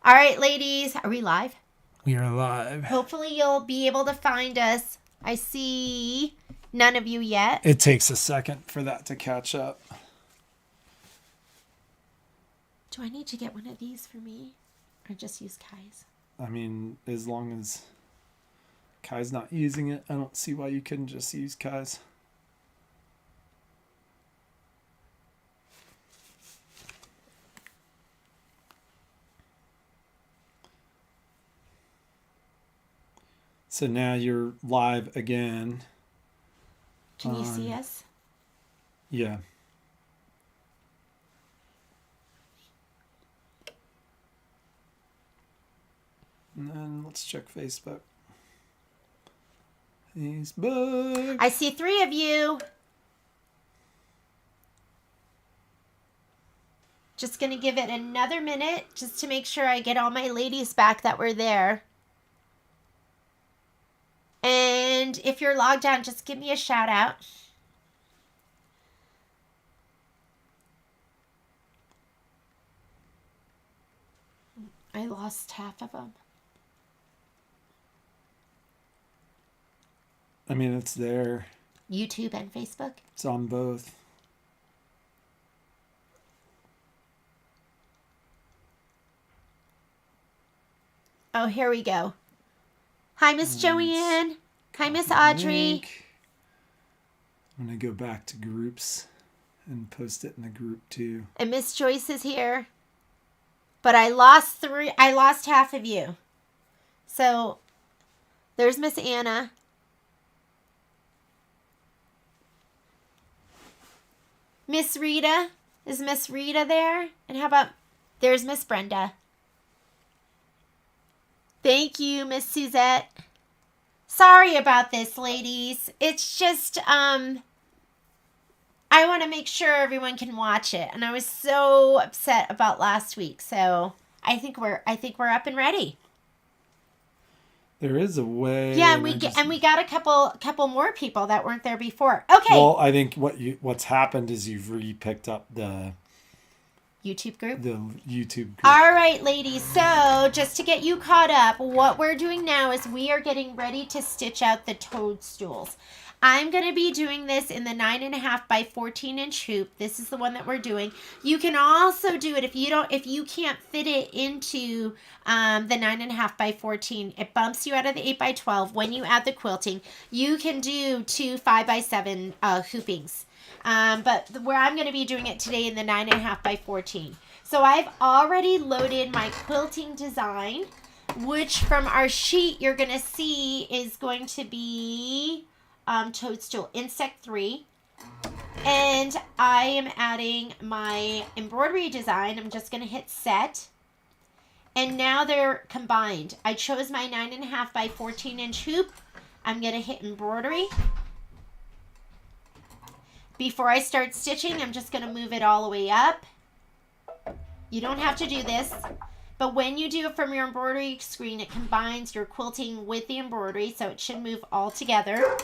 All right, ladies, are we live? We are live. Hopefully you'll be able to find us. I see none of you yet. It takes a second for that to catch up. Do I need to get one of these for me? Or just use Kai's? I mean, as long as Kai's not using it, I don't see why you couldn't just use Kai's. So now you're live again. Can you see us? Yeah. And then let's check Facebook. Facebook. I see 3 of you. Just going to give it another minute just to make sure I get all my ladies back that were there. And if you're logged on, just give me a shout out. I lost half of them. I mean, it's there. YouTube and Facebook? It's on both. Oh, here we go. Hi, Miss Joanne. Hi, Miss Audrey. I'm going to go back to groups and post it in the group too. And Miss Joyce is here. But I lost half of you. So there's Miss Anna. Miss Rita. Is Miss Rita there? And how about there's Miss Brenda. Thank you, Miss Suzette. Sorry about this, ladies. It's just I want to make sure everyone can watch it, and I was so upset about last week. So I think we're up and ready. There is a way. Yeah, and we got a couple more people that weren't there before. Okay. Well, I think what's happened is you've re-picked up the YouTube group. The YouTube group. All right, ladies. So just to get you caught up, what we're doing now is we are getting ready to stitch out the Toadstools. I'm going to be doing this in the 9.5 by 14 inch hoop. This is the one that we're doing. You can also do it if you can't fit it into the 9.5 by 14. It bumps you out of the 8 by 12 when you add the quilting. You can do 2 5 by 7 hoopings. But where I'm going to be doing it today in the 9.5 by 14. So I've already loaded my quilting design, which from our sheet you're going to see is going to be Toadstool Insect 3. And I am adding my embroidery design. I'm just going to hit set. And now they're combined. I chose my 9.5 by 14 inch hoop. I'm going to hit embroidery. Before I start stitching, I'm just going to move it all the way up. You don't have to do this, but when you do it from your embroidery screen, it combines your quilting with the embroidery, so it should move all together.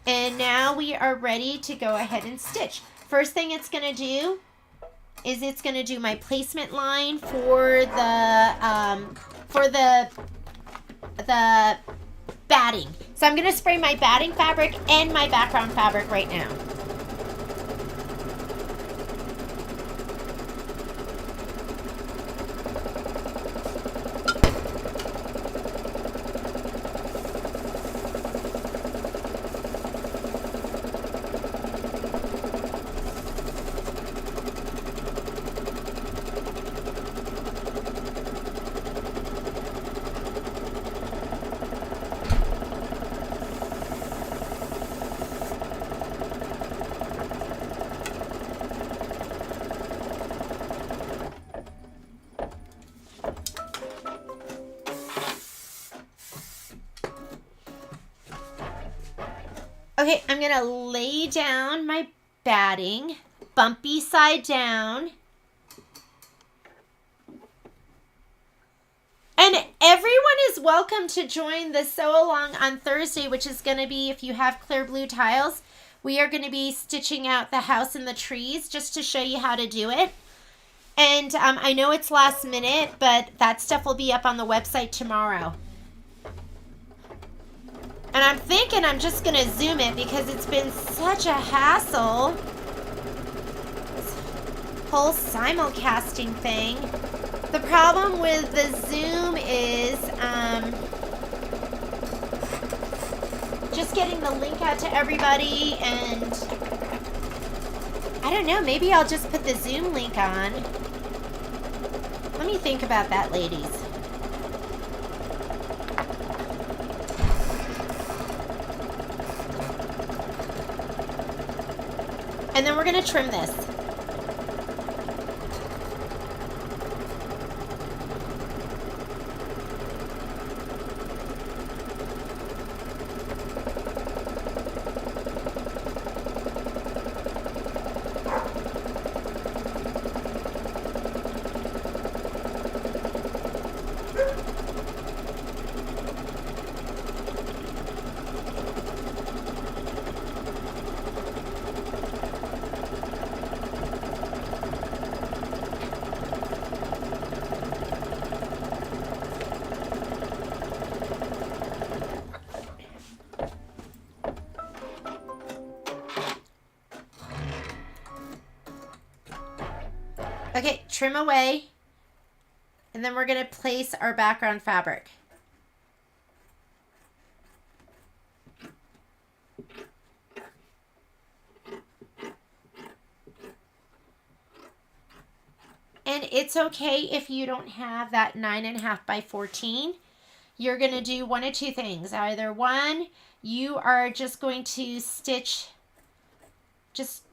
And now we are ready to go ahead and stitch. First thing it's going to do is it's going to do my placement line for the batting. So I'm going to spray my batting fabric and my background fabric right now. Okay, I'm going to lay down my batting, bumpy side down. And everyone is welcome to join the sew along on Thursday, which is going to be, if you have clear blue tiles, we are going to be stitching out the house and the trees just to show you how to do it. And I know it's last minute, but that stuff will be up on the website tomorrow. And I'm thinking I'm just going to Zoom it because it's been such a hassle. This whole simulcasting thing. The problem with the Zoom is just getting the link out to everybody, and I don't know, maybe I'll just put the Zoom link on. Let me think about that, ladies. And then we're going to trim this. Okay, trim away. And then we're going to place our background fabric. And it's okay if you don't have that 9.5 by 14. You're going to do one of two things. Either one, you are just going to stitch,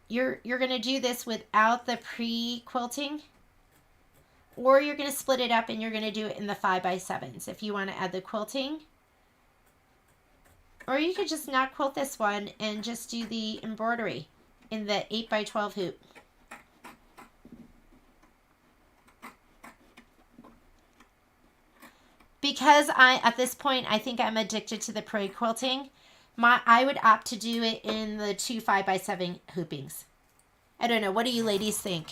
you're going to do this without the pre-quilting, or you're going to split it up and you're going to do it in the 5 by 7s if you want to add the quilting. Or you could just not quilt this one and just do the embroidery in the 8 by 12 hoop. Because at this point, I think I'm addicted to the pre-quilting, I would opt to do it in the 2 5 by 7 hoopings. I don't know. What do you ladies think?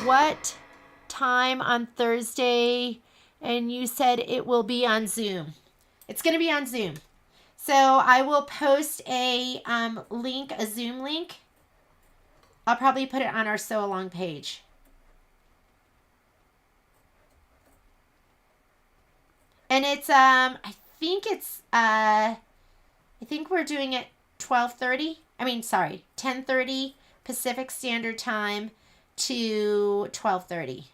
What time on Thursday? And you said it will be on Zoom. It's going to be on Zoom. So I will post a link, a Zoom link. I'll probably put it on our Sew Along page. And it's I think we're doing it 10:30 Pacific Standard Time to 12:30.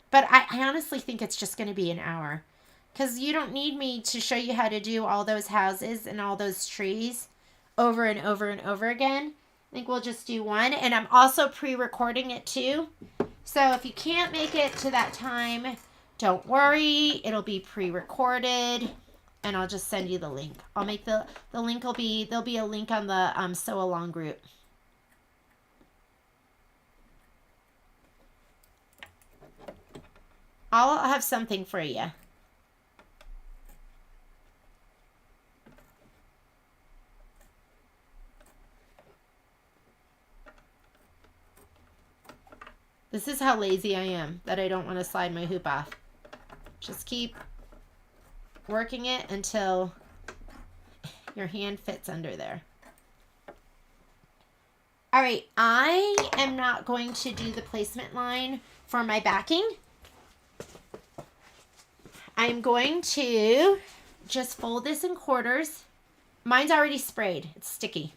But I honestly think it's just going to be an hour, because you don't need me to show you how to do all those houses and all those trees over and over and over again. I think we'll just do one. And I'm also pre-recording it too. So if you can't make it to that time, don't worry. It'll be pre-recorded. And I'll just send you the link. I'll make the link there'll be a link on the Sew Along group. I'll have something for you. This is how lazy I am, that I don't want to slide my hoop off. Just keep working it until your hand fits under there. All right, I am not going to do the placement line for my backing. I'm going to just fold this in quarters. Mine's already sprayed. It's sticky.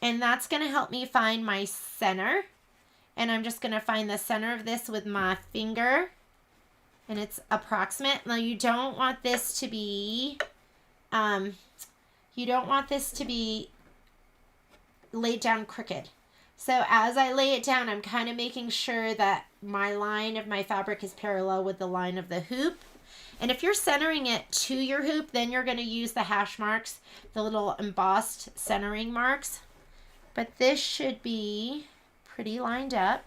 And that's going to help me find my center. And I'm just going to find the center of this with my finger. And it's approximate. Now you don't want this to be, laid down crooked. So as I lay it down, I'm kind of making sure that my line of my fabric is parallel with the line of the hoop. And if you're centering it to your hoop, then you're going to use the hash marks, the little embossed centering marks. But this should be pretty lined up.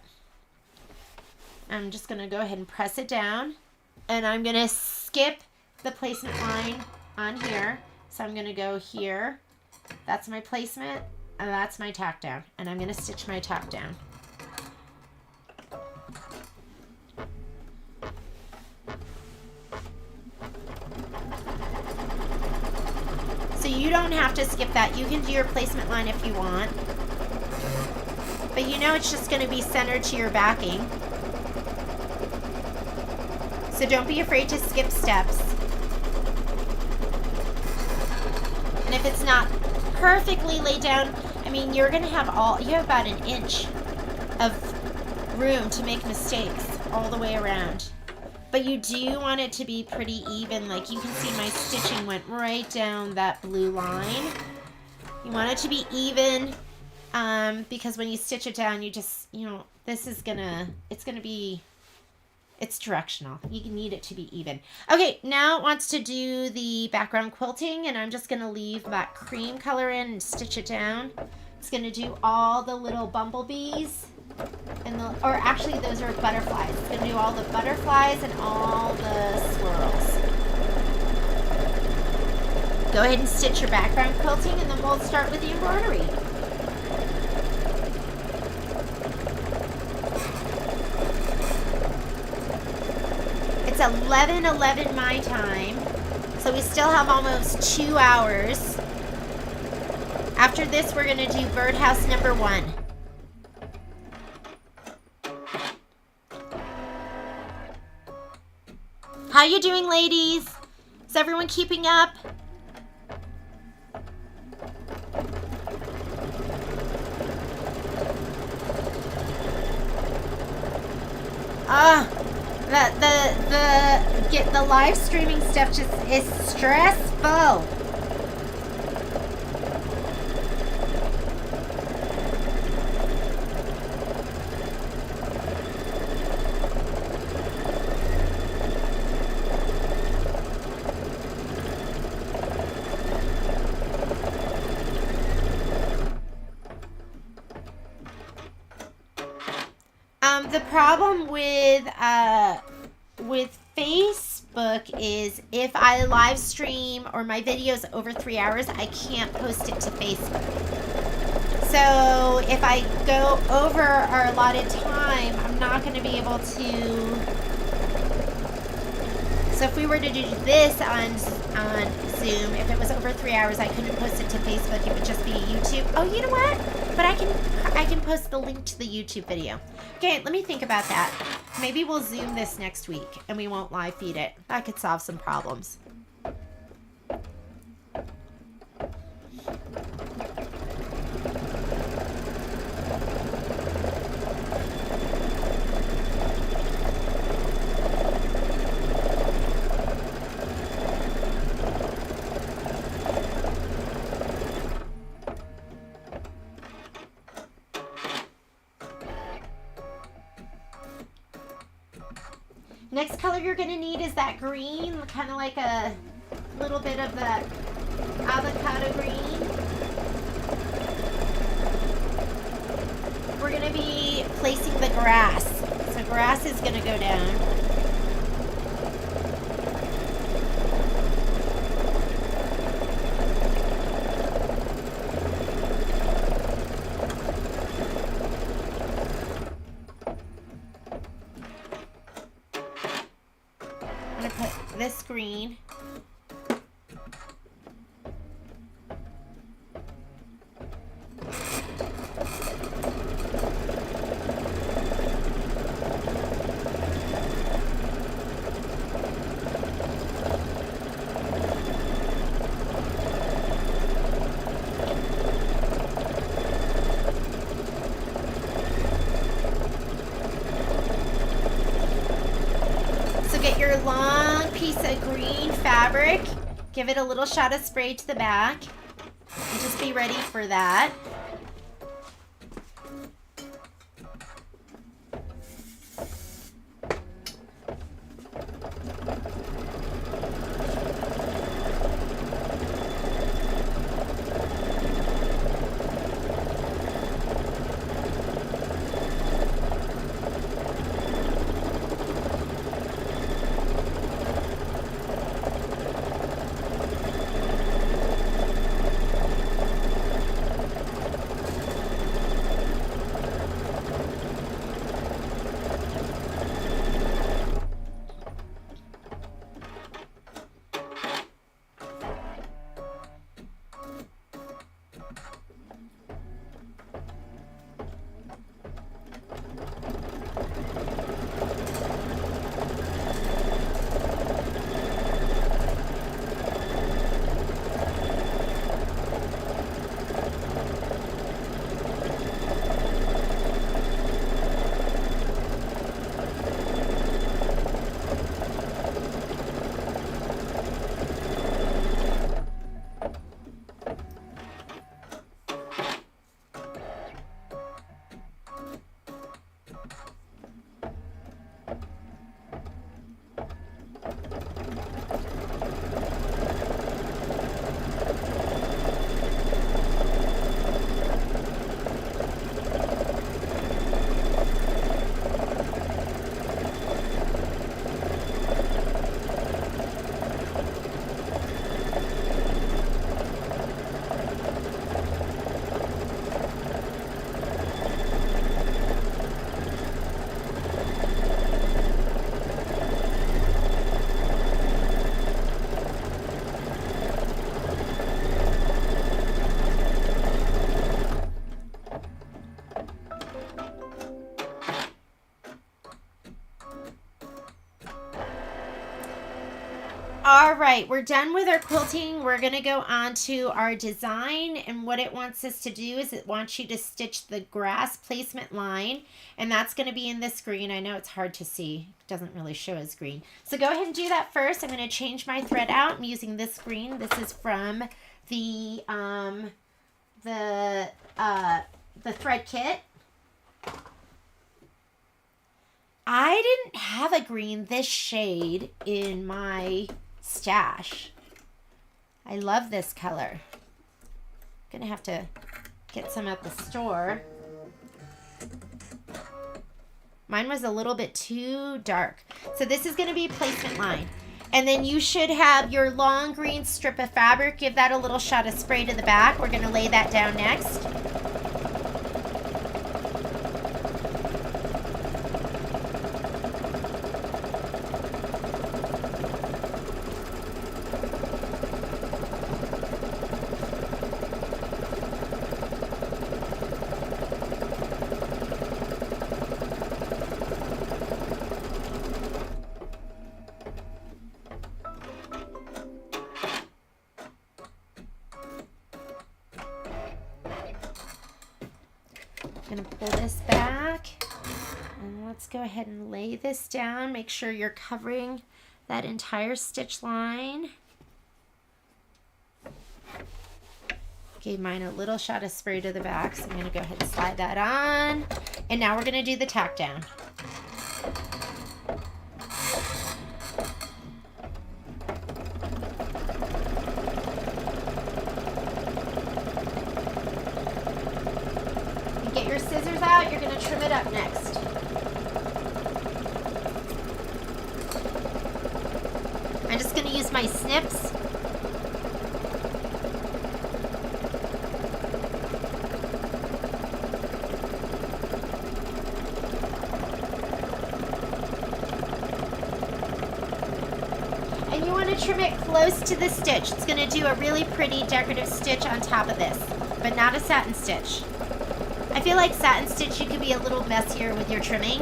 I'm just going to go ahead and press it down. And I'm going to skip the placement line on here. So I'm going to go here. That's my placement. that's my tack down, and I'm going to stitch my tack down. So you don't have to skip that. You can do your placement line if you want. But you know it's just going to be centered to your backing. So don't be afraid to skip steps. And if it's not perfectly laid down, I mean, you're going to have you have about an inch of room to make mistakes all the way around. But you do want it to be pretty even. Like you can see my stitching went right down that blue line. You want it to be even because when you stitch it down, you just, you know, this is gonna, it's directional. You need it to be even. Okay, now it wants to do the background quilting, and I'm just gonna leave that cream color in and stitch it down. It's gonna do all the little bumblebees. Or actually those are butterflies. It's going to do all the butterflies and all the swirls. Go ahead and stitch your background quilting, and then we'll start with the embroidery. It's 11:11 my time, so we still have almost 2 hours. After this, we're going to do Birdhouse number 1. How you doing, ladies? Is everyone keeping up? The live streaming stuff just is stressful. The problem with Facebook is if I live stream or my video's over 3 hours, I can't post it to Facebook. So if I go over our allotted time, I'm not going to be able to. So if we were to do this on Zoom, if it was over 3 hours, I couldn't post it to Facebook. It would just be YouTube. Oh, you know what? But I can post the link to the YouTube video. Okay, let me think about that. Maybe we'll Zoom this next week and we won't live feed it. That could solve some problems. Next color you're going to need is that green, kind of like a little bit of the avocado green. We're going to be placing the grass. So grass is going to go down. This green. Get your long piece of green fabric, give it a little shot of spray to the back, and just be ready for that. All right, we're done with our quilting. We're going to go on to our design, and what it wants us to do is it wants you to stitch the grass placement line, and that's going to be in this green. I know it's hard to see. It doesn't really show as green. So go ahead and do that first. I'm going to change my thread out. I'm using this green. This is from the thread kit. I didn't have a green this shade in my stash. I love this color. Gonna have to get some at the store. Mine was a little bit too dark. So this is gonna be placement line. And then you should have your long green strip of fabric. Give that a little shot of spray to the back. We're gonna lay that down next. Gonna pull this back, and let's go ahead and lay this down. Make sure you're covering that entire stitch line. Gave mine a little shot of spray to the back, so I'm gonna go ahead and slide that on. And now we're gonna do the tack down. Get your scissors out, you're going to trim it up next. I'm just going to use my snips. And you want to trim it close to the stitch. It's going to do a really pretty decorative stitch on top of this, but not a satin stitch. I feel like satin stitch, you could be a little messier with your trimming.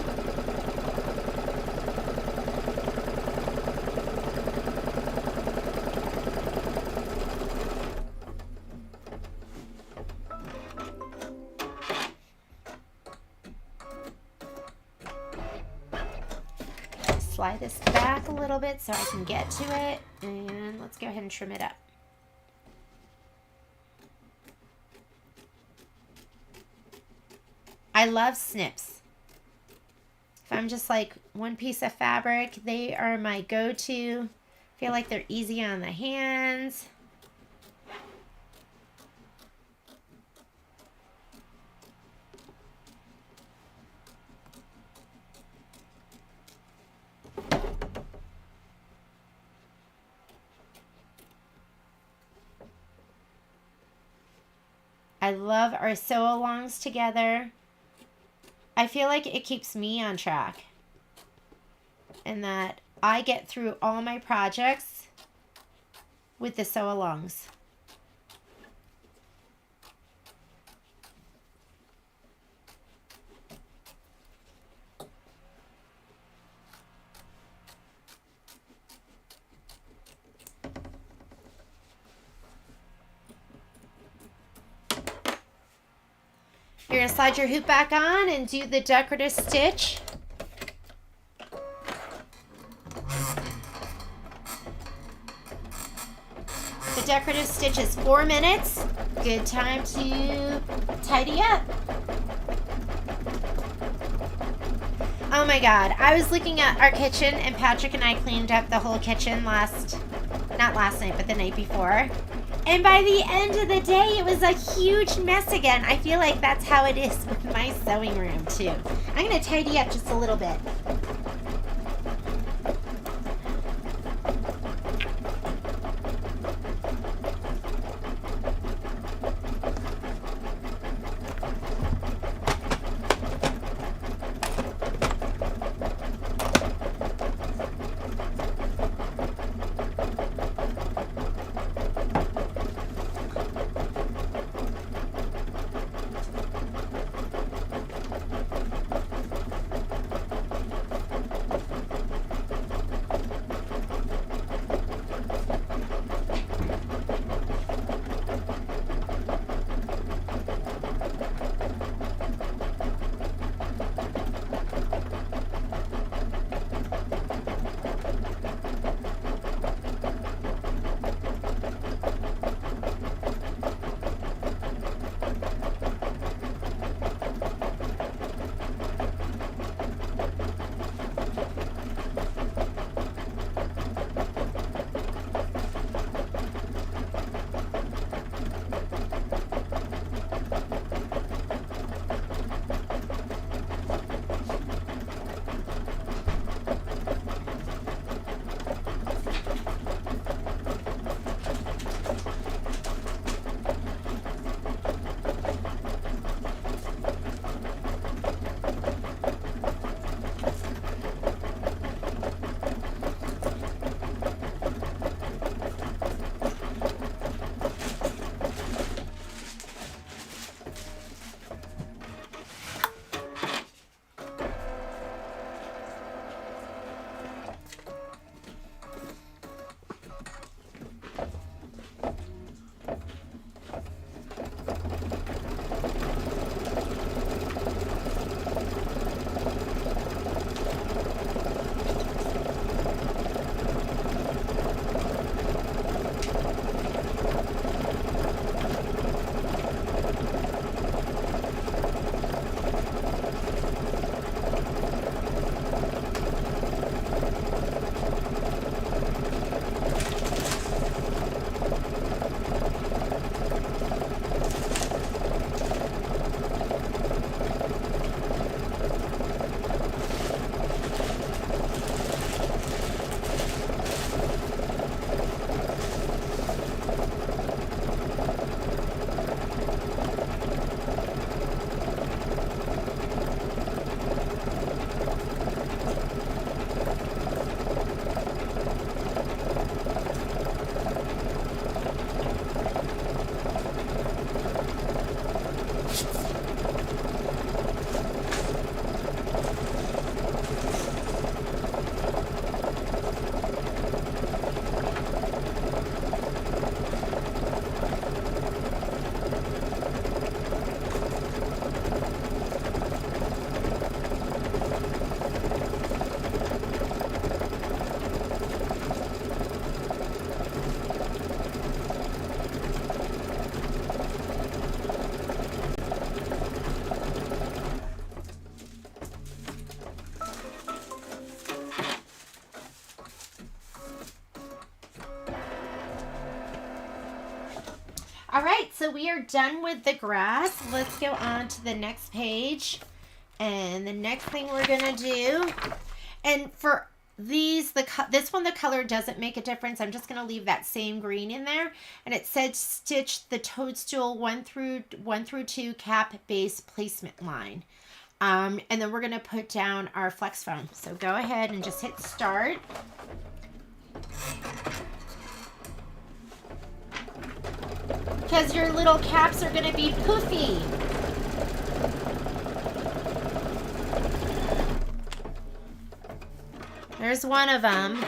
Slide this back a little bit so I can get to it, and let's go ahead and trim it up. I love snips. If I'm just like one piece of fabric, they are my go-to. Feel like they're easy on the hands. I love our sew-alongs together. I feel like it keeps me on track and that I get through all my projects with the sew-alongs. You're going to slide your hoop back on and do the decorative stitch. The decorative stitch is 4 minutes. Good time to tidy up. Oh my God, I was looking at our kitchen, and Patrick and I cleaned up the whole kitchen not last night, but the night before. And by the end of the day, it was a huge mess again. I feel like that's how it is with my sewing room too. I'm gonna tidy up just a little bit. All right, so we are done with the grass. Let's go on to the next page. And the next thing we're gonna do, and for these, this one, the color doesn't make a difference. I'm just gonna leave that same green in there. And it said stitch the toadstool 1 through 2 cap base placement line. And then we're gonna put down our flex foam. So go ahead and just hit start. Because your little caps are gonna be poofy. There's one of them.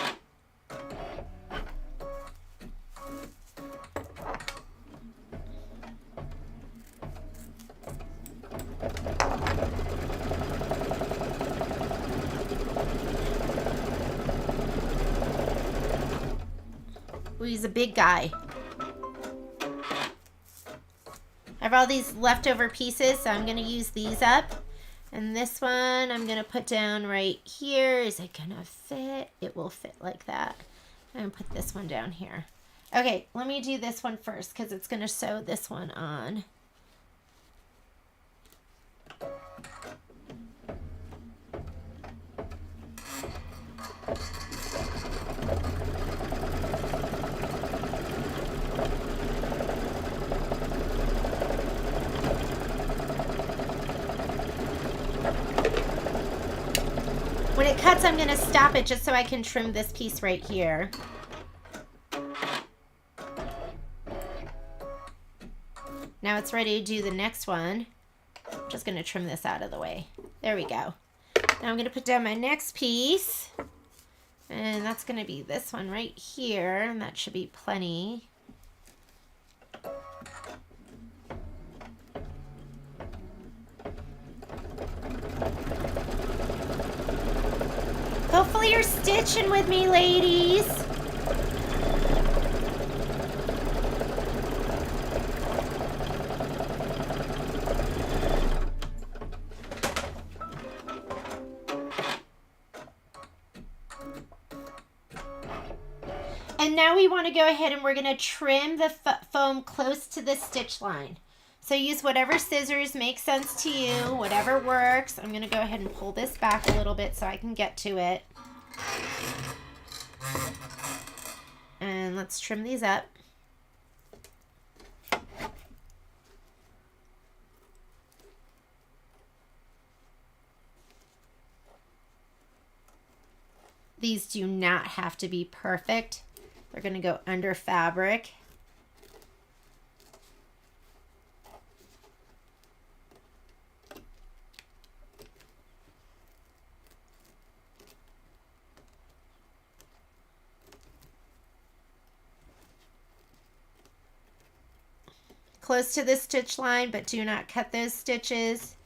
Ooh, he's a big guy. I have all these leftover pieces, so I'm going to use these up. And this one I'm going to put down right here. Is it going to fit? It will fit like that. I'm going to put this one down here. Okay, let me do this one first because it's going to sew this one on. When it cuts, I'm going to stop it just so I can trim this piece right here. Now it's ready to do the next one. I'm just going to trim this out of the way. There we go. Now I'm going to put down my next piece. And that's going to be this one right here. And that should be plenty. Hopefully you're stitching with me, ladies. And now we want to go ahead and we're going to trim the foam close to the stitch line. So use whatever scissors make sense to you, whatever works. I'm going to go ahead and pull this back a little bit so I can get to it. And let's trim these up. These do not have to be perfect. They're going to go under fabric. Close to the stitch line, but do not cut those stitches.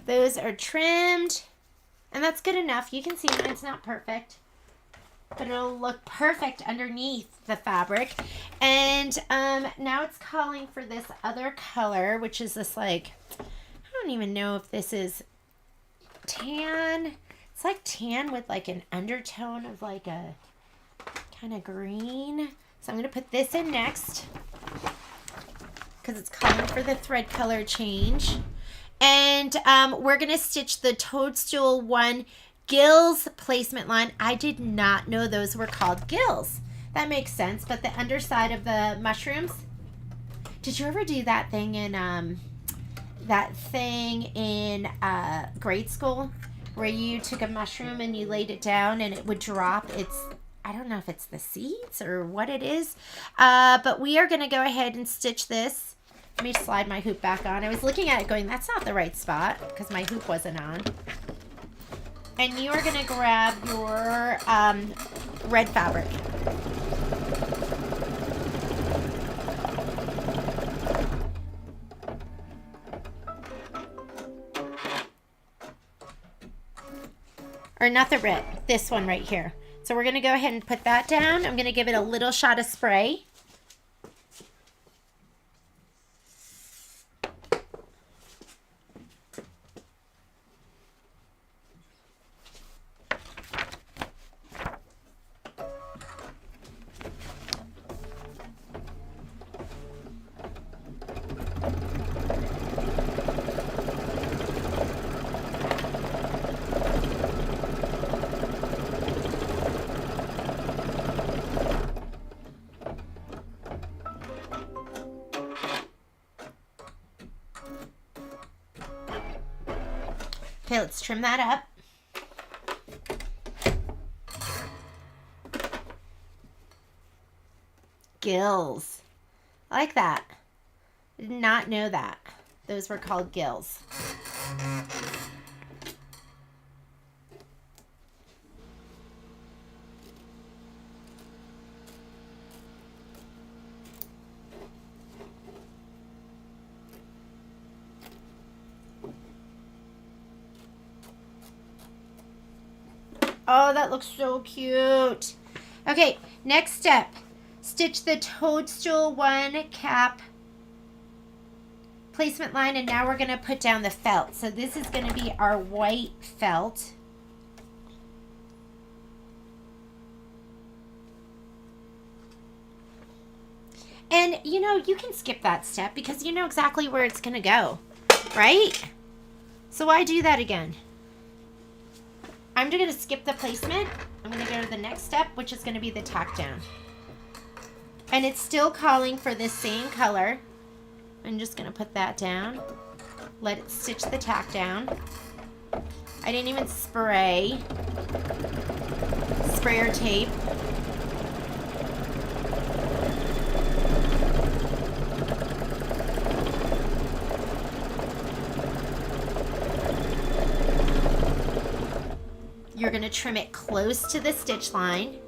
Those are trimmed, and that's good enough. You can see mine's not perfect, but it'll look perfect underneath the fabric. And now it's calling for this other color, which is this, like, I don't even know if this is tan. It's like tan with like an undertone of like a kind of green. So I'm going to put this in next because it's calling for the thread color change. And we're going to stitch the Toadstool 1 gills placement line. I did not know those were called gills. That makes sense. But the underside of the mushrooms. Did you ever do that thing in that thing in grade school where you took a mushroom and you laid it down and it would drop. I don't know if it's the seeds or what it is, but we are going to go ahead and stitch this. Let me slide my hoop back on. I was looking at it going, that's not the right spot because my hoop wasn't on. And you are going to grab your red fabric. Or not the red, this one right here. So we're going to go ahead and put that down. I'm going to give it a little shot of spray. Okay, let's trim that up. Gills. I like that. I did not know that. Those were called gills. Oh, that looks so cute. Okay, next step. Stitch the Toadstool 1 cap placement line, and now we're going to put down the felt. So this is going to be our white felt. And, you know, you can skip that step because you know exactly where it's going to go, right? So why do that again? I'm going to skip the placement. I'm going to go to the next step, which is going to be the tack down. And it's still calling for this same color. I'm just going to put that down. Let it stitch the tack down. I didn't even spray. Sprayer tape. You're going to trim it close to the stitch line.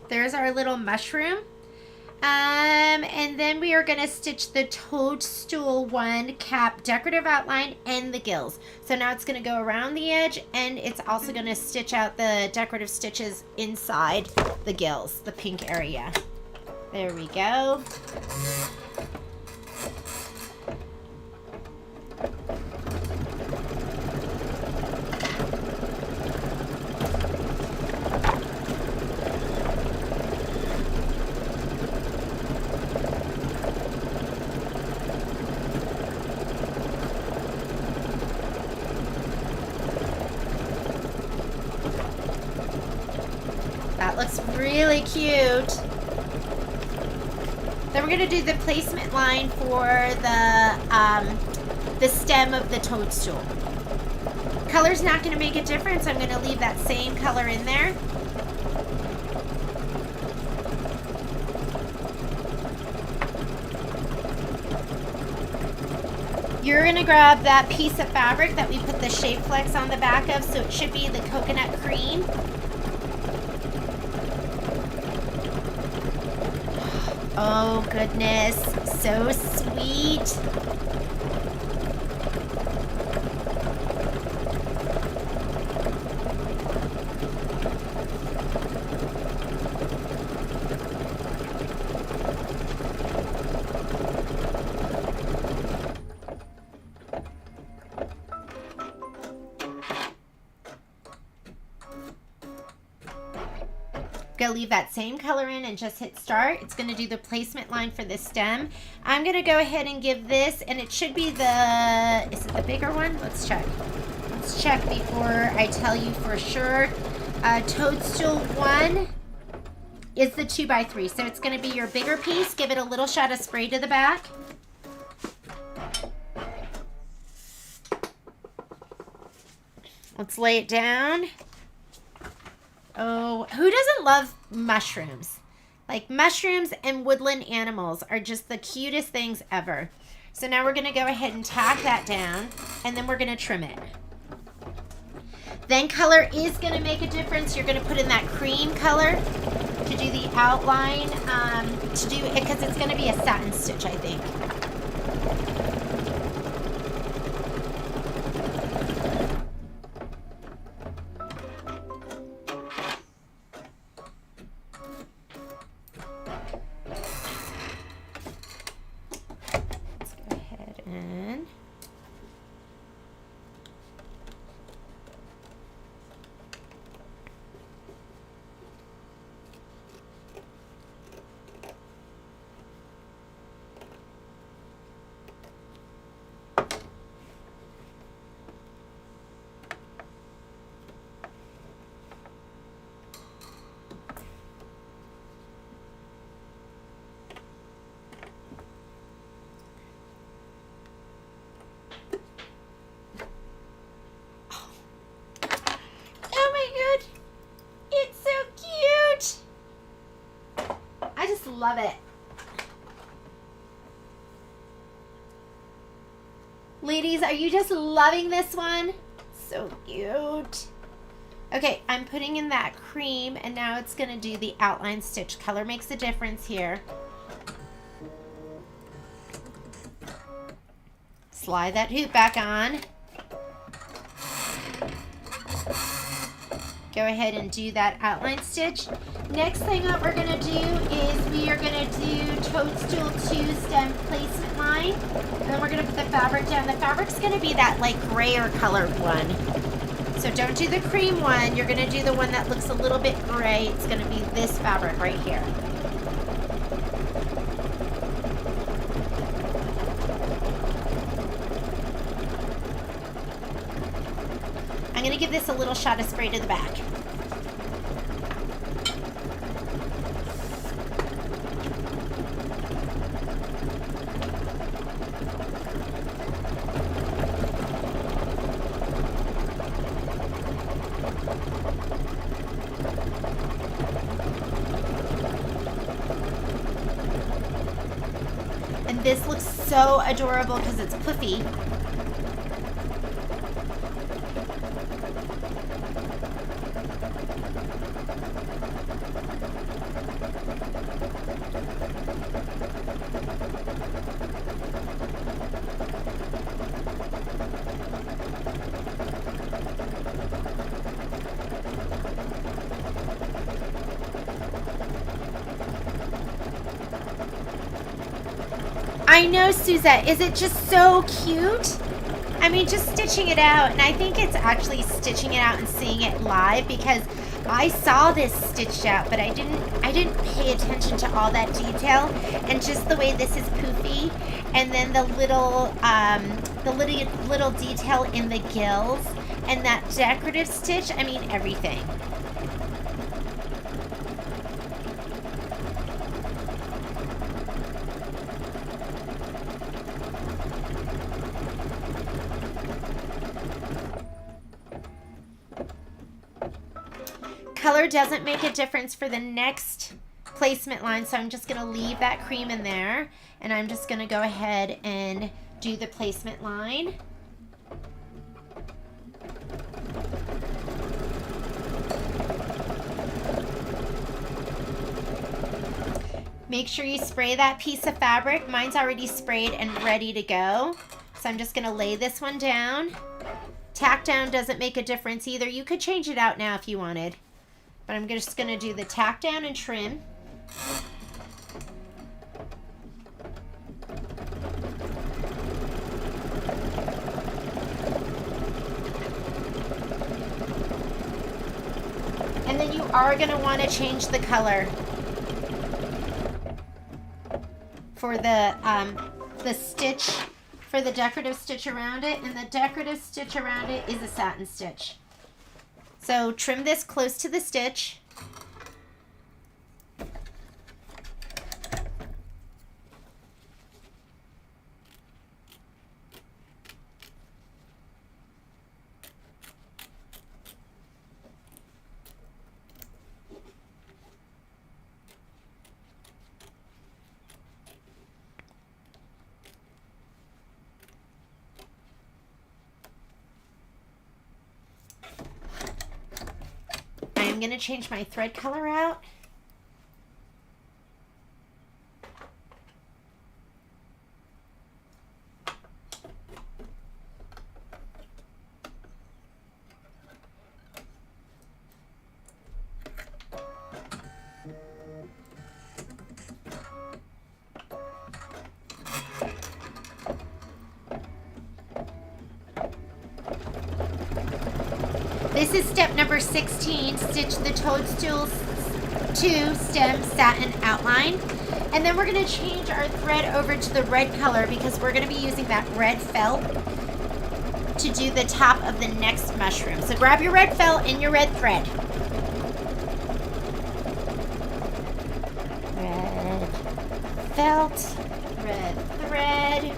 There's our little mushroom. And then we are going to stitch the Toadstool 1 cap decorative outline and the gills. So now it's going to go around the edge, and it's also going to stitch out the decorative stitches inside the gills, the pink area. There we go. That looks really cute. Then we're going to do the placement line for the stem of the toadstool. Color's not going to make a difference. I'm going to leave that same color in there. You're gonna grab that piece of fabric that we put the shape flex on the back of, so it should be the coconut cream. Oh goodness, so sweet. Gonna leave that same color in and just hit start. It's gonna do the placement line for the stem. I'm gonna go ahead and give this, and it should be the, is it the bigger one? Let's check. Let's check before I tell you for sure. Toadstool 1 is the 2x3, so it's gonna be your bigger piece. Give it a little shot of spray to the back. Let's lay it down. Oh, who doesn't love mushrooms? Like, mushrooms and woodland animals are just the cutest things ever. So now we're going to go ahead and tack that down, and then we're going to trim it. Then color is going to make a difference. You're going to put in that cream color to do the outline, to do it, because it's going to be a satin stitch, I think. Love it. Ladies, are you just loving this one? So cute. Okay, I'm putting in that cream, and now it's going to do the outline stitch. Color makes a difference here. Slide that hoop back on. Go ahead and do that outline stitch. Next thing that we're gonna do is we are gonna do Toadstool 2 stem placement line. And then we're gonna put the fabric down. The fabric's gonna be that like grayer colored one. So don't do the cream one. You're gonna do the one that looks a little bit gray. It's gonna be this fabric right here. I'm going to give this a little shot of spray to the back. And this looks so adorable because it's puffy. I know, Suzette. Is it just so cute? I mean, just stitching it out, and I think it's actually stitching it out and seeing it live, because I saw this stitched out, but I didn't pay attention to all that detail, and just the way this is poofy, and then the little detail in the gills, and that decorative stitch. I mean, everything. Color doesn't make a difference for the next placement line, so I'm just going to leave that cream in there, and I'm just going to go ahead and do the placement line. Make sure you spray that piece of fabric. Mine's already sprayed and ready to go. So I'm just gonna lay this one down. Tack down doesn't make a difference either. You could change it out now if you wanted. But I'm just gonna do the tack down and trim. And then you are gonna wanna change the color for the stitch, for the decorative stitch around it, and the decorative stitch around it is a satin stitch. So trim this close to the stitch. I'm going to change my thread color out. This is step number 16, stitch the Toadstools 2 stem satin outline. And then we're going to change our thread over to the red color because we're going to be using that red felt to do the top of the next mushroom. So grab your red felt and your red thread. Red felt, red thread.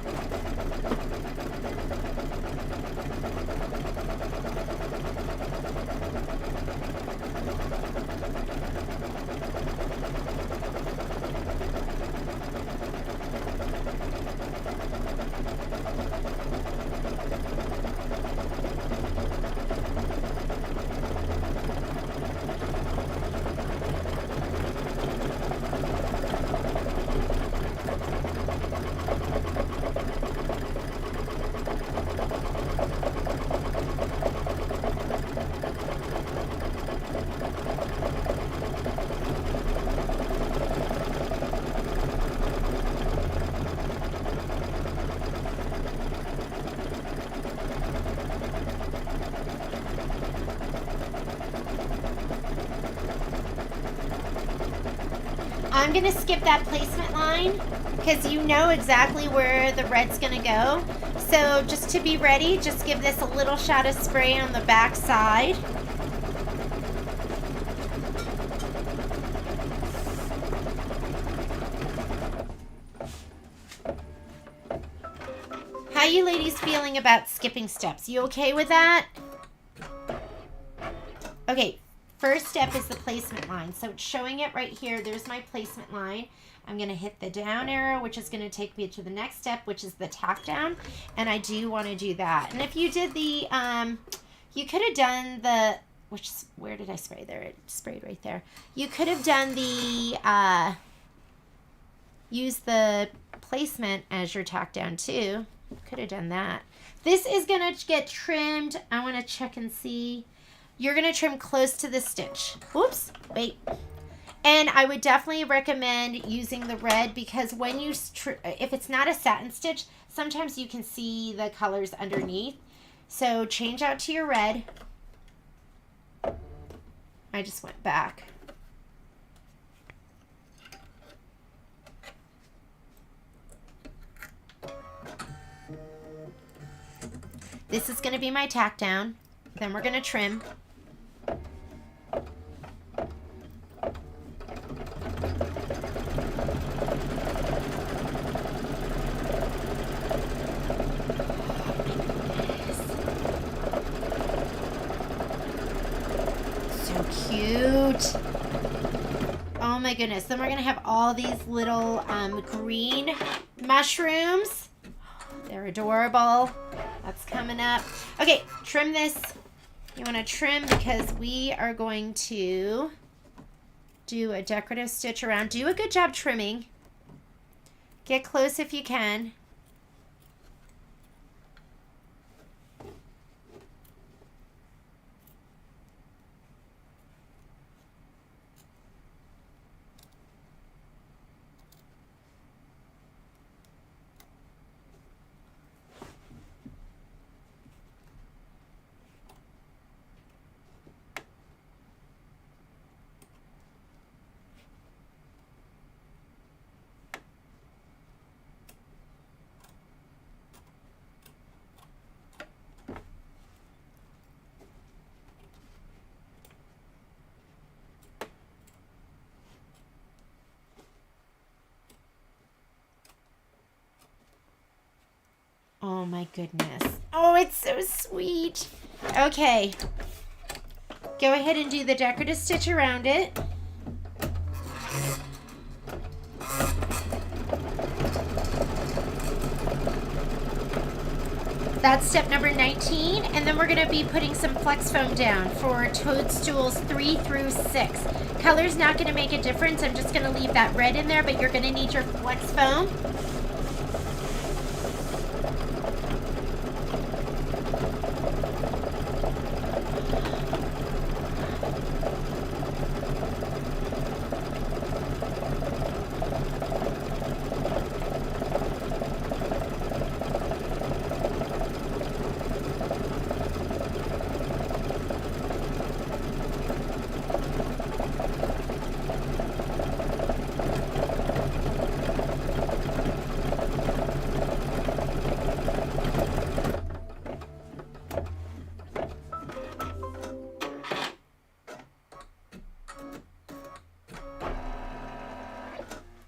I'm going to skip that placement line because you know exactly where the red's going to go. So just to be ready, just give this a little shot of spray on the back side. How you ladies feeling about skipping steps? You okay with that? Okay. First step is the placement line. So it's showing it right here. There's my placement line. I'm going to hit the down arrow, which is going to take me to the next step, which is the tack down. And I do want to do that. And if you did the, you could have done the, where did I spray there? It sprayed right there. You could have done the, use the placement as your tack down too. Could have done that. This is going to get trimmed. I want to check and see. You're going to trim close to the stitch. Oops, wait. And I would definitely recommend using the red because when you, if it's not a satin stitch, sometimes you can see the colors underneath. So change out to your red. I just went back. This is going to be my tack down. Then we're going to trim. So cute. Oh my goodness. Then we're going to have all these little green mushrooms. They're adorable. That's coming up. Okay, trim this. You want to trim because we are going to do a decorative stitch around. Do a good job trimming. Get close if you can. Oh my goodness. Oh, it's so sweet. Okay. Go ahead and do the decorative stitch around it. That's step number 19. And then we're going to be putting some flex foam down for Toadstools 3 through 6. Color's not going to make a difference. I'm just going to leave that red in there, but you're going to need your flex foam.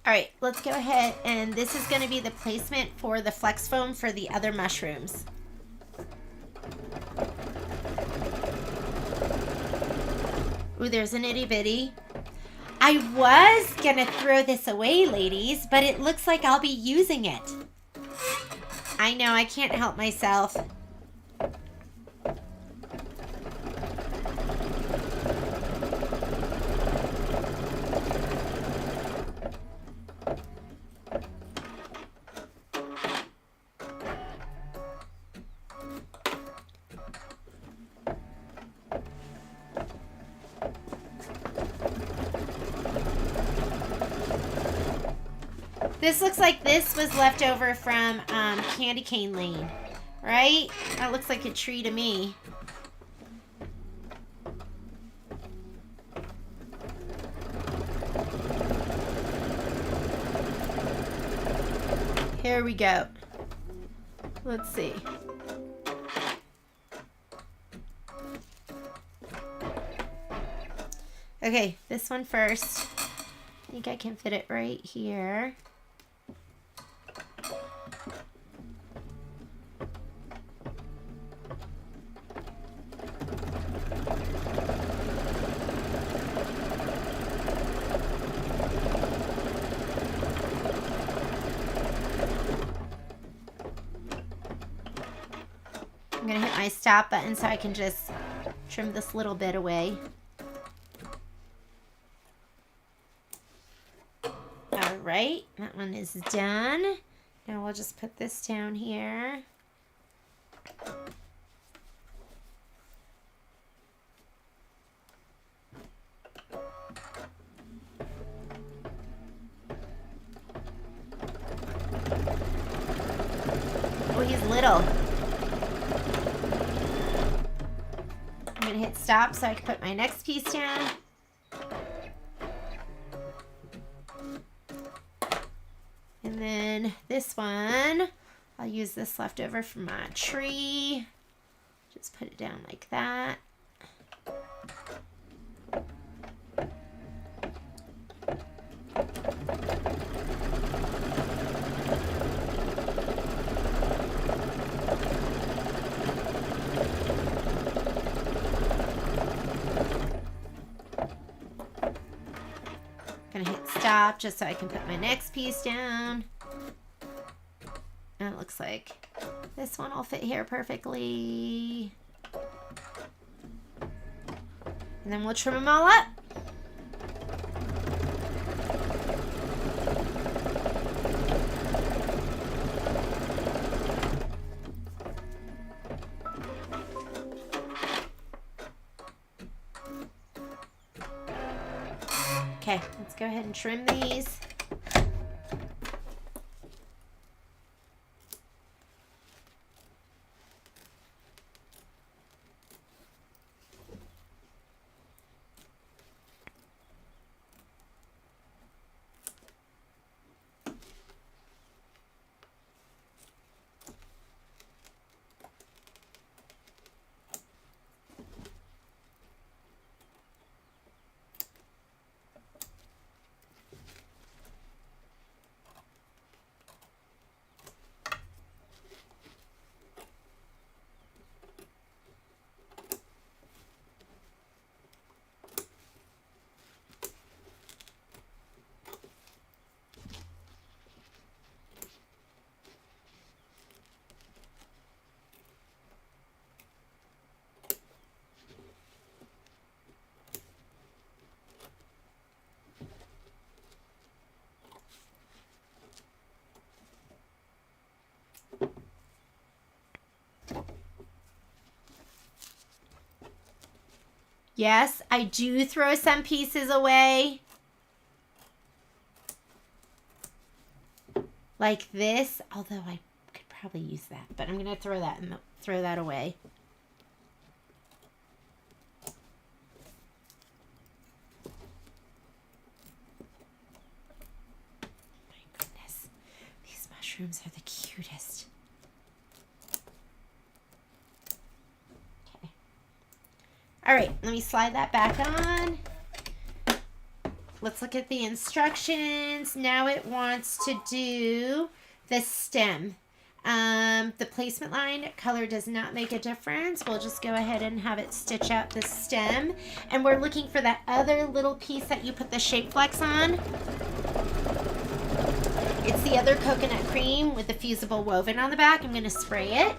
All right, let's go ahead, and this is going to be the placement for the flex foam for the other mushrooms. Ooh, there's an itty bitty. I was going to throw this away, ladies, but it looks like I'll be using it. I know, I can't help myself. This looks like this was left over from Candy Cane Lane, right? That looks like a tree to me. Here we go. Let's see. Okay, this one first. I think I can fit it right here. I'm going to hit my stop button so I can just trim this little bit away. All right, that one is done. Now we'll just put this down here. Oh, he's little. I'm going to hit stop so I can put my next piece down. And then this one, I'll use this leftover from my tree. Just put it down like that. Gonna hit stop just so I can put my next piece down. And it looks like This one will fit here perfectly. And then we'll trim them all up. Okay, let's go ahead and trim these. Yes, I do throw some pieces away. Like this, although I could probably use that, but I'm going to throw that away. My goodness, these mushrooms are the cutest. All right, let me slide that back on. Let's look at the instructions. Now it wants to do the stem. The placement line color does not make a difference. We'll just go ahead and have it stitch out the stem. And we're looking for that other little piece that you put the shape flex on. It's the other coconut cream with the fusible woven on the back. I'm going to spray it.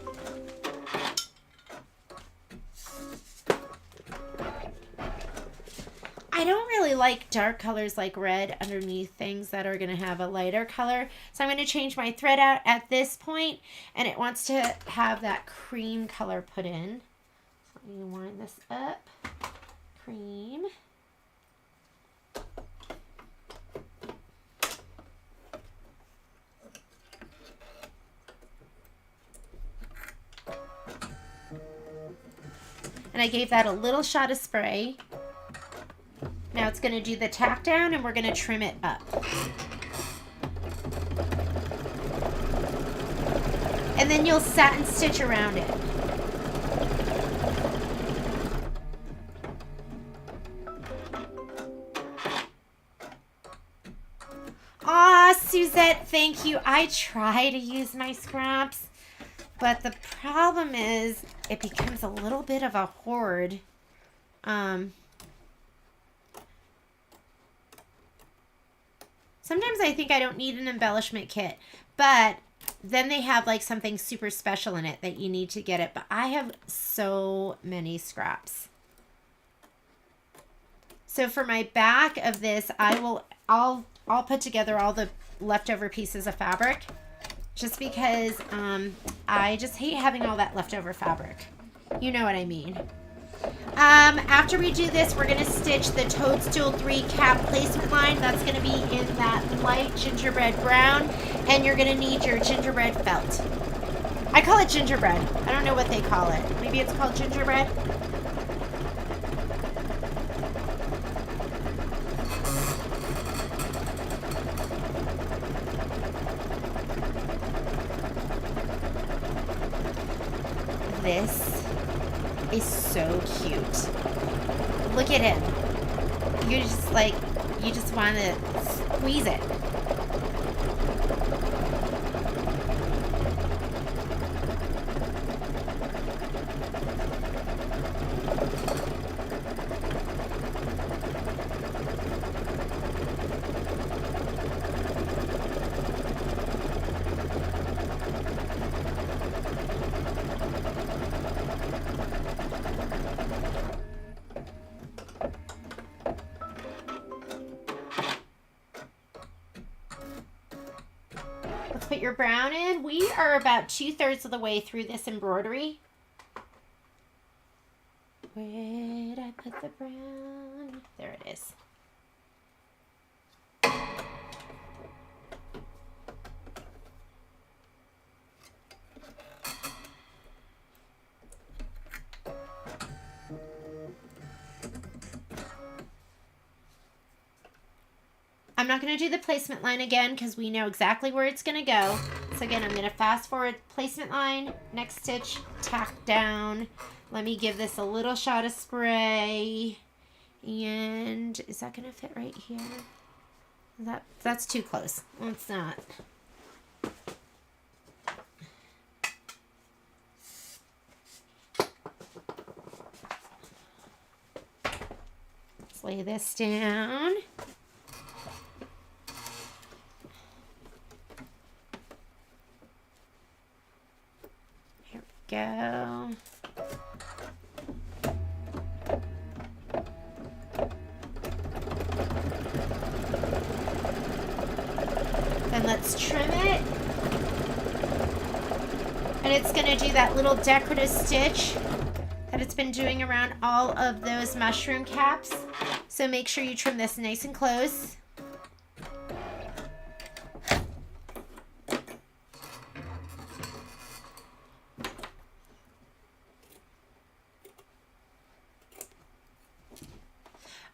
I don't really like dark colors like red underneath things that are going to have a lighter color. So I'm going to change my thread out at this point, and it wants to have that cream color put in. So let me wind this up. Cream. And I gave that a little shot of spray. Now it's going to do the tack down, and we're going to trim it up. And then you'll satin stitch around it. Aw, Suzette, thank you. I try to use my scraps, but the problem is it becomes a little bit of a hoard. Sometimes I think I don't need an embellishment kit, but then they have like something super special in it that you need to get it. But I have so many scraps. So for my back of this, I'll put together all the leftover pieces of fabric, just because I just hate having all that leftover fabric. You know what I mean. After we do this, we're going to stitch the Toadstool 3 cap placement line. That's going to be in that light gingerbread brown, and you're going to need your gingerbread felt. I call it gingerbread. I don't know what they call it. Maybe it's called gingerbread. This is so cute. Look at him. You just want to squeeze it. put your brown in. We are about 2/3 of the way through this embroidery. Where did I put the brown? There it is. I'm not going to do the placement line again because we know exactly where it's going to go. So again, I'm going to fast forward placement line, next stitch, tack down. Let me give this a little shot of spray. And is that going to fit right here? That's too close. Well, it's not. Let's lay this down. Go. Then let's trim it. And it's going to do that little decorative stitch that it's been doing around all of those mushroom caps. So make sure you trim this nice and close.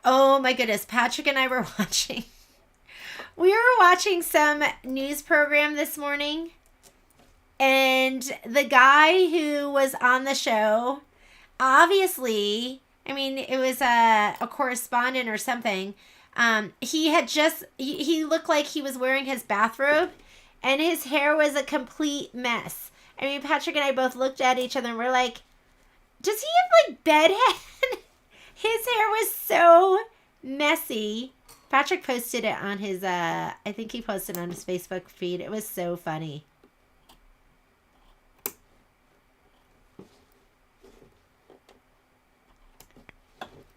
Oh my goodness, Patrick and I were watching. We were watching some news program this morning, and the guy who was on the show, obviously, I mean, it was a correspondent or something. He looked like he was wearing his bathrobe, and his hair was a complete mess. I mean, Patrick and I both looked at each other and we're like, does he have like bedhead? His hair was so messy. Patrick posted it on his, I think he posted on his Facebook feed. It was so funny.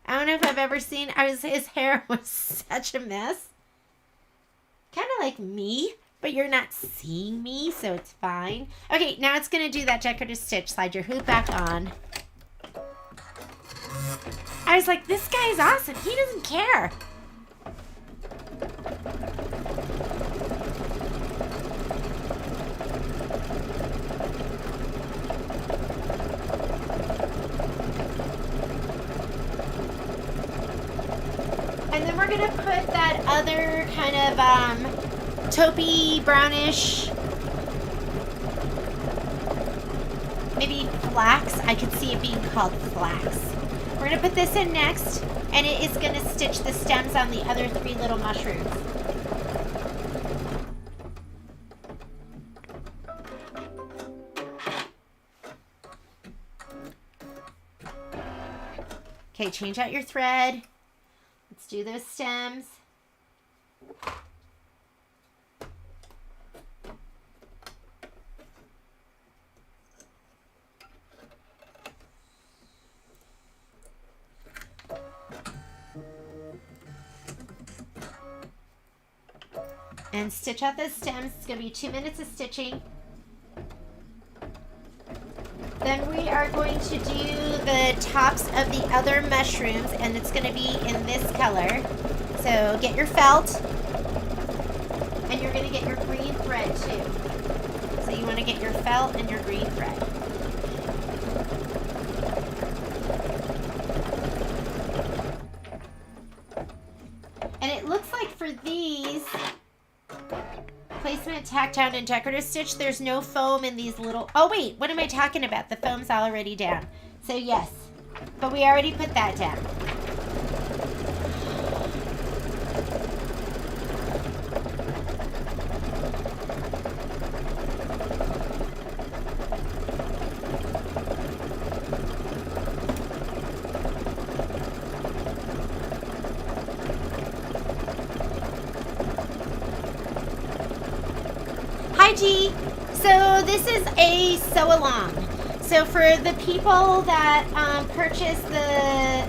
I don't know if I've ever seen, his hair was such a mess. Kind of like me, but you're not seeing me, so it's fine. Okay, now it's going to do that decorative stitch. Slide your hoop back on. I was like, this guy is awesome. He doesn't care. And then we're going to put that other kind of taupey brownish, maybe flax. I could see it being called flax. We're going to put this in next, and it is going to stitch the stems on the other 3 little mushrooms. Okay, change out your thread. Let's do those stems. And stitch out those stems. It's going to be 2 minutes of stitching. Then we are going to do the tops of the other mushrooms, and it's going to be in this color. So get your felt, and you're going to get your green thread too. So you want to get your felt and your green thread. And it looks like for these, placement, tack down, and decorative stitch, there's no foam in these little... Oh, wait. What am I talking about? The foam's already down. So, yes. But we already put that down. Hi G! So this is a sew along. So for the people that purchase the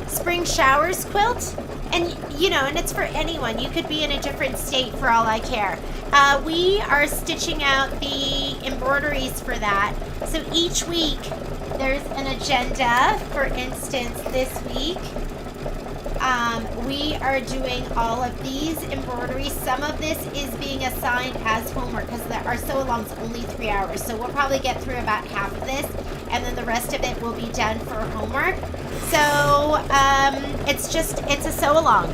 spring showers quilt And, you know, and it's for anyone. You could be in a different state for all I care. We are stitching out the embroideries for that. So each week there's an agenda. For instance, this week we are doing all of these embroideries. Some of this is being assigned as homework because our sew-along's only 3 hours. So we'll probably get through about half of this, and then the rest of it will be done for homework. So it's a sew-along.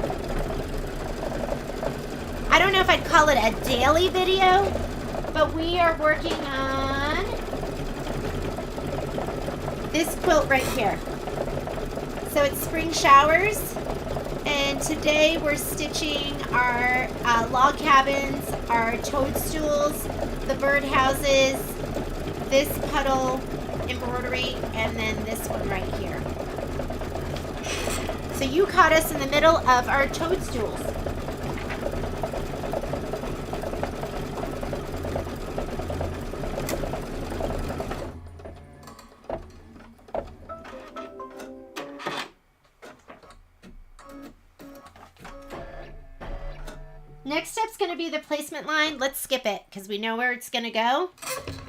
I don't know if I'd call it a daily video, but we are working on this quilt right here. So it's spring showers, and today we're stitching our log cabins, our toadstools, the birdhouses, this puddle embroidery, and then this one right here. So you caught us in the middle of our toadstools. Next step's going to be the placement line. Let's skip it because we know where it's going to go.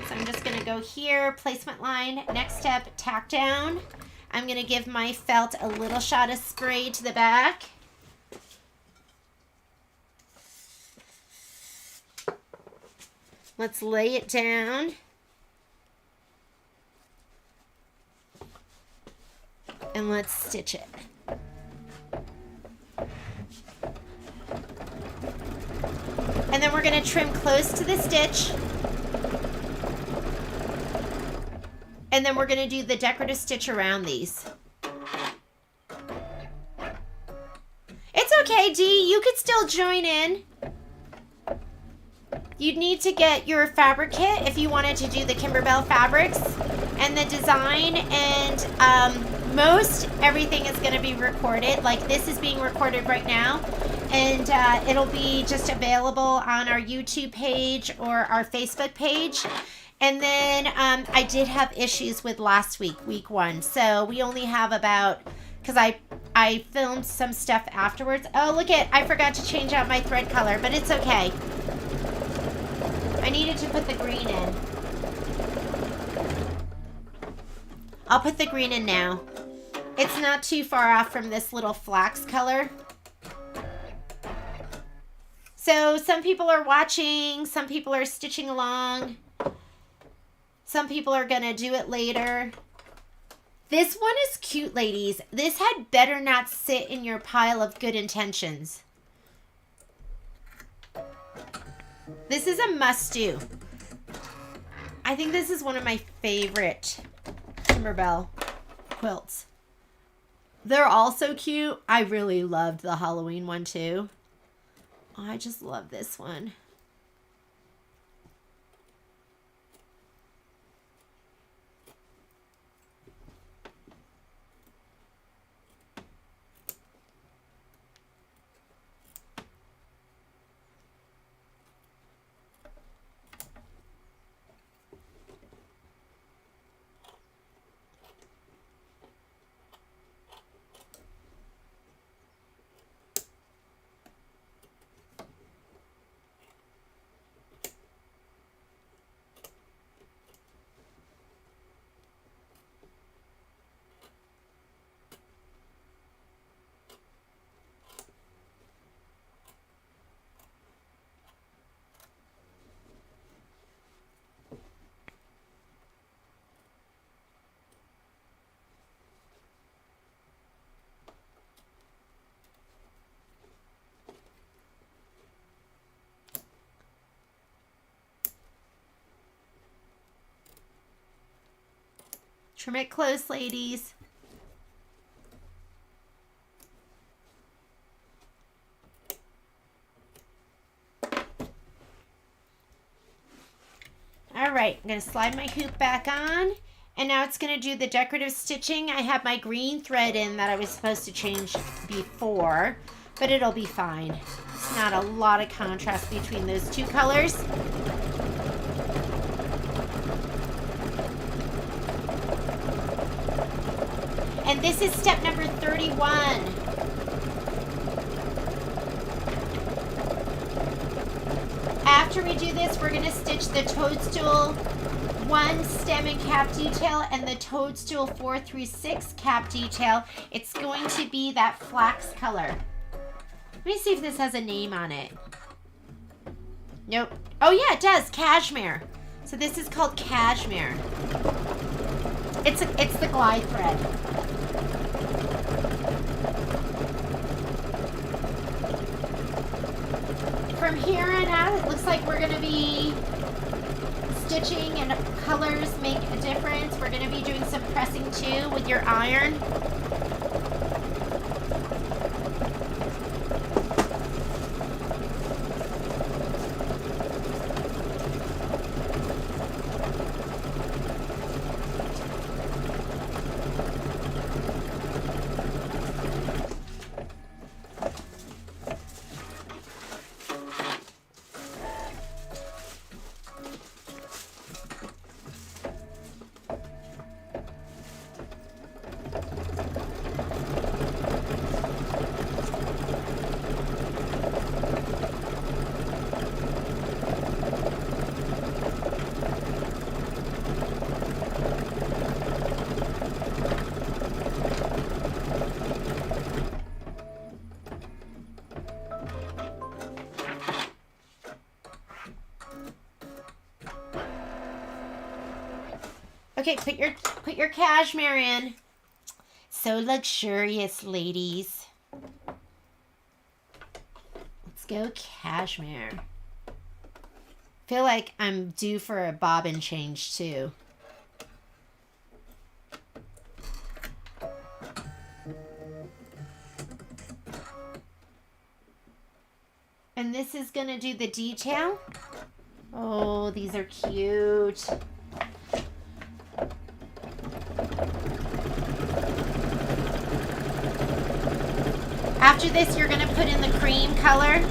So I'm just going to go here, placement line. Next step, tack down. I'm going to give my felt a little shot of spray to the back. Let's lay it down. And let's stitch it. And then we're going to trim close to the stitch. And then we're going to do the decorative stitch around these. It's okay, Dee. You could still join in. You'd need to get your fabric kit if you wanted to do the Kimberbell fabrics and the design. And most everything is going to be recorded. Like this is being recorded right now. And it'll be just available on our YouTube page or our Facebook page. And then I did have issues with last week, week 1. So we only have about, because I filmed some stuff afterwards. Oh, look it, I forgot to change out my thread color, but it's okay. I needed to put the green in. I'll put the green in now. It's not too far off from this little flax color. So some people are watching, some people are stitching along. Some people are going to do it later. This one is cute, ladies. This had better not sit in your pile of good intentions. This is a must-do. I think this is one of my favorite Kimberbell quilts. They're all so cute. I really loved the Halloween one too. I just love this one. Trim it close, ladies. All right, I'm going to slide my hoop back on. And now it's going to do the decorative stitching. I have my green thread in that I was supposed to change before, but it'll be fine. It's not a lot of contrast between those two colors. And this is step number 31. after we do this, we're going to stitch the Toadstool 1 stem and cap detail and the Toadstool 4 through 6 cap detail. It's going to be that flax color. Let me see if this has a name on it. Nope. Oh yeah, it does. Cashmere. So this is called cashmere. It's the glide thread. From here on out, it looks like we're going to be stitching and colors make a difference. We're going to be doing some pressing too with your iron. Okay, put your cashmere in. So luxurious, ladies. Let's go cashmere. Feel like I'm due for a bobbin change too. And this is gonna do the detail. Oh, these are cute. After this, you're going to put in the cream color.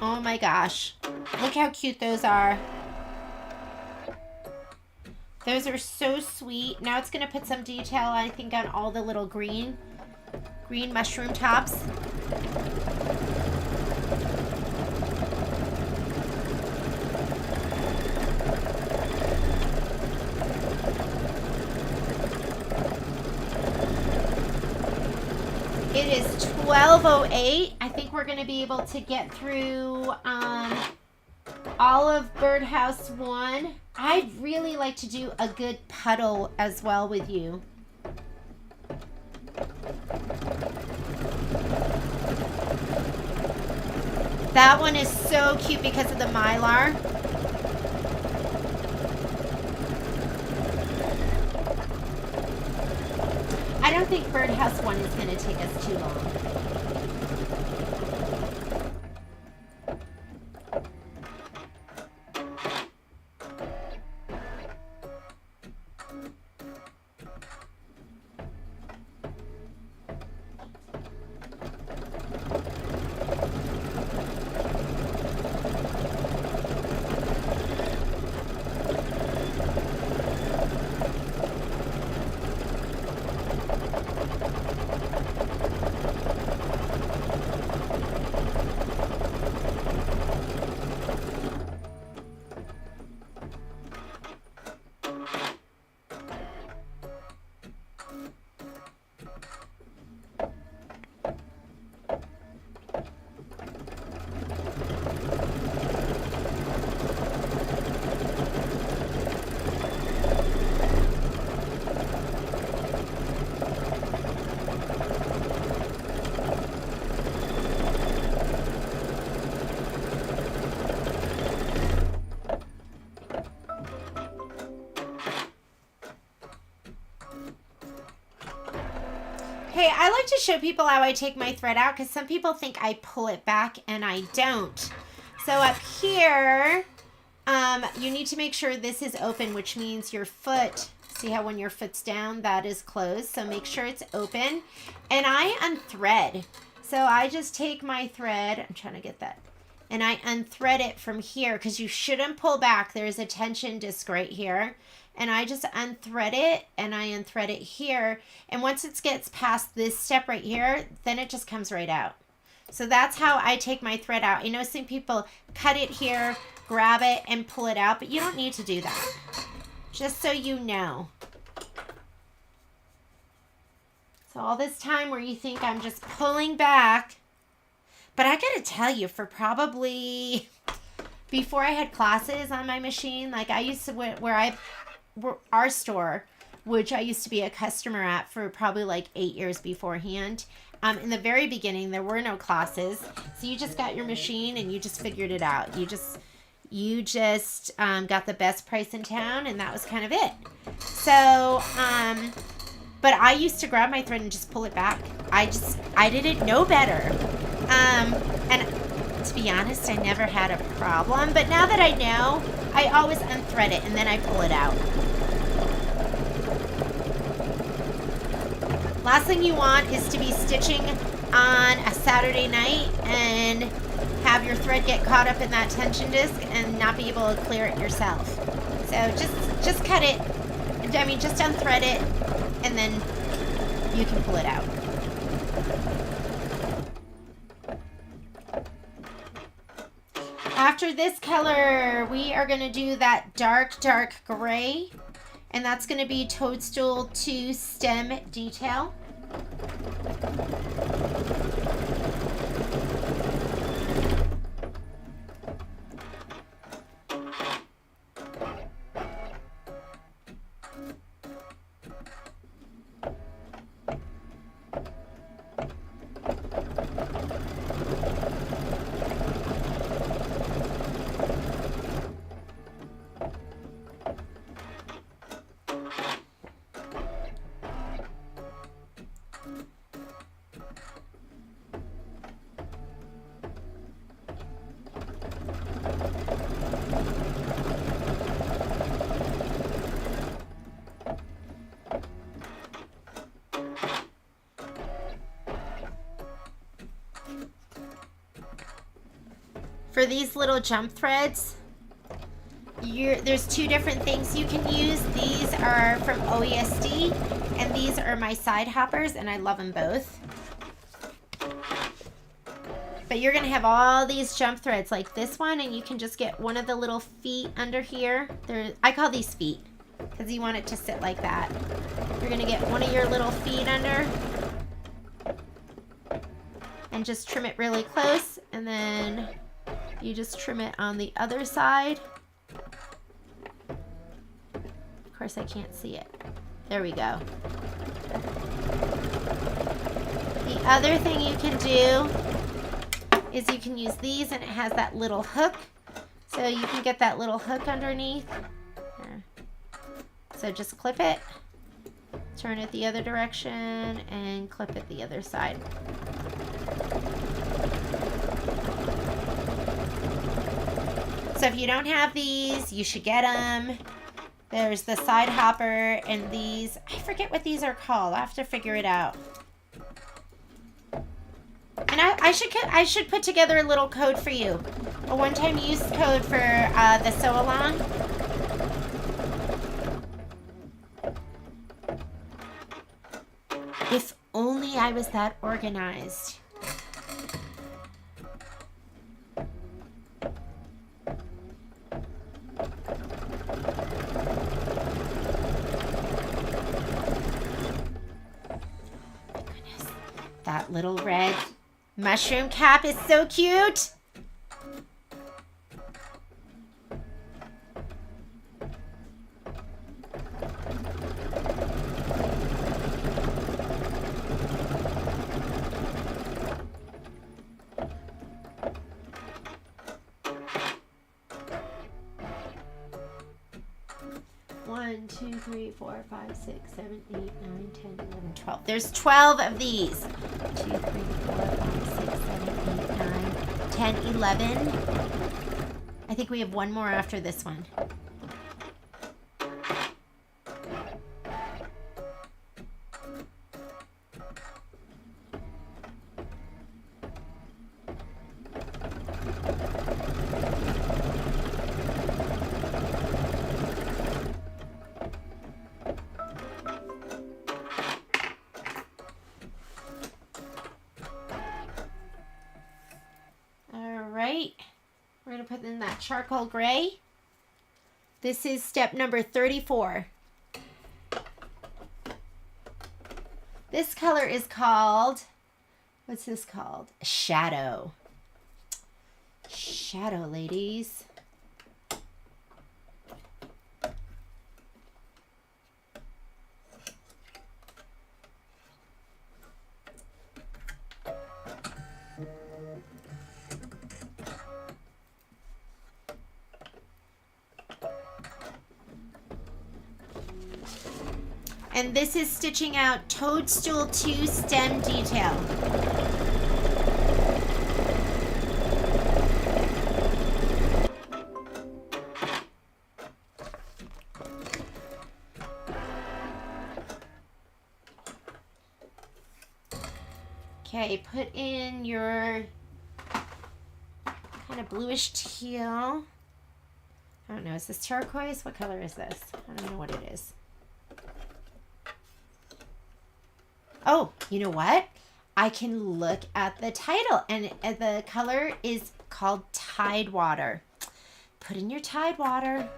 Oh my gosh. Look how cute those are. Those are so sweet. Now it's going to put some detail, I think, on all the little green mushroom tops. It is 12:08. I think we're going to be able to get through all of Birdhouse 1. I'd really like to do a good puddle as well with you. That one is so cute because of the mylar. I don't think Birdhouse 1 is going to take us too long. Okay, I like to show people how I take my thread out because some people think I pull it back and I don't. So up here, you need to make sure this is open, which means your foot, see how when your foot's down, that is closed. So make sure it's open. And I unthread. So I just take my thread, I'm trying to get that, and I unthread it from here because you shouldn't pull back. There's a tension disc right here. And I just unthread it and I unthread it here. And once it gets past this step right here, then it just comes right out. So that's how I take my thread out. I know some people cut it here, grab it and pull it out, but you don't need to do that. Just so you know. So all this time where you think I'm just pulling back, but I gotta tell you, for probably before I had classes on my machine, like I used to, our store, which I used to be a customer at for probably like 8 years beforehand. In the very beginning, there were no classes. So you just got your machine and you just figured it out. You just got the best price in town and that was kind of it. So, but I used to grab my thread and just pull it back. I didn't know better. And to be honest, I never had a problem. But now that I know, I always unthread it and then I pull it out. Last thing you want is to be stitching on a Saturday night and have your thread get caught up in that tension disc and not be able to clear it yourself. So just cut it. I mean, just unthread it and then you can pull it out. After this color, we are going to do that dark gray, and that's going to be Toadstool 2 stem detail. For these little jump threads, there's two different things you can use. These are from OESD, and these are my side hoppers, and I love them both. But you're going to have all these jump threads like this one, and you can just get one of the little feet under here. I call these feet because you want it to sit like that. You're going to get one of your little feet under and just trim it really close, and then you just trim it on the other side. Of course, I can't see it. There we go. The other thing you can do is you can use these, and it has that little hook. So you can get that little hook underneath. There. So just clip it, turn it the other direction, and clip it the other side. So if you don't have these, you should get them. There's the side hopper and these. I forget what these are called. I have to figure it out. And I should put together a little code for you. A one-time use code for the sew-along. If only I was that organized. That little red mushroom cap is so cute. 1, 2, 3, 4, 5, 6, 7, 8, 9, 10, 11, 12. There's 12 of these. 2, 3, 4, 5, 6, 7, 8, 9, 10, 11. I think we have one more after this one. We're going to put in that charcoal gray. This is step number 34. This color is called, what's this called? Shadow. Shadow, ladies. And this is stitching out Toadstool 2 stem detail. Okay, put in your kind of bluish teal. I don't know, is this turquoise? What color is this? I don't know what it is. Oh, you know what? I can look at the title, and the color is called Tidewater. Put in your Tidewater.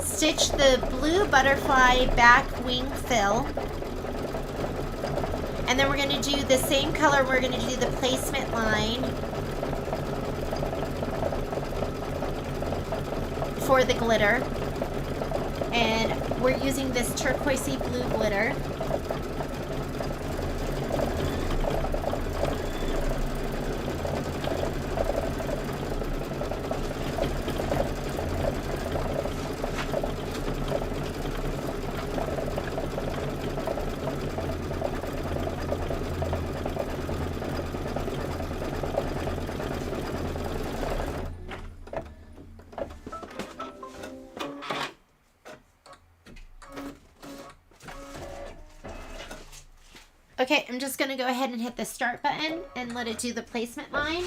Stitch the blue butterfly back wing fill. And then we're going to do the same color. We're going to do the placement line for the glitter. And we're using this turquoisey blue glitter. Okay, I'm just going to go ahead and hit the start button and let it do the placement line.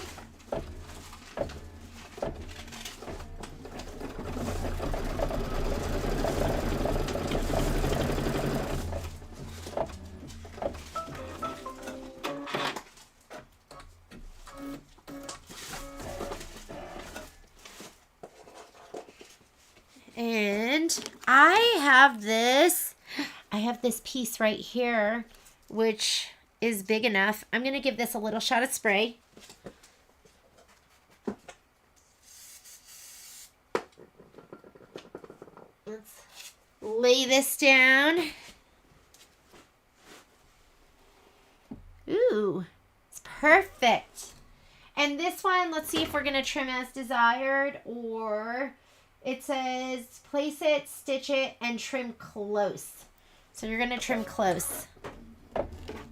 And I have this piece right here, which is big enough. I'm going to give this a little shot of spray. Let's lay this down. Ooh, it's perfect. And this one, let's see if we're going to trim as desired, or it says place it, stitch it, and trim close. So you're going to trim close.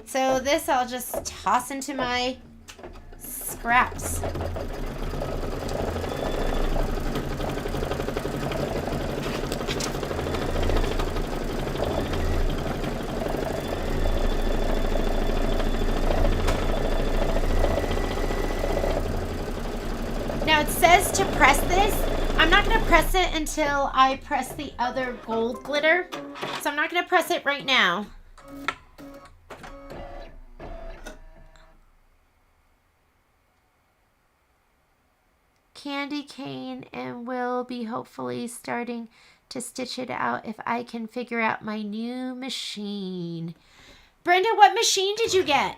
So this I'll just toss into my scraps. Now it says to press this. I'm not going to press it until I press the other gold glitter. So I'm not going to press it right now. Candy cane, and will be hopefully starting to stitch it out if I can figure out my new machine. Brenda, what machine did you get?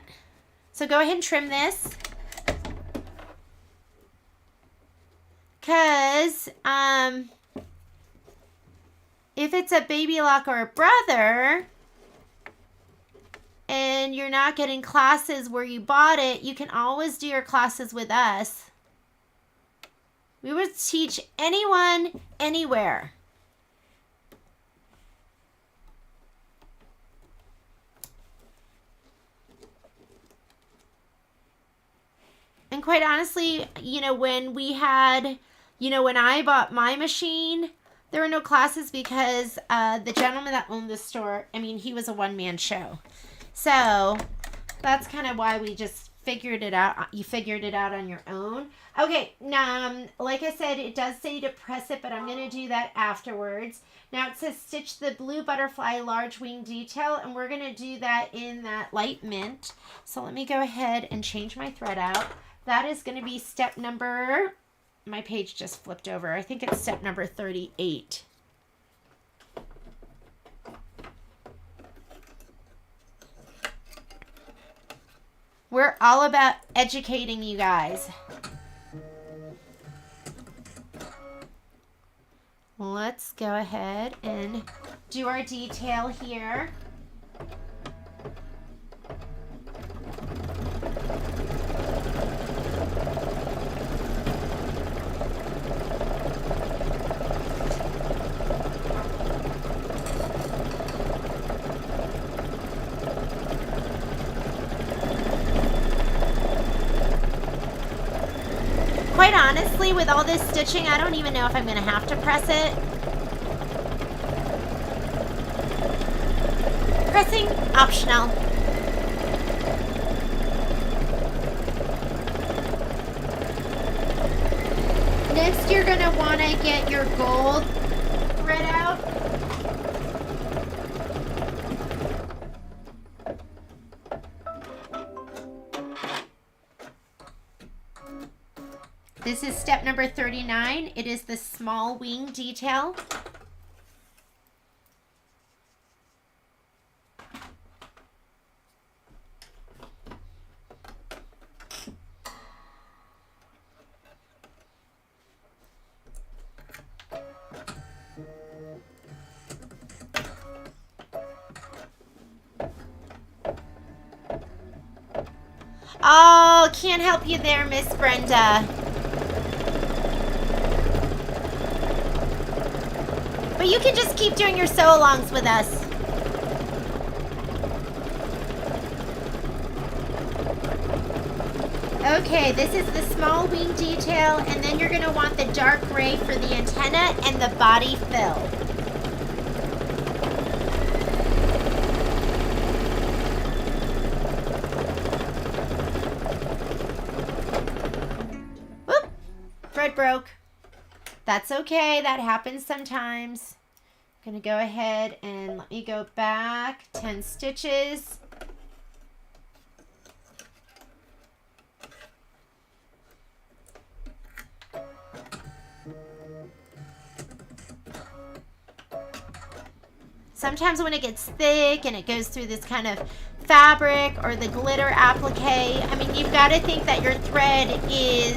So go ahead and trim this. Because if it's a baby lock or a brother, and you're not getting classes where you bought it, you can always do your classes with us. We would teach anyone, anywhere. And quite honestly, you know, when we had, you know, when I bought my machine, there were no classes because the gentleman that owned the store, I mean, he was a one-man show. So that's kind of why we just figured it out. You figured it out on your own. Okay, now, like I said, it does say to press it, but I'm going to do that afterwards. Now it says stitch the blue butterfly large wing detail, and we're going to do that in that light mint. So let me go ahead and change my thread out. That is going to be step number, my page just flipped over. I think it's step number 38. We're all about educating you guys. Let's go ahead and do our detail here. Quite honestly, with all this stitching, I don't even know if I'm going to have to press it. Pressing, optional. Next, you're going to want to get your gold thread out. This is step number 39. It is the small wing detail. Oh, can't help you there, Miss Brenda. But you can just keep doing your sew-alongs with us. Okay, this is the small wing detail, and then you're going to want the dark gray for the antenna and the body fill. Whoop! Thread broke. That's okay, that happens sometimes. I'm gonna go ahead and let me go back 10 stitches. Sometimes when it gets thick and it goes through this kind of fabric or the glitter applique, I mean, you've got to think that your thread is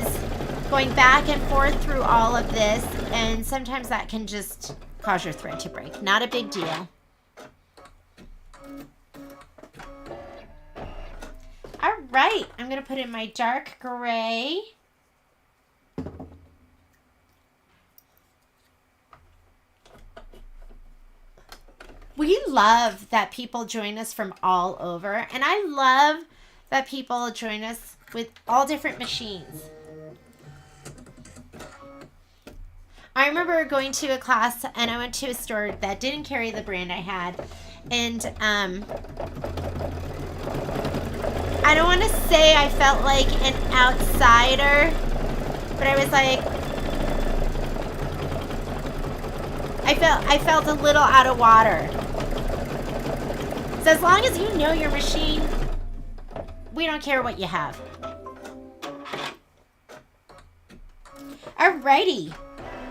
going back and forth through all of this, and sometimes that can just cause your thread to break. Not a big deal. All right, I'm going to put in my dark gray. We love that people join us from all over, and I love that people join us with all different machines. I remember going to a class, and I went to a store that didn't carry the brand I had, and I don't want to say I felt like an outsider, but I was like, I felt a little out of water. So as long as you know your machine, we don't care what you have. Alrighty.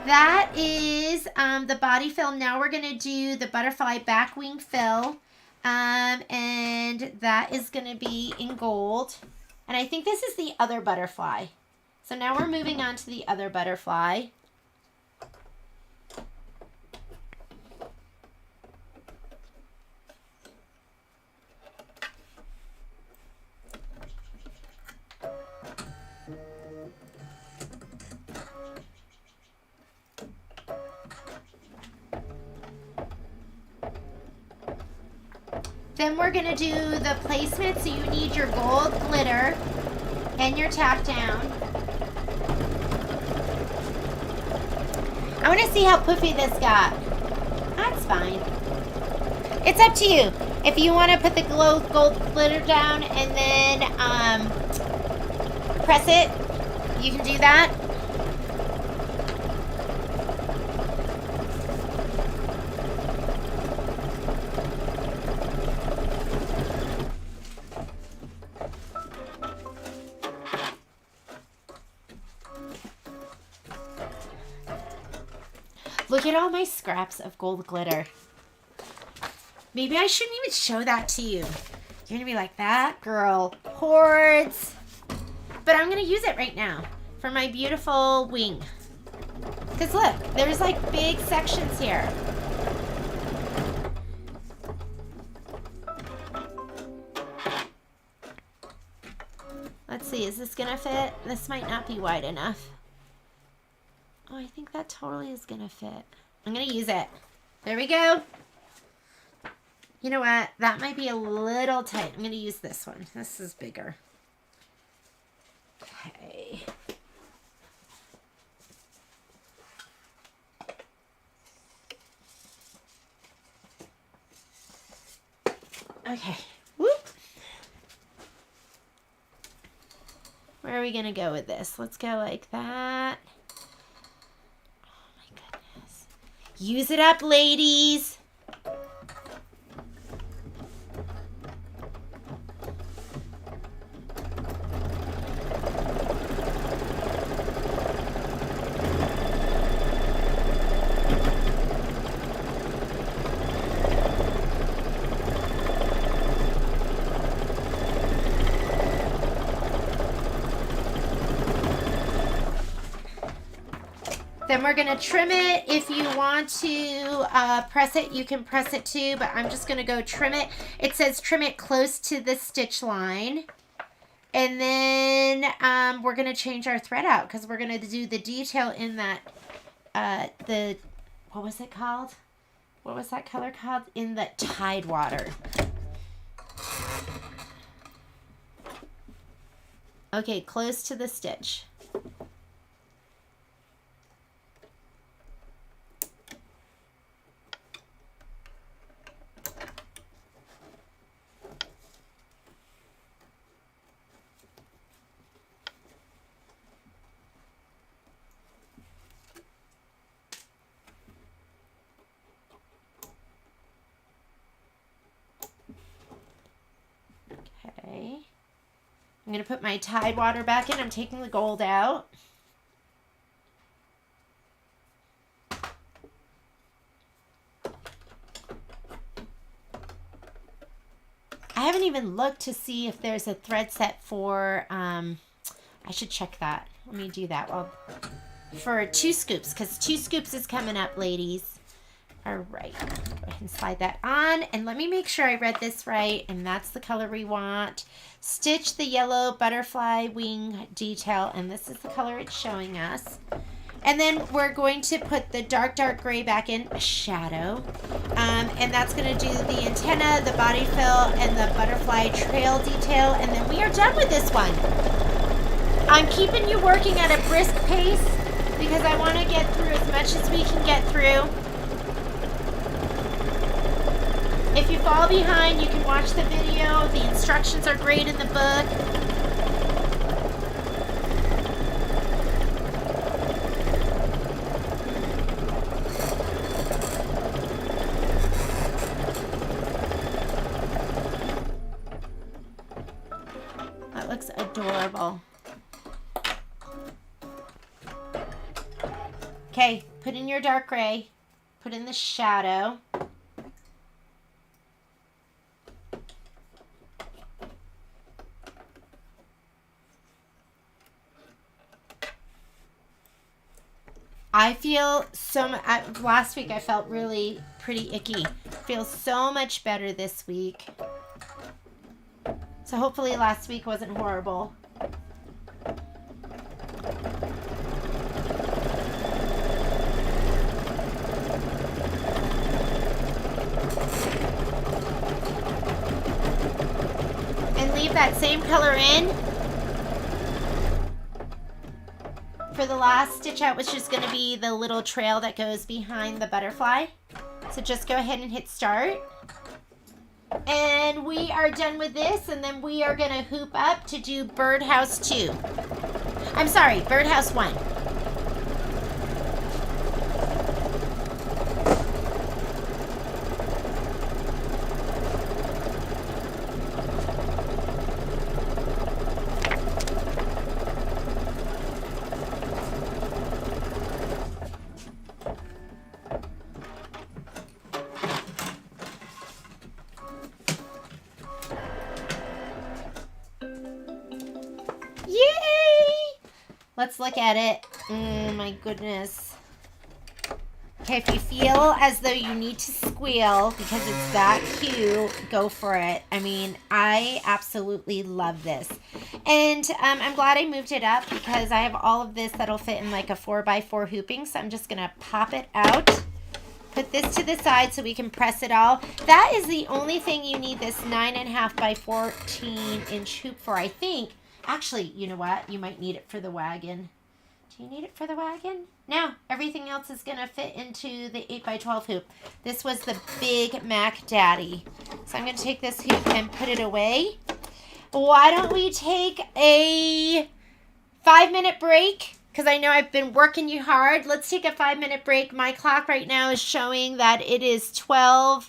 That is the body fill. Now we're going to do the butterfly back wing fill. And that is going to be in gold. And I think this is the other butterfly. So now we're moving on to the other butterfly. Then we're gonna do the placement. So you need your gold glitter and your tack down. I want to see how poofy this got. That's fine. It's up to you. If you want to put the gold glitter down and then press it, you can do that. Look at all my scraps of gold glitter. Maybe I shouldn't even show that to you. You're going to be like, that girl hoards. But I'm going to use it right now for my beautiful wing. Because look, there's like big sections here. Let's see, is this going to fit? This might not be wide enough. Oh, I think that totally is going to fit. I'm going to use it. There we go. You know what? That might be a little tight. I'm going to use this one. This is bigger. Okay. Okay. Whoop. Where are we going to go with this? Let's go like that. Oh my goodness. Use it up, ladies. Then we're going to trim it. If you want to press it, you can press it too, but I'm just going to go trim it. It says trim it close to the stitch line. And then we're going to change our thread out because we're going to do the detail in that, what was it called? What was that color called? In the Tide Water. Okay, close to the stitch. Okay. I'm going to put my Tide Water back in. I'm taking the gold out. I haven't even looked to see if there's a thread set for, I should check that. Let me do that. Well, for 2 scoops, because 2 scoops is coming up, ladies. All right, go ahead and slide that on. And let me make sure I read this right. And that's the color we want. Stitch the yellow butterfly wing detail. And this is the color it's showing us. And then we're going to put the dark gray back in, a shadow. And that's going to do the antenna, the body fill, and the butterfly trail detail. And then we are done with this one. I'm keeping you working at a brisk pace because I want to get through as much as we can get through. If you fall behind, you can watch the video. The instructions are great in the book. That looks adorable. Okay, put in your dark gray. Put in the shadow. I feel last week I felt really pretty icky. Feels so much better this week. So hopefully last week wasn't horrible. leave that same color in for the last stitch out, which is going to be the little trail that goes behind the butterfly. So just go ahead and hit start. And we are done with this, and then we are going to hoop up to do Birdhouse 2. I'm sorry, Birdhouse 1. Let's look at it. Oh my goodness. Okay, if you feel as though you need to squeal because it's that cute, go for it. I mean, I absolutely love this. And I'm glad I moved it up because I have all of this that'll fit in like a 4x4 hooping. So I'm just going to pop it out. Put this to the side so we can press it all. That is the only thing you need this 9.5 by 14 inch hoop for, I think. Actually, you know what? You might need it for the wagon. Do you need it for the wagon? No. Everything else is going to fit into the 8x12 hoop. This was the Big Mac Daddy. So I'm going to take this hoop and put it away. Why don't we take a 5-minute break? Because I know I've been working you hard. Let's take a 5-minute break. My clock right now is showing that it is 12:30.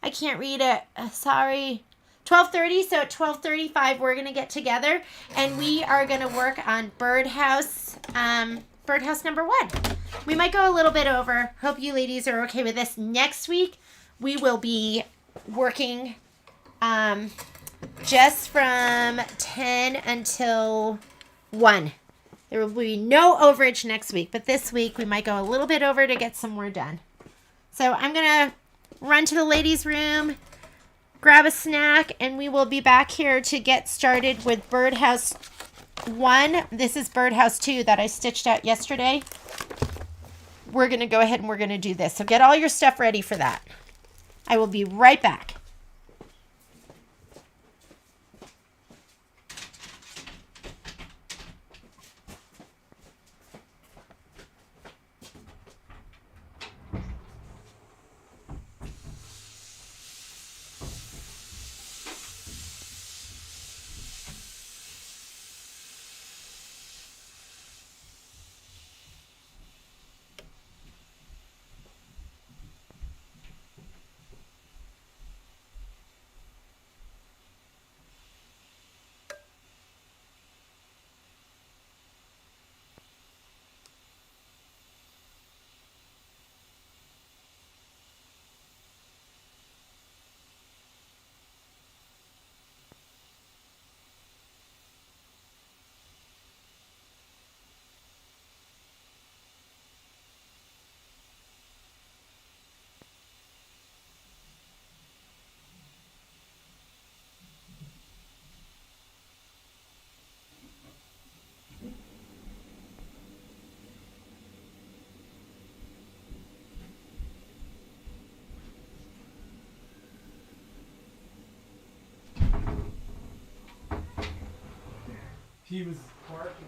I can't read it. Sorry. 12:30, so at 12:35 we're going to get together and we are going to work on Birdhouse number 1. We might go a little bit over. Hope you ladies are okay with this. Next week we will be working just from 10 until 1. There will be no overage next week, but this week we might go a little bit over to get some more done. So I'm going to run to the ladies' room, grab a snack, and we will be back here to get started with Birdhouse 1. This is Birdhouse 2 that I stitched out yesterday. We're going to go ahead and we're going to do this. So get all your stuff ready for that. I will be right back. He was barking.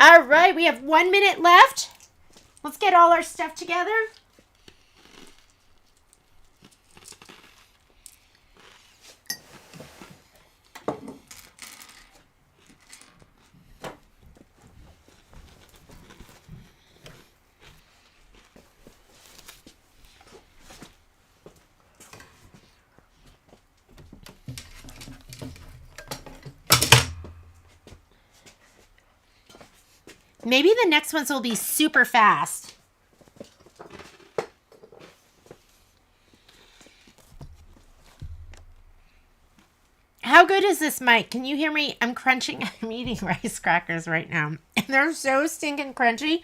All right, we have 1 minute left. Let's get all our stuff together. Maybe the next ones will be super fast. How good is this mic? Can you hear me? I'm crunching. I'm eating rice crackers right now. And they're so stinking crunchy.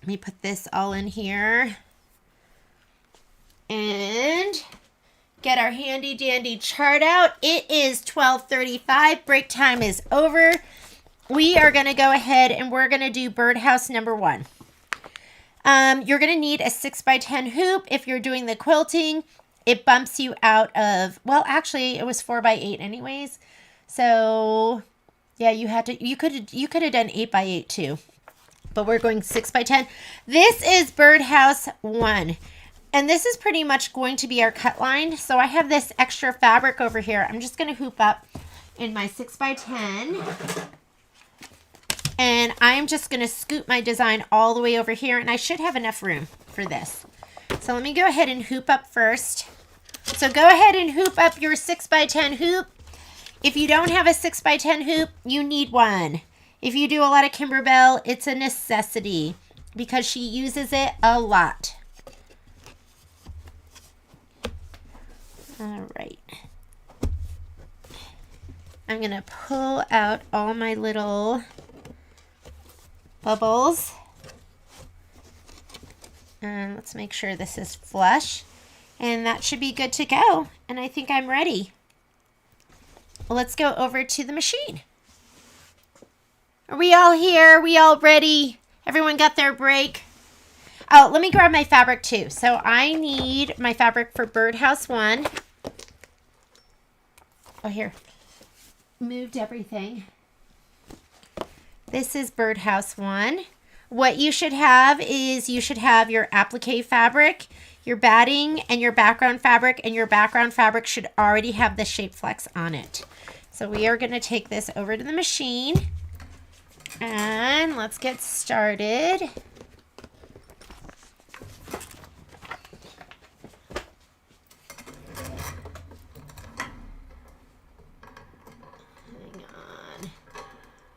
Let me put this all in here. And get our handy dandy chart out. It is 12:35. Break time is over. We are going to go ahead and we're going to do Birdhouse number 1. You're going to need a 6x10 hoop. If you're doing the quilting, it bumps you out of, well, actually it was 4x8 anyways. So yeah, you could have done 8x8 too, but we're going 6x10. This is Birdhouse 1. And this is pretty much going to be our cut line. So I have this extra fabric over here. I'm just going to hoop up in my 6x10. And I'm just going to scoot my design all the way over here. And I should have enough room for this. So let me go ahead and hoop up first. So go ahead and hoop up your 6x10 hoop. If you don't have a 6x10 hoop, you need one. If you do a lot of Kimberbell, it's a necessity because she uses it a lot. All right. I'm going to pull out all my little bubbles. And let's make sure this is flush. And that should be good to go. And I think I'm ready. Let's go over to the machine. Are we all here? Are we all ready? Everyone got their break? Oh, let me grab my fabric too. So I need my fabric for Birdhouse 1. Oh, here. Moved everything. This is Birdhouse 1. What you should have is you should have your applique fabric, your batting, and your background fabric. And your background fabric should already have the shape flex on it. So we are going to take this over to the machine. And let's get started.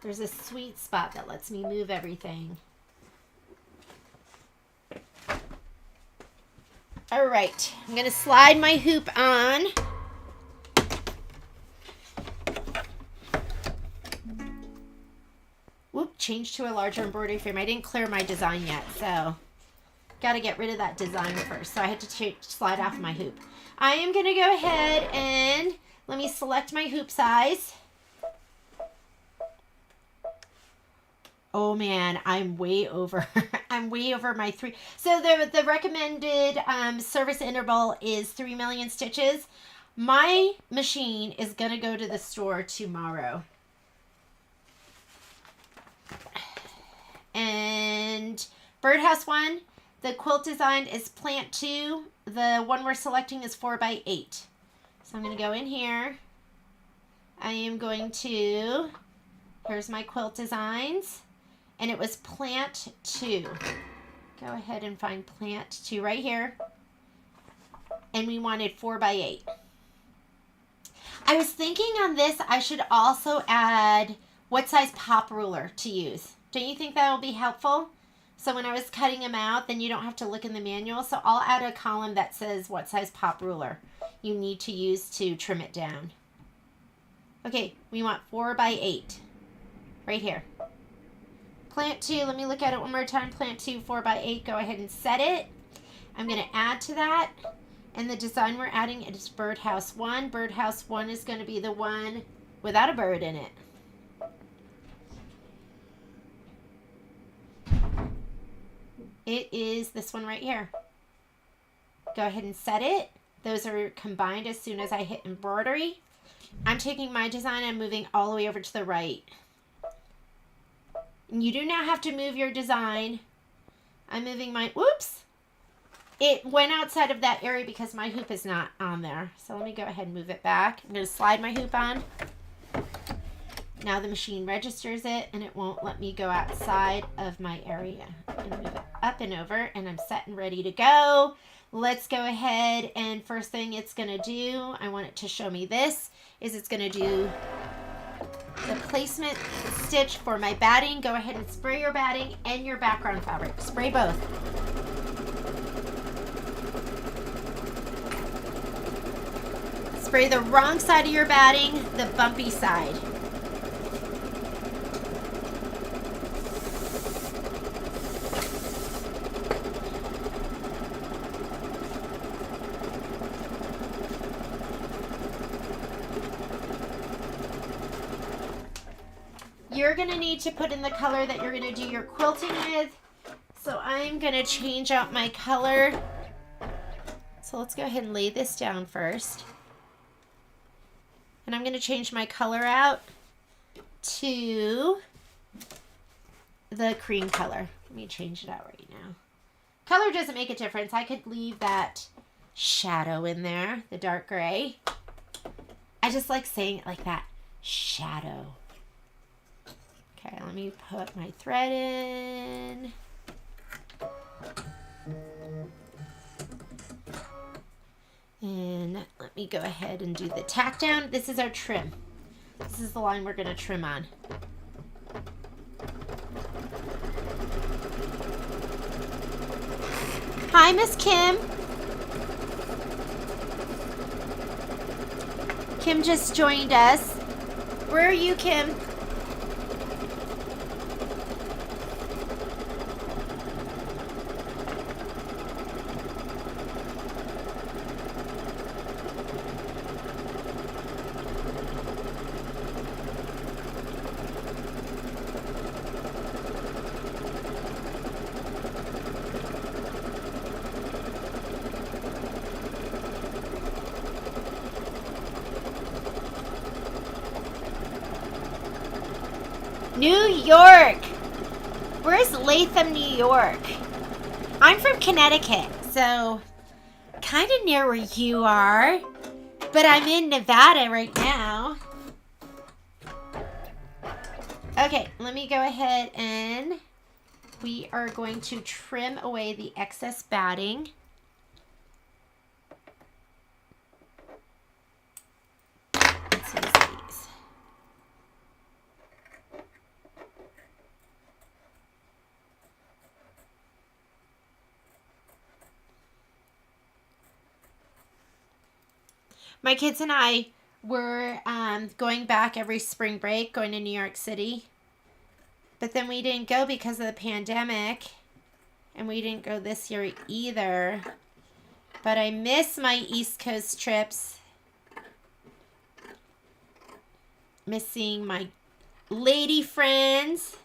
There's a sweet spot that lets me move everything. All right, I'm going to slide my hoop on. Whoop, change to a larger embroidery frame. I didn't clear my design yet, so got to get rid of that design first. So I had to slide off my hoop. I am going to go ahead and let me select my hoop size. Oh man, I'm way over. I'm way over my 3. So the recommended service interval is 3 million stitches. My machine is going to go to the store tomorrow. And Birdhouse 1, the quilt design is plant 2. The one we're selecting is 4x8. So I'm going to go in here. I am going to, here's my quilt designs. And it was plant 2. Go ahead and find plant 2 right here. And we wanted 4x8. I was thinking on this, I should also add what size pop ruler to use. Don't you think that will be helpful? So when I was cutting them out, then you don't have to look in the manual. So I'll add a column that says what size pop ruler you need to use to trim it down. Okay, we want 4x8 right here. Plant 2, let me look at it one more time. Plant 2, 4x8, go ahead and set it. I'm going to add to that. And the design we're adding is Birdhouse 1. Birdhouse 1 is going to be the one without a bird in it. It is this one right here. Go ahead and set it. Those are combined as soon as I hit embroidery. I'm taking my design and moving all the way over to the right. You do not have to move your design. I'm moving mine. Whoops. It went outside of that area because my hoop is not on there. So let me go ahead and move it back. I'm going to slide my hoop on. Now the machine registers it and it won't let me go outside of my area. I'm going to move it up and over and I'm set and ready to go. Let's go ahead and first thing it's going to do, I want it to show me this, is it's going to do the placement stitch for my batting. Go ahead and spray your batting and your background fabric. Spray both. Spray the wrong side of your batting, the bumpy side. You're going to need to put in the color that you're going to do your quilting with. So I'm going to change out my color. So let's go ahead and lay this down first. And I'm going to change my color out to the cream color. Let me change it out right now. Color doesn't make a difference. I could leave that shadow in there, the dark gray. I just like saying it like that, shadow. Okay, let me put my thread in. And let me go ahead and do the tack down. This is our trim. This is the line we're going to trim on. Hi, Miss Kim. Kim just joined us. Where are you, Kim? New York. Where's Latham, New York? I'm from Connecticut, so kind of near where you are, but I'm in Nevada right now. Okay, let me go ahead and we are going to trim away the excess batting. Let's use these. My kids and I were going back every spring break, going to New York City. But then we didn't go because of the pandemic. And we didn't go this year either. But I miss my East Coast trips. Miss seeing my lady friends.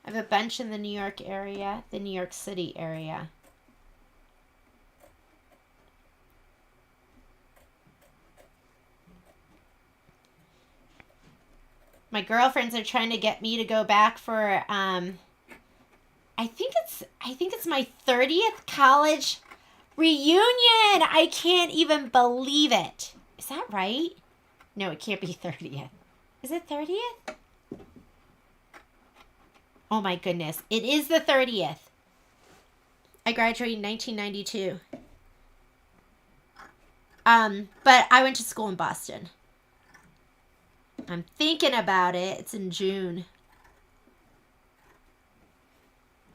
I have a bunch in the New York area, the New York City area. My girlfriends are trying to get me to go back for I think it's my 30th college reunion. I can't even believe it. Is that right? No, it can't be 30th. Is it 30th? Oh my goodness. It is the 30th. I graduated in 1992. But I went to school in Boston. I'm thinking about it. It's in June.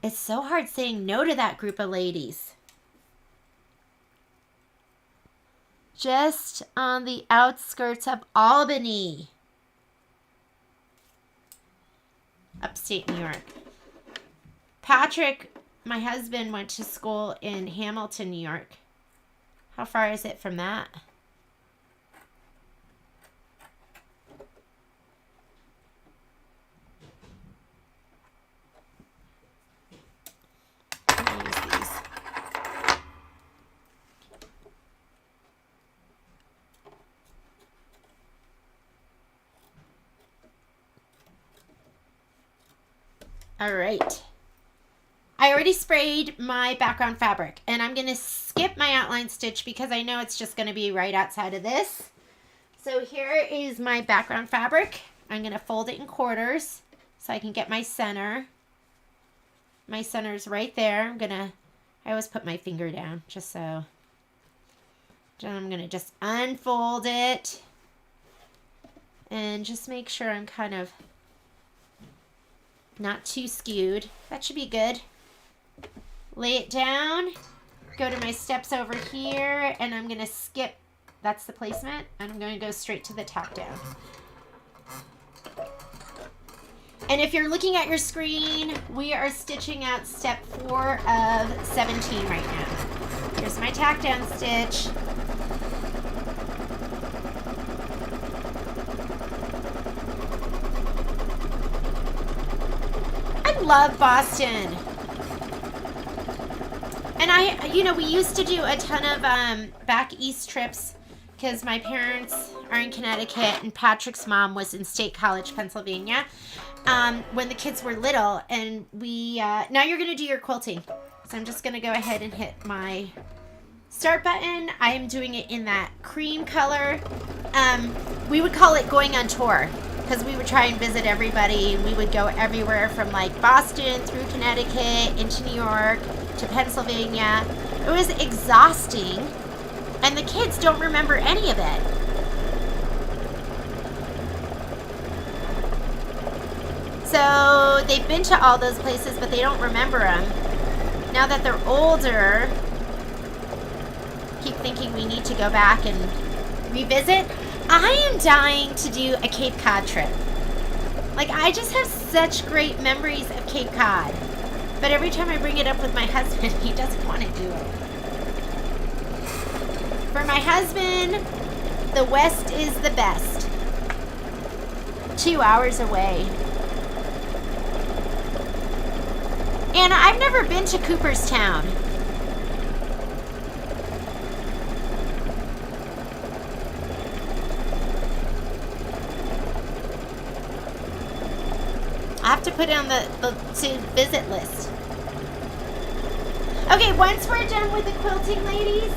It's so hard saying no to that group of ladies. Just on the outskirts of Albany. Upstate New York. Patrick, my husband, went to school in Hamilton, New York. How far is it from that? All right. I already sprayed my background fabric, and I'm going to skip my outline stitch because I know it's just going to be right outside of this. So here is my background fabric. I'm going to fold it in quarters so I can get my center. My center's right there. I always put my finger down just so. Then I'm going to just unfold it and just make sure I'm kind of not too skewed. That should be good. Lay it down, go to my steps over here, and I'm going to skip, that's the placement, and I'm going to go straight to the tack down. And if you're looking at your screen, we are stitching out step 4 of 17 right now. Here's my tack down stitch. I love Boston. And we used to do a ton of back east trips because my parents are in Connecticut and Patrick's mom was in State College, Pennsylvania, when the kids were little. And now you're going to do your quilting. So I'm just going to go ahead and hit my start button. I am doing it in that cream color. We would call it going on tour because we would try and visit everybody. And we would go everywhere from like Boston through Connecticut into New York to Pennsylvania. It was exhausting, and the kids don't remember any of it. So they've been to all those places, but they don't remember them. Now that they're older, keep thinking we need to go back and revisit. I am dying to do a Cape Cod trip. Like, I just have such great memories of Cape Cod. But every time I bring it up with my husband, he doesn't want to do it. For my husband, the West is the best. 2 hours away. And I've never been to Cooperstown. I have to put it on the to visit list. Okay, once we're done with the quilting, ladies,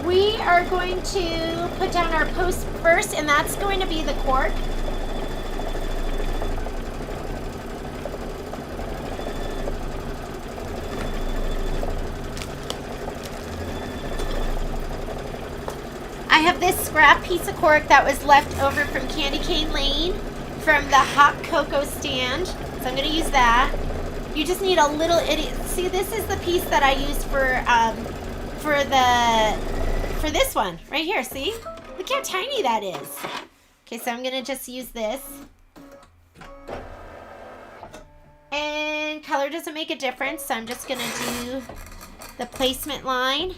we are going to put down our post first, and that's going to be the cork. I have this scrap piece of cork that was left over from Candy Cane Lane from the hot cocoa stand. So I'm going to use that. You just need a little idiot. See, this is the piece that I used for this one right here. See? Look how tiny that is. Okay, so I'm going to just use this. And color doesn't make a difference, so I'm just going to do the placement line.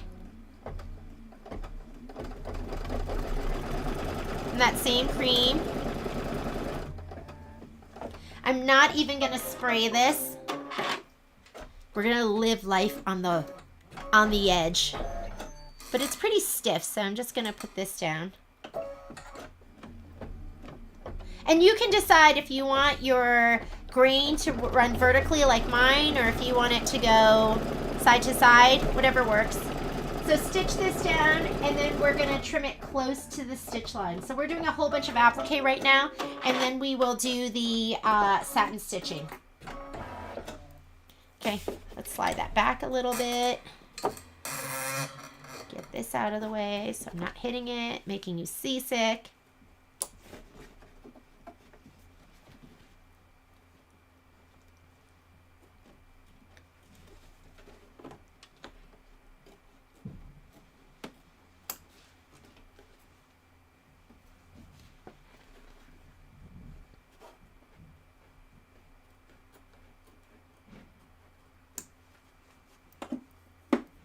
And that same cream. I'm not even going to spray this. We're going to live life on the edge. But it's pretty stiff, so I'm just going to put this down. And you can decide if you want your grain to run vertically like mine, or if you want it to go side to side, whatever works. So stitch this down, and then we're going to trim it close to the stitch line. So we're doing a whole bunch of applique right now, and then we will do the satin stitching. Okay, let's slide that back a little bit. Get this out of the way so I'm not hitting it, making you seasick.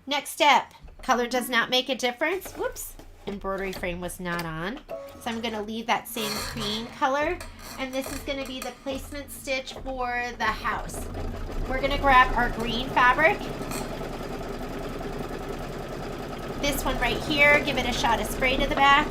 Next step, color does not make a difference. Whoops, embroidery frame was not on. So I'm going to leave that same cream color. And this is going to be the placement stitch for the house. We're going to grab our green fabric. This one right here, give it a shot of spray to the back.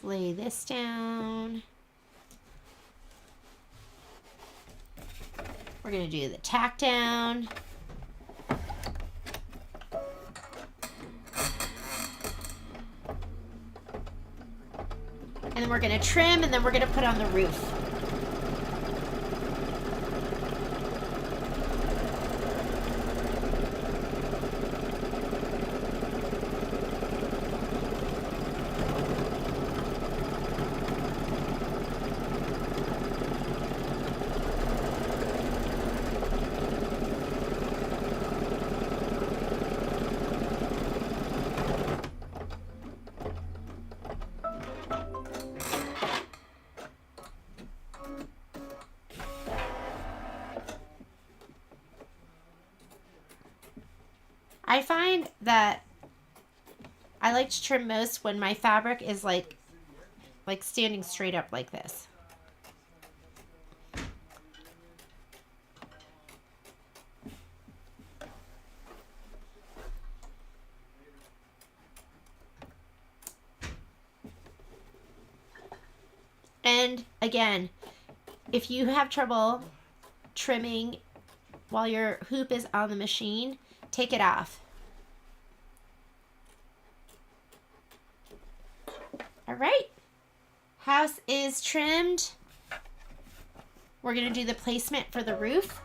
lay this down. We're going to do the tack down. And then we're going to trim, and then we're going to put on the roof. I find that I like to trim most when my fabric is like standing straight up like this. And again, if you have trouble trimming while your hoop is on the machine, take it off. All right, house is trimmed. We're gonna do the placement for the roof.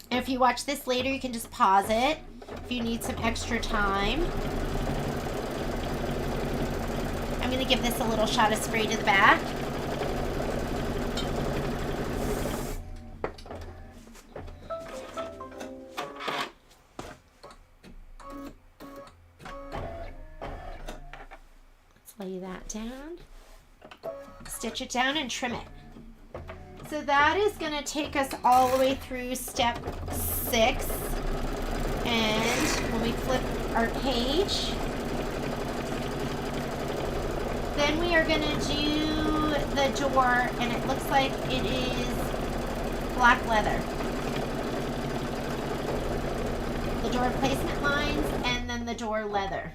And if you watch this later, you can just pause it if you need some extra time. I'm gonna give this a little shot of spray to the back. Lay that down, stitch it down, and trim it. So that is going to take us all the way through step 6. And when we flip our page, then we are going to do the door, and it looks like it is black leather. The door placement lines, and then the door leather.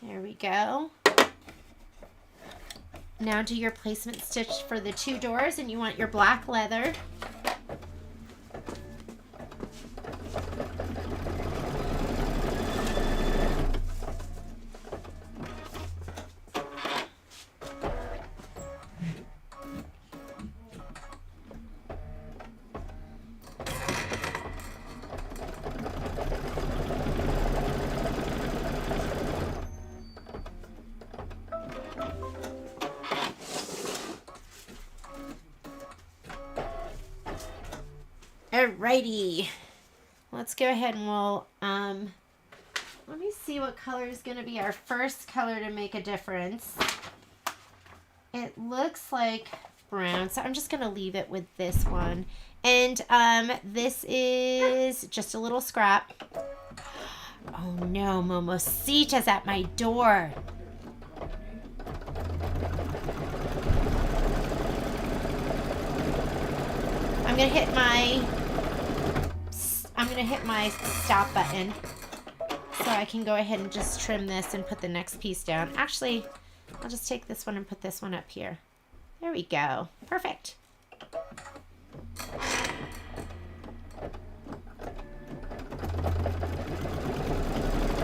There we go. Now do your placement stitch for the 2 doors, and you want your black leather. Alrighty, let's go ahead and we'll, let me see what color is going to be our first color to make a difference. It looks like brown, so I'm just going to leave it with this one. And this is just a little scrap. Oh no, Momosita's at my door. I'm going to hit my stop button so I can go ahead and just trim this and put the next piece down. Actually, I'll just take this one and put this one up here. There we go. Perfect.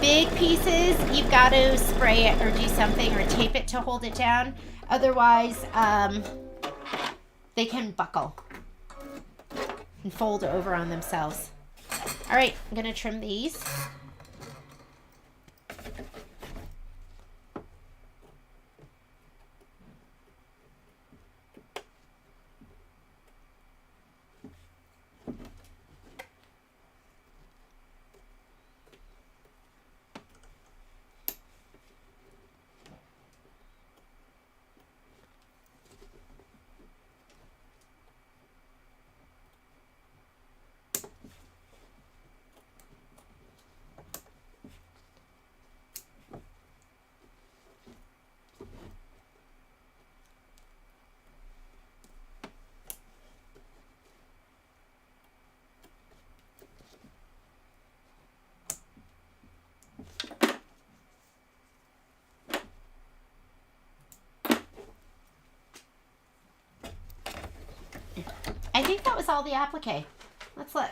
Big pieces, you've got to spray it or do something or tape it to hold it down. Otherwise, they can buckle and fold over on themselves. All right, I'm gonna trim these. I think that was all the applique. Let's look.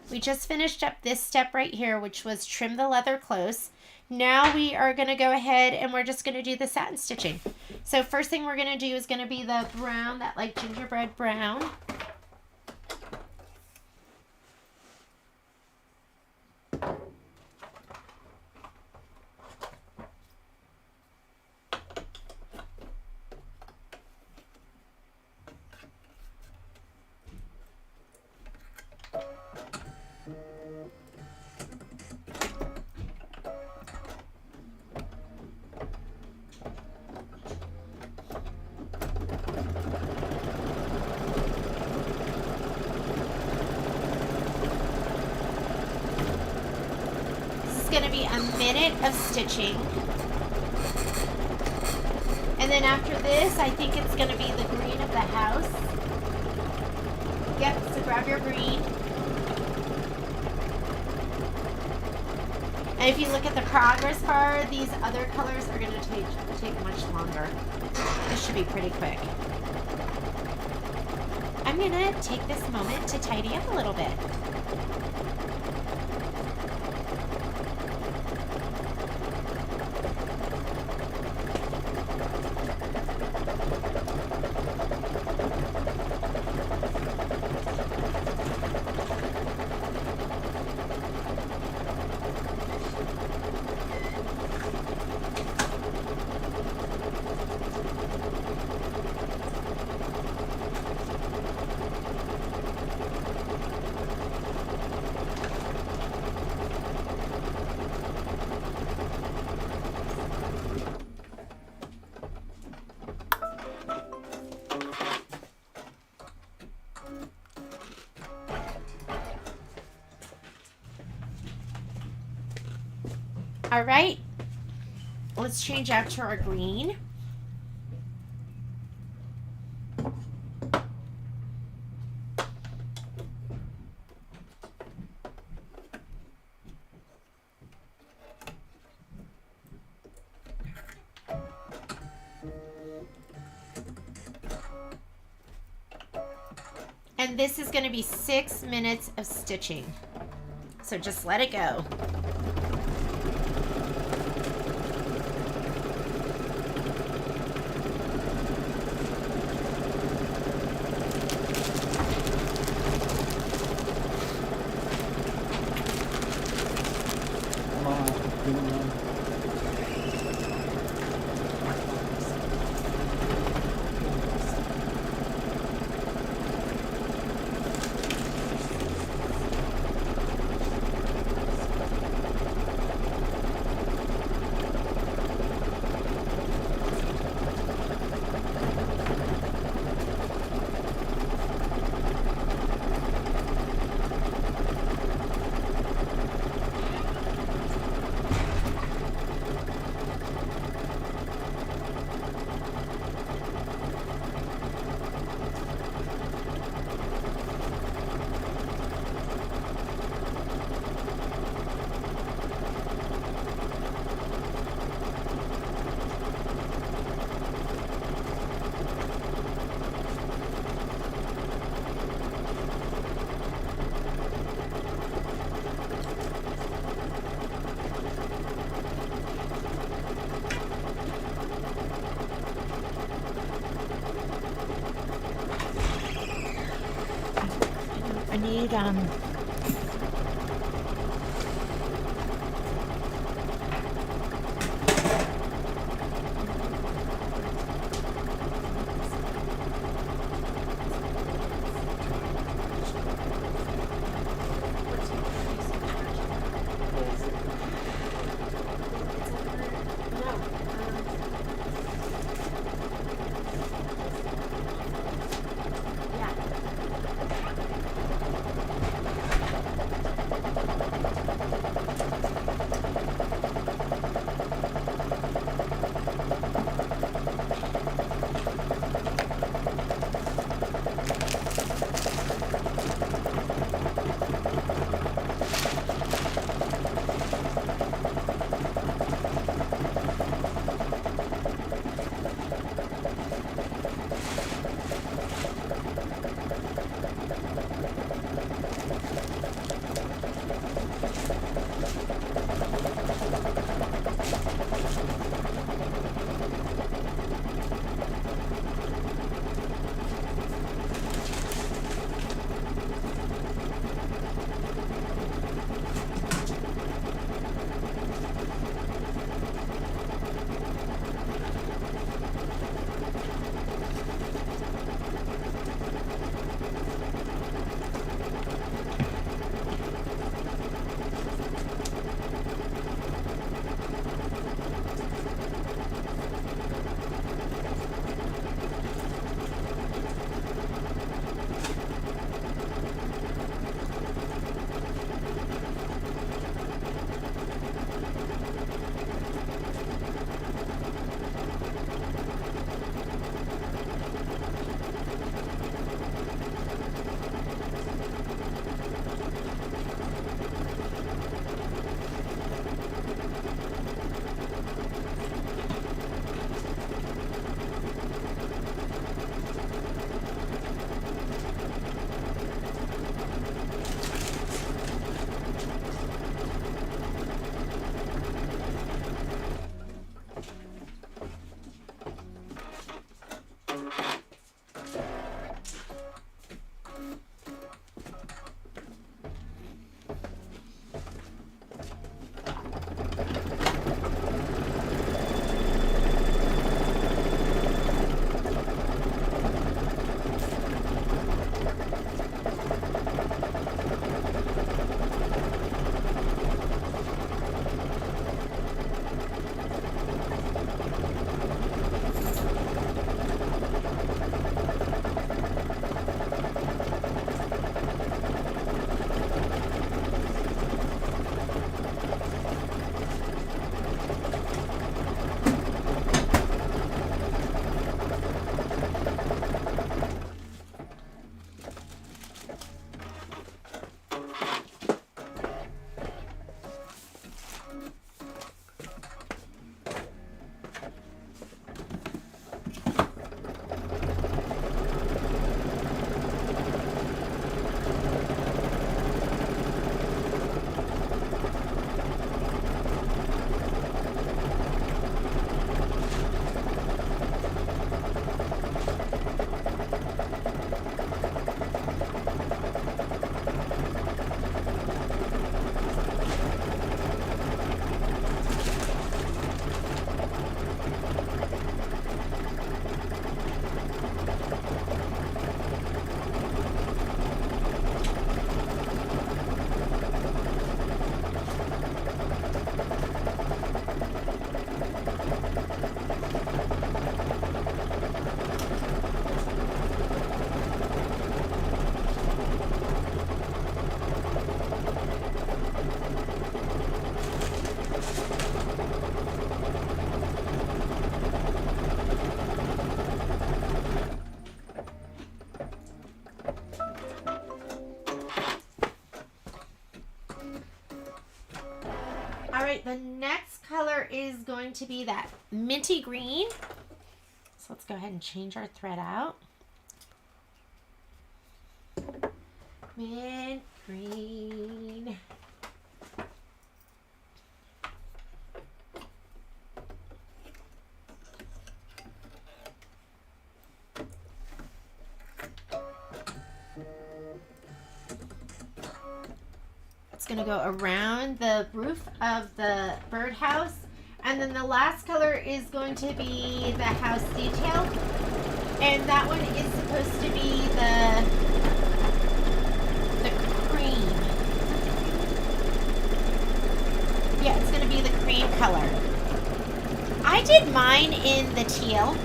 We just finished up this step right here, which was trim the leather close. Now we are going to go ahead and we're just going to do the satin stitching. So first thing we're going to do is going to be the brown, that like gingerbread brown. Going to be a minute of stitching, and then after this I think it's going to be the green of the house. Yep, so grab your green, and if you look at the progress bar, these other colors are going to take much longer. This should be pretty quick. I'm going to take this moment to tidy up a little bit. All right, let's change out to our green. And this is going to be 6 minutes of stitching. So just let it go. I need right, the next color is going to be that minty green. So let's go ahead and change our thread out. Mint green. It's going to go around the roof of the birdhouse. And then the last color is going to be the house detail. And that one is supposed to be the cream. Yeah, it's going to be the cream color. I did mine in the teal.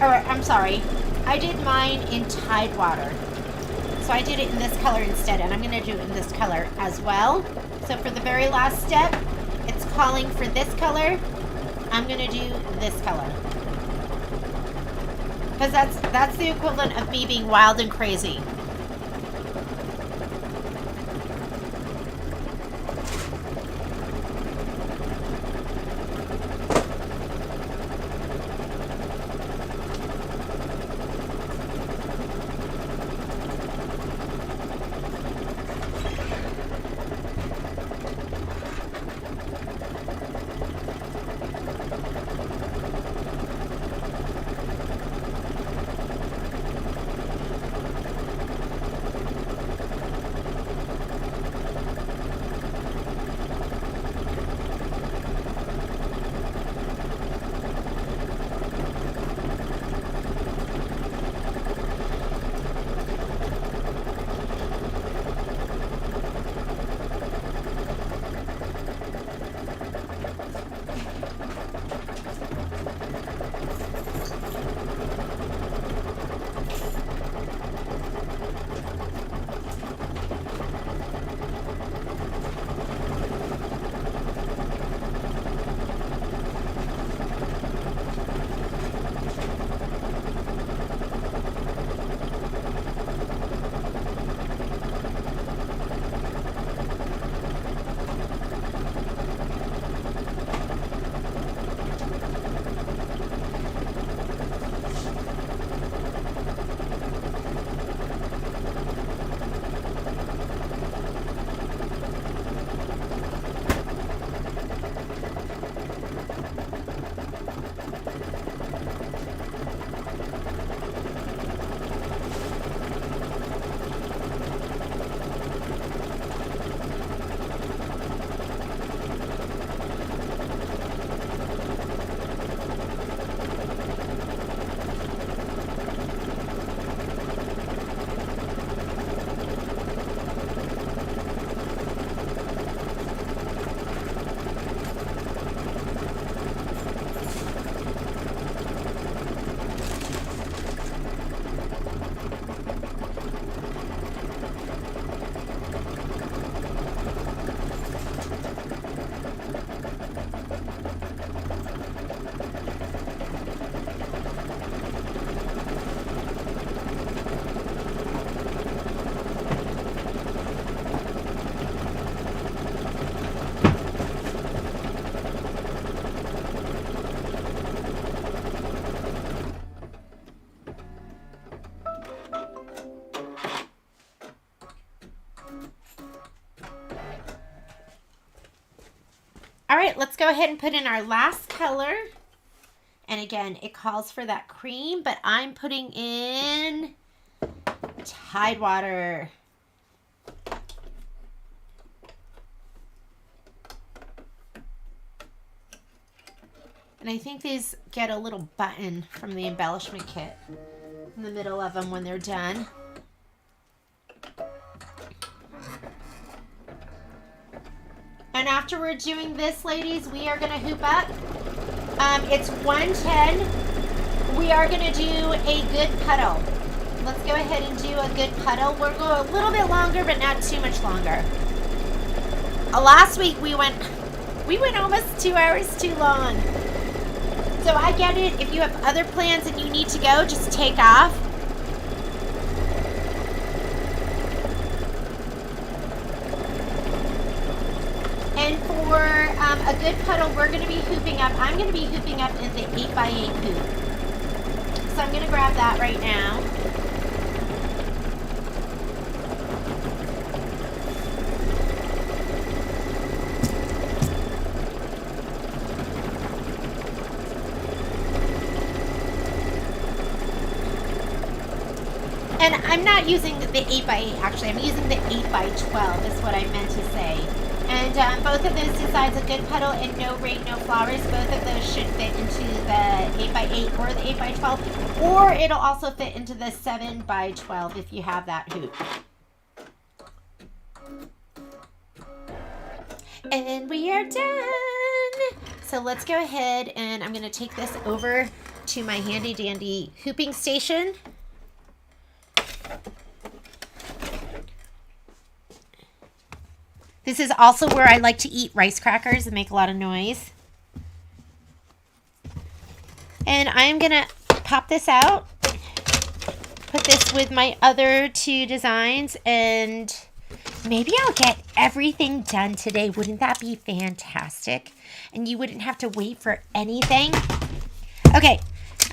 Or, I'm sorry. I did mine in Tidewater. So I did it in this color instead, and I'm going to do it in this color as well. So for the very last step, it's calling for this color. I'm going to do this color. Because that's the equivalent of me being wild and crazy. All right, let's go ahead and put in our last color. And again, it calls for that cream, but I'm putting in Tidewater. And I think these get a little button from the embellishment kit in the middle of them when they're done. And after we're doing this, ladies, we are going to hoop up. It's 1:10. We are going to do a good puddle. Let's go ahead and do a good puddle. We're going a little bit longer, but not too much longer. Last week we went almost 2 hours too long. So I get it. If you have other plans and you need to go, just take off. And for a good puddle, we're going to be hooping up. I'm going to be hooping up in the 8x8 hoop. So I'm going to grab that right now. And I'm not using the 8x8, actually. I'm using the 8x12 is what I meant to say. And both of those designs, a good puddle and no rain, no flowers, both of those should fit into the 8x8 or the 8x12. Or it'll also fit into the 7x12 if you have that hoop. And we are done. So let's go ahead and I'm going to take this over to my handy dandy hooping station. This is also where I like to eat rice crackers and make a lot of noise. And I'm going to pop this out, put this with my other two designs, and maybe I'll get everything done today. Wouldn't that be fantastic? And you wouldn't have to wait for anything. Okay,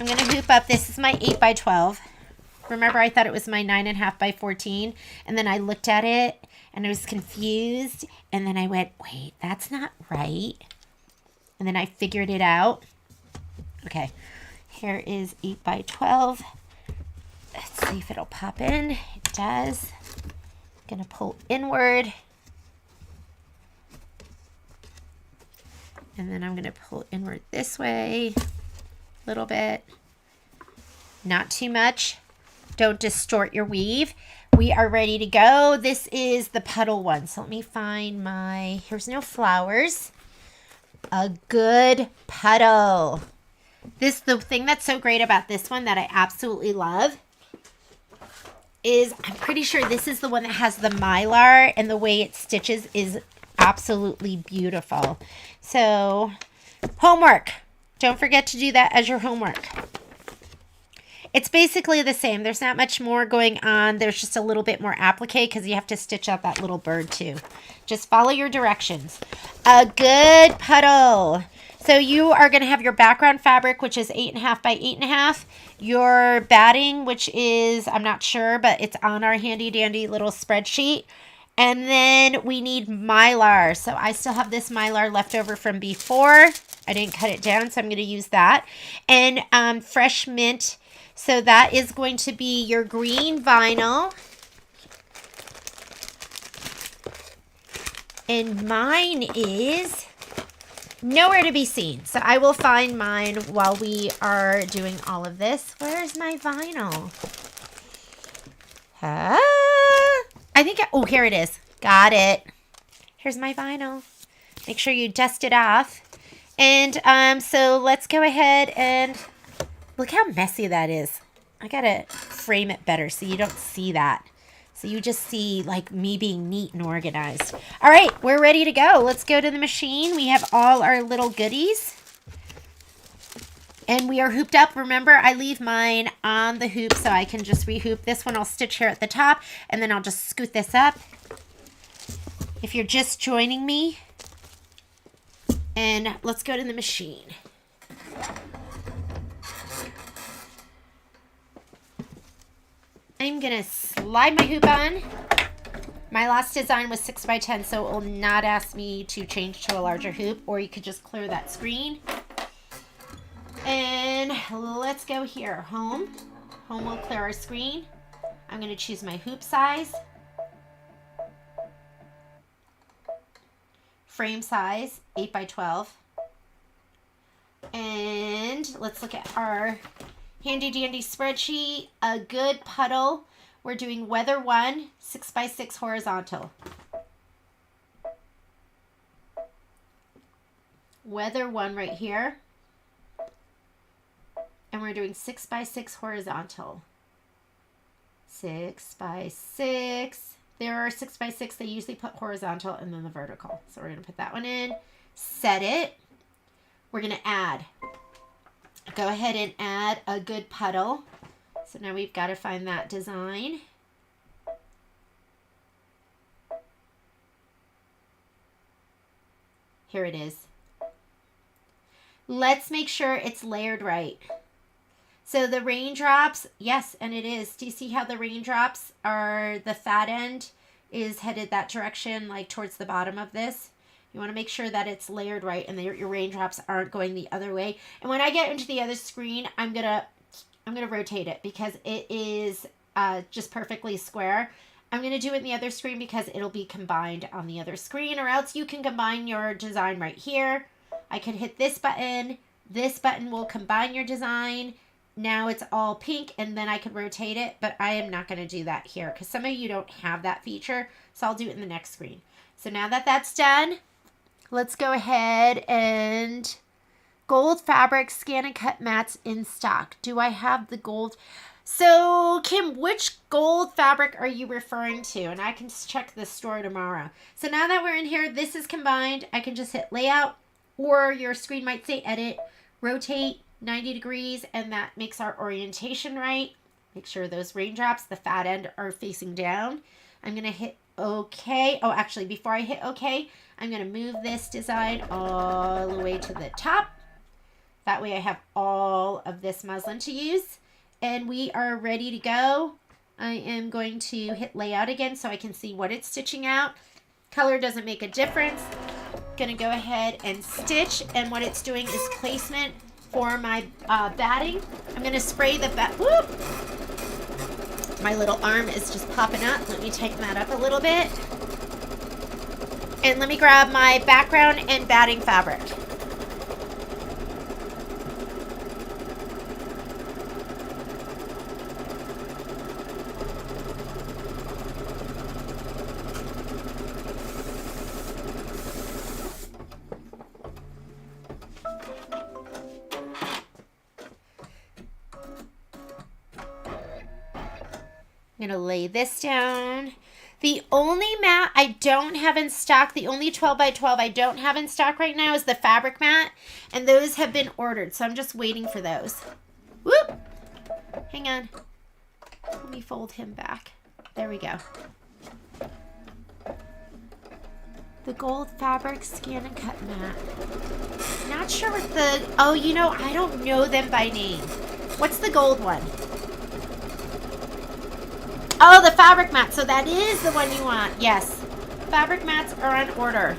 I'm going to hoop up. This is my 8x12. Remember, I thought it was my 9.5x14, and then I looked at it, and I was confused, and then I went, wait, that's not right. And then I figured it out. Okay, here is 8x12. Let's see if it'll pop in. It does. Gonna pull inward. And then I'm gonna pull inward this way a little bit. Not too much. Don't distort your weave. We are ready to go. This is the puddle one. So let me find my, here's no flowers. A good puddle. The thing that's so great about this one that I absolutely love is I'm pretty sure this is the one that has the mylar, and the way it stitches is absolutely beautiful. So homework. Don't forget to do that as your homework. It's basically the same. There's not much more going on. There's just a little bit more applique because you have to stitch out that little bird too. Just follow your directions. A good puddle. So you are going to have your background fabric, which is 8.5x8.5. Your batting, which is, I'm not sure, but it's on our handy dandy little spreadsheet. And then we need mylar. So I still have this mylar left over from before. I didn't cut it down, so I'm going to use that. And fresh mint. So that is going to be your green vinyl. And mine is nowhere to be seen. So I will find mine while we are doing all of this. Where's my vinyl? I think, oh, here it is. Got it. Here's my vinyl. Make sure you dust it off. And so let's go ahead and look how messy that is. I gotta frame it better so you don't see that. So you just see like me being neat and organized. All right, we're ready to go. Let's go to the machine. We have all our little goodies. And we are hooped up. Remember, I leave mine on the hoop so I can just rehoop. This one I'll stitch here at the top, and then I'll just scoot this up. If you're just joining me. And let's go to the machine. I'm going to slide my hoop on. My last design was 6x10, so it will not ask me to change to a larger hoop, or you could just clear that screen. And let's go here. Home. Home will clear our screen. I'm going to choose my hoop size. Frame size, 8x12. And let's look at our handy dandy spreadsheet. A good puddle. We're doing weather 1, 6x6 horizontal. Weather 1 right here. And we're doing 6x6 horizontal. 6x6. There are 6x6. They usually put horizontal and then the vertical. So we're going to put that one in. Set it. We're going to add. Go ahead and add a good puddle. So now we've got to find that design. Here it is. let's make sure it's layered right. So the raindrops, yes, and it is. Do you see how the raindrops are, the fat end is headed that direction, like towards the bottom of this? You want to make sure that it's layered right and that your raindrops aren't going the other way. And when I get into the other screen, I'm gonna rotate it because it is just perfectly square. I'm gonna do it in the other screen because it'll be combined on the other screen, or else you can combine your design right here. I could hit this button. This button will combine your design. Now it's all pink, and then I could rotate it, but I am not going to do that here because some of you don't have that feature, so I'll do it in the next screen. So now that that's done, let's go ahead and gold fabric scan and cut mats in stock. Do I have the gold? So Kim, which gold fabric are you referring to? And I can check the store tomorrow. So now that we're in here, this is combined. I can just hit layout, or your screen might say edit, rotate 90 degrees, and that makes our orientation right. Make sure those raindrops, the fat end, are facing down. I'm going to hit OK. Oh, actually, before I hit OK, I'm going to move this design all the way to the top. That way I have all of this muslin to use. And we are ready to go. I am going to hit layout again so I can see what it's stitching out. Color doesn't make a difference. Going to go ahead and stitch, and what it's doing is placement for my batting. I'm going to spray the whoop! My little arm is just popping up. Let me tighten that up a little bit. And let me grab my background and batting fabric. I'm going to lay this down. The only mat I don't have in stock, the only 12 by 12 I don't have in stock right now is the fabric mat. And those have been ordered, so I'm just waiting for those. Whoop! Hang on. Let me fold him back. There we go. The gold fabric scan and cut mat. Not sure what the... Oh, you know, I don't know them by name. What's the gold one? Oh, the fabric mat. So that is the one you want. Yes. Fabric mats are on order.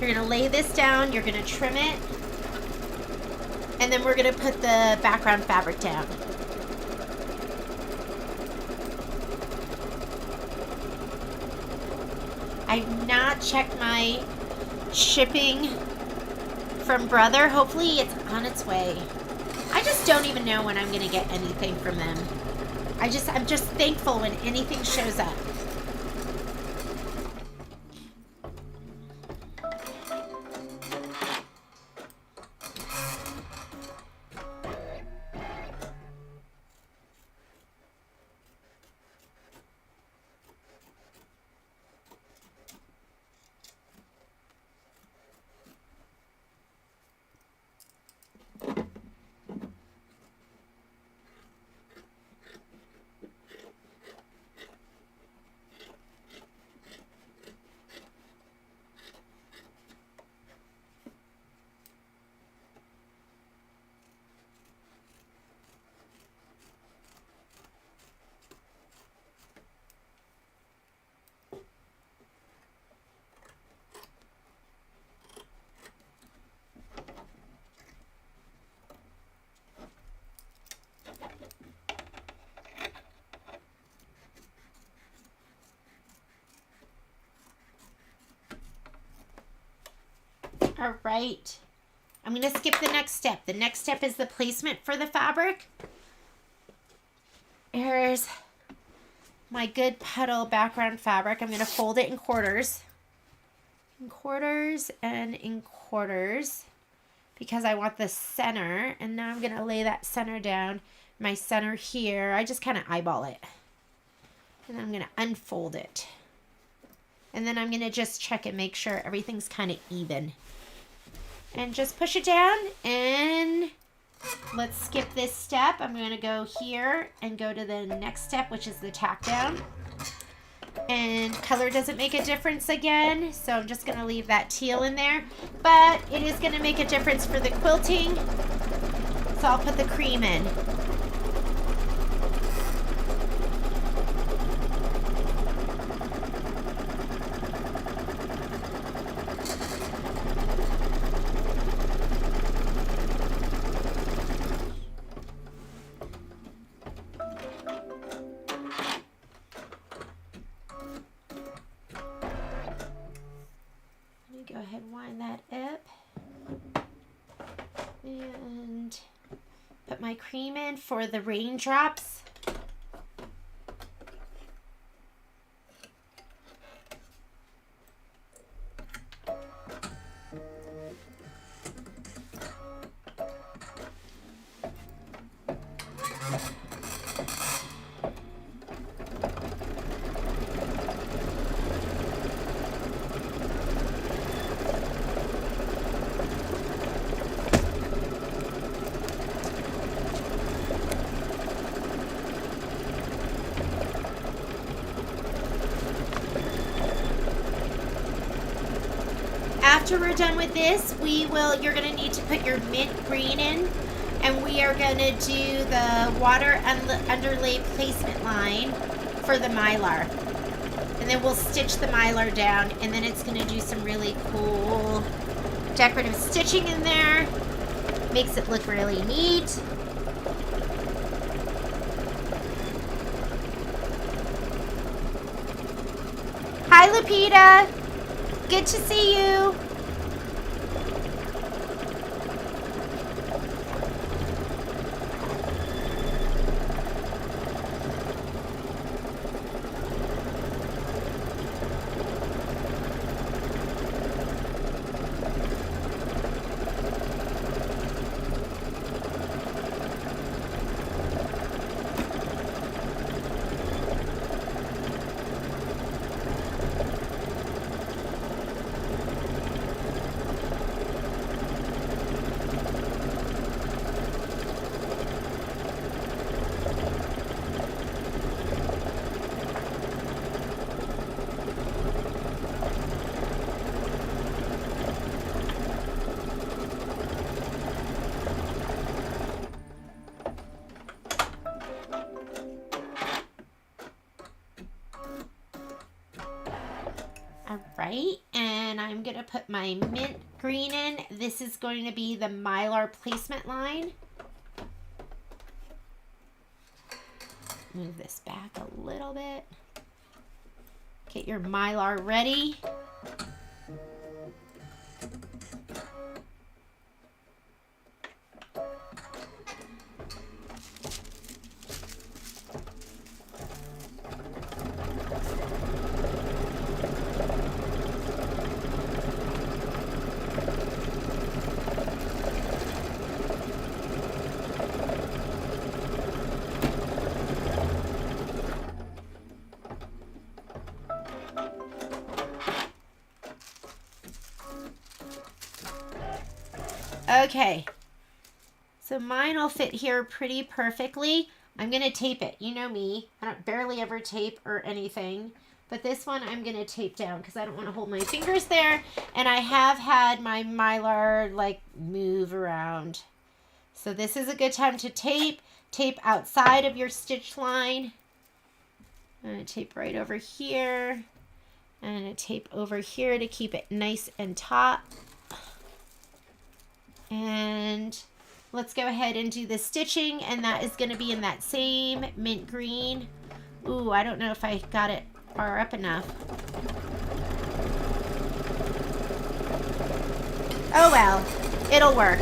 You're going to lay this down. You're going to trim it. And then we're going to put the background fabric down. I've not checked my shipping from Brother. Hopefully it's on its way. I just don't even know when I'm going to get anything from them. I'm just thankful when anything shows up. All right. I'm going to skip the next step. The next step is the placement for the fabric. Here's my good Puddle background fabric. I'm going to fold it in quarters. In quarters and in quarters. Because I want the center. And now I'm going to lay that center down. My center here. I just kind of eyeball it. And I'm going to unfold it. And then I'm going to just check and make sure everything's kind of even. And just push it down, and let's skip this step. I'm going to go here and go to the next step, which is the tack down. And color doesn't make a difference again, so I'm just gonna leave that teal in there. But it is gonna make a difference for the quilting, so I'll put the cream in. Go ahead and wind that up and put my cream in for the raindrops. After we're done with this, you're gonna need to put your mint green in, and we are gonna do the water underlay placement line for the mylar. And then we'll stitch the mylar down, and then it's gonna do some really cool decorative stitching in there. Makes it look really neat. Hi, Lupita. Good to see you. Alright, and I'm going to put my mint green in. This is going to be the mylar placement line. Move this back a little bit. Get your mylar ready. Okay, so mine will fit here pretty perfectly. I'm going to tape it. You know me. I don't barely ever tape or anything. But this one I'm going to tape down because I don't want to hold my fingers there. And I have had my mylar like move around. So this is a good time to tape. Tape outside of your stitch line. I'm going to tape right over here. And a tape over here to keep it nice and taut. And let's go ahead and do the stitching, and that is going to be in that same mint green. Ooh, I don't know if I got it far up enough. Oh well, it'll work.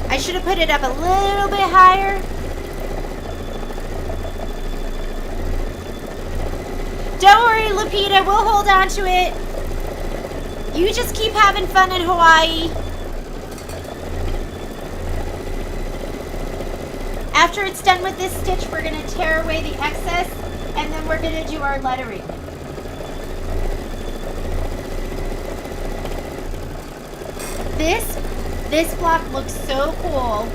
I should have put it up a little bit higher. Don't worry, Lupita, we'll hold on to it. You just keep having fun in Hawaii. After it's done with this stitch, we're going to tear away the excess, and then we're going to do our lettering. This block looks so cool.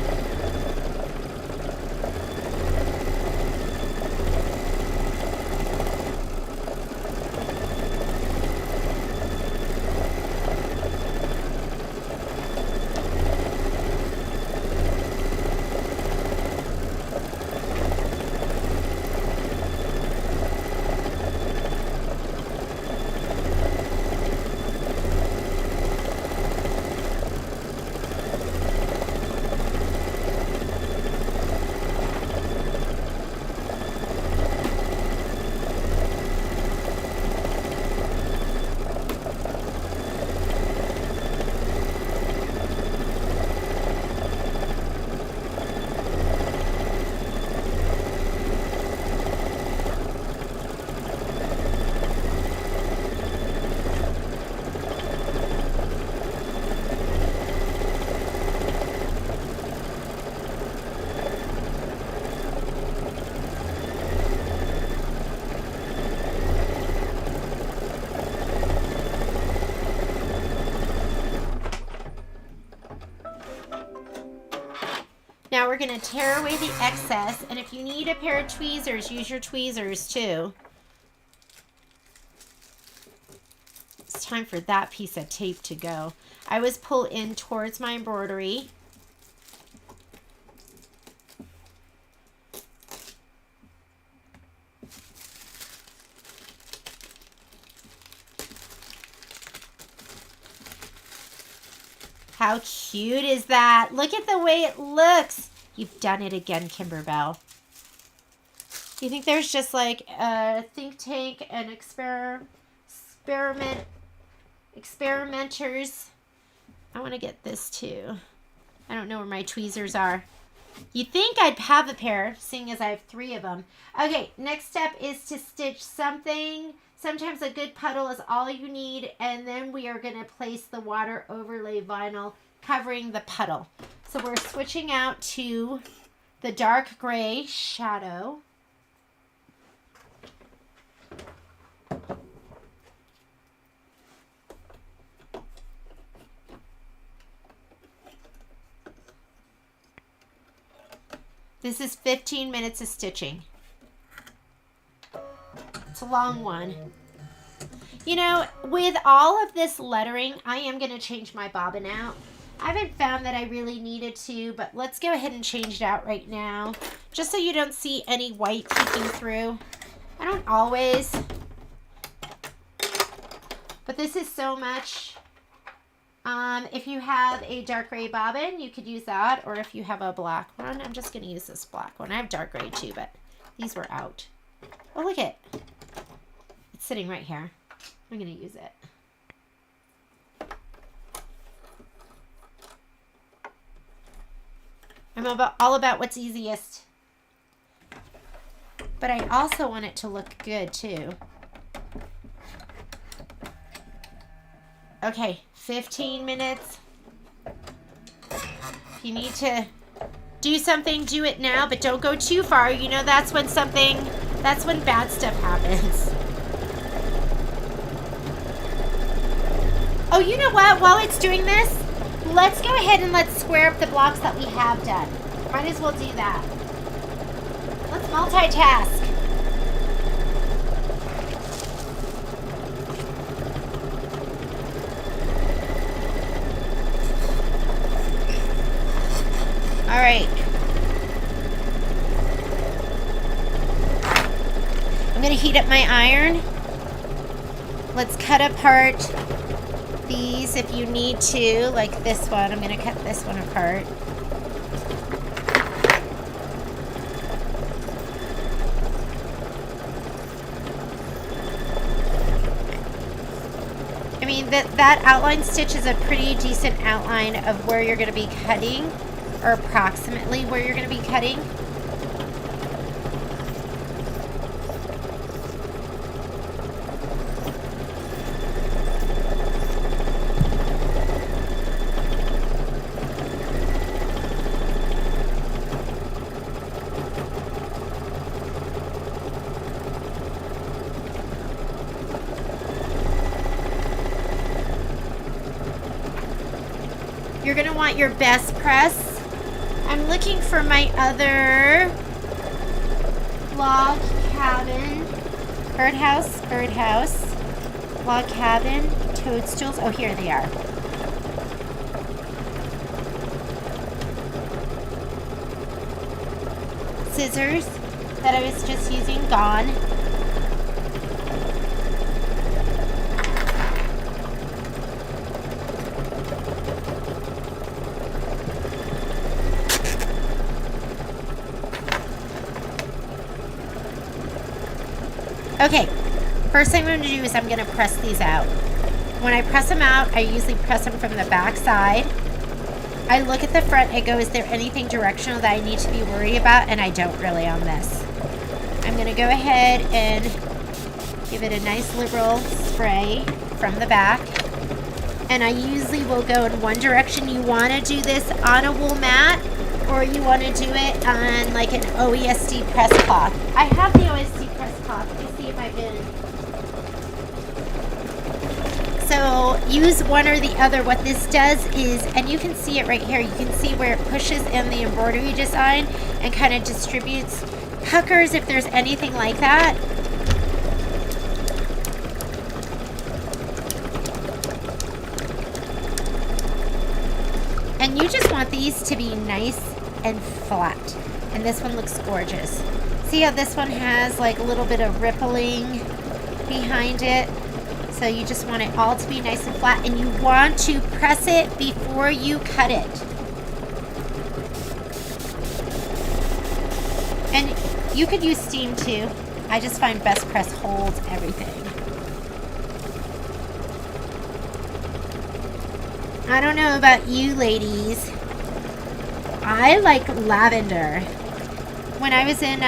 going to tear away the excess. And if you need a pair of tweezers, use your tweezers too. It's time for that piece of tape to go. I always pull in towards my embroidery. How cute is that? Look at the way it looks. You've done it again, Kimberbell. Do you think there's just like a think tank and experimenters? I want to get this too. I don't know where my tweezers are. You'd think I'd have a pair, seeing as I have 3 of them. Okay, next step is to stitch something. Sometimes a good puddle is all you need, and then we are going to place the water overlay vinyl covering the puddle. So we're switching out to the dark gray shadow. This is 15 minutes of stitching. It's a long one. You know, with all of this lettering, I am going to change my bobbin out. I haven't found that I really needed to, but let's go ahead and change it out right now, just so you don't see any white peeking through. I don't always, but this is so much. If you have a dark gray bobbin, you could use that, or if you have a black one, I'm just going to use this black one. I have dark gray too, but these were out. Oh, look at it. It's sitting right here. I'm going to use it. I'm all about what's easiest. But I also want it to look good too. Okay, 15 minutes. If you need to do something, do it now, but don't go too far. You know, that's when bad stuff happens. Oh, you know what? While it's doing this, let's go ahead and let's square up the blocks that we have done. Might as well do that. Let's multitask. All right. I'm going to heat up my iron. Let's cut apart these if you need to, like this one. I'm going to cut this one apart. I mean, that outline stitch is a pretty decent outline of where you're going to be cutting, or approximately where you're going to be cutting. You're going to want your best press. I'm looking for my other log cabin, birdhouse, log cabin, toadstools. Oh, here they are. Scissors that I was just using, gone. Okay, first thing I'm going to do is I'm going to press these out. When I press them out, I usually press them from the back side. I look at the front and go, is there anything directional that I need to be worried about? And I don't really on this. I'm going to go ahead and give it a nice liberal spray from the back. And I usually will go in one direction. You want to do this on a wool mat, or you want to do it on like an OESD press cloth. I have the OESD press cloth. Let me see if I can So use one or the other. What this does is, and you can see it right here, you can see where it pushes in the embroidery design and kind of distributes puckers if there's anything like that. And you just want these to be nice and flat. And this one looks gorgeous. See how this one has like a little bit of rippling behind it? So you just want it all to be nice and flat, and you want to press it before you cut it. And you could use steam too. I just find best press holds everything. I don't know about you ladies. I like lavender. When I was in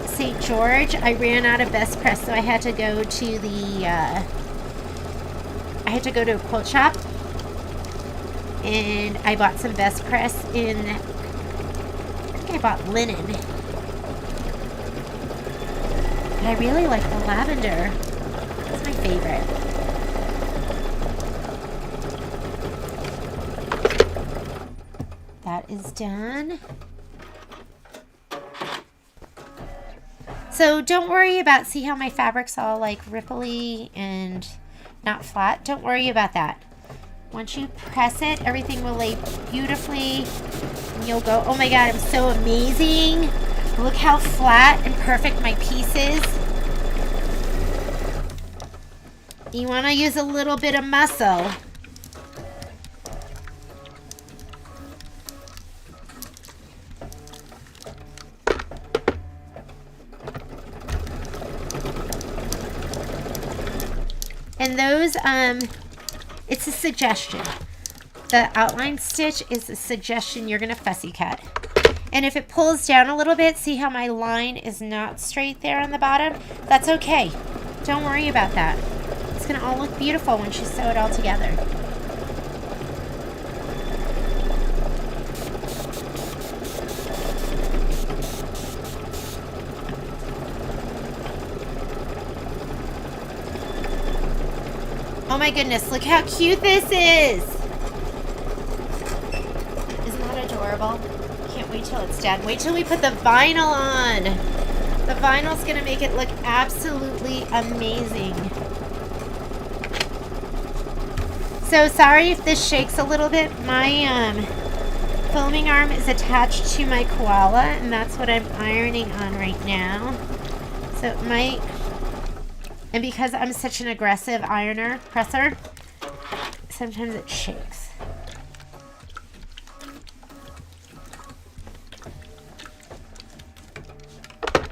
St. George, I ran out of best press, so I had to go to the a quilt shop, and I bought some best press in, I think I bought linen. But I really like the lavender. It's my favorite. That is done. So don't worry about, see how my fabric's all like ripply and not flat? Don't worry about that. Once you press it, everything will lay beautifully. And you'll go, oh my God, I'm so amazing. Look how flat and perfect my piece is. You want to use a little bit of muscle. And those, it's a suggestion. The outline stitch is a suggestion. You're going to fussy cut. And if it pulls down a little bit, see how my line is not straight there on the bottom? That's okay. Don't worry about that. It's going to all look beautiful once you sew it all together. Oh my goodness, look how cute this is. Isn't that adorable? Can't wait till it's done. Wait till we put the vinyl on. The vinyl's gonna make it look absolutely amazing. So sorry if this shakes a little bit. My foaming arm is attached to my koala, and that's what I'm ironing on right now. So it might... And because I'm such an aggressive presser, sometimes it shakes.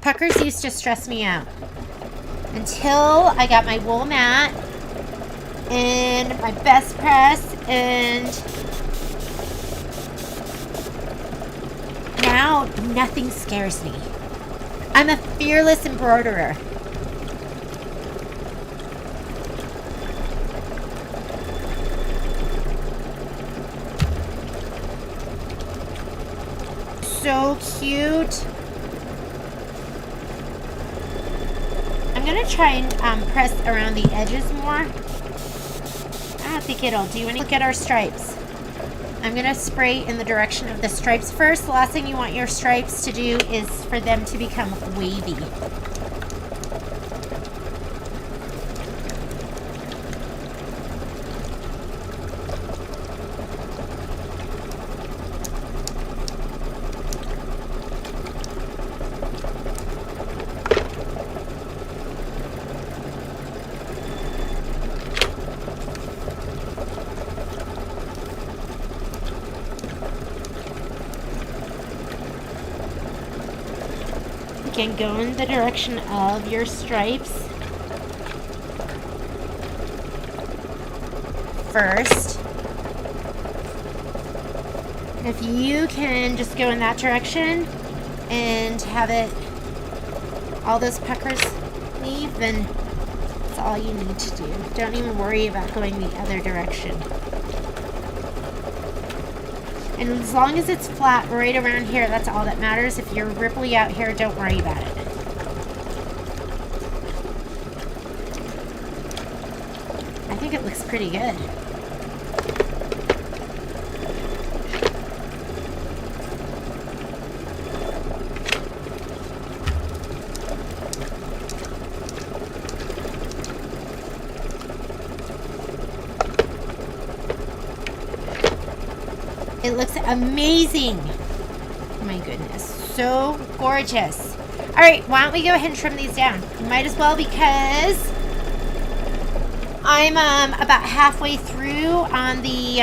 Puckers used to stress me out until I got my wool mat and my best press, and now nothing scares me. I'm a fearless embroiderer. So cute. I'm gonna try and press around the edges more. I don't think it'll do any. Look at our stripes. I'm gonna spray in the direction of the stripes first. The last thing you want your stripes to do is for them to become wavy. Again, go in the direction of your stripes first. If you can just go in that direction and have it, all those puckers leave, then that's all you need to do. Don't even worry about going the other direction. And as long as it's flat right around here, that's all that matters. If you're ripply out here, don't worry about it. I think think it looks pretty good. It looks amazing. Oh my goodness, so gorgeous. All right, why don't we go ahead and trim these down? Might as well, because I'm about halfway through on the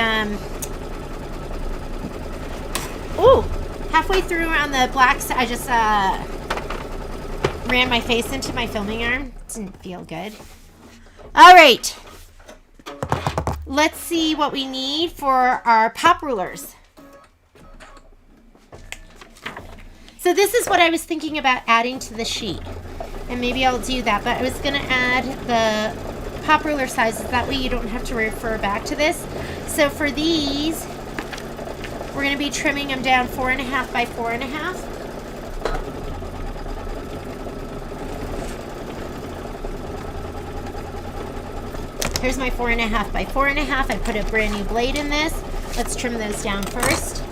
halfway through on the black side. I just ran my face into my filming arm. Didn't feel good. All right. Let's see what we need for our pop rulers. So this is what I was thinking about adding to the sheet. And maybe I'll do that, but I was gonna add the pop ruler sizes. That way you don't have to refer back to this. So for these, we're gonna be trimming them down 4.5 by 4.5. Here's my 4.5 by 4.5. I put a brand new blade in this. Let's trim those down first.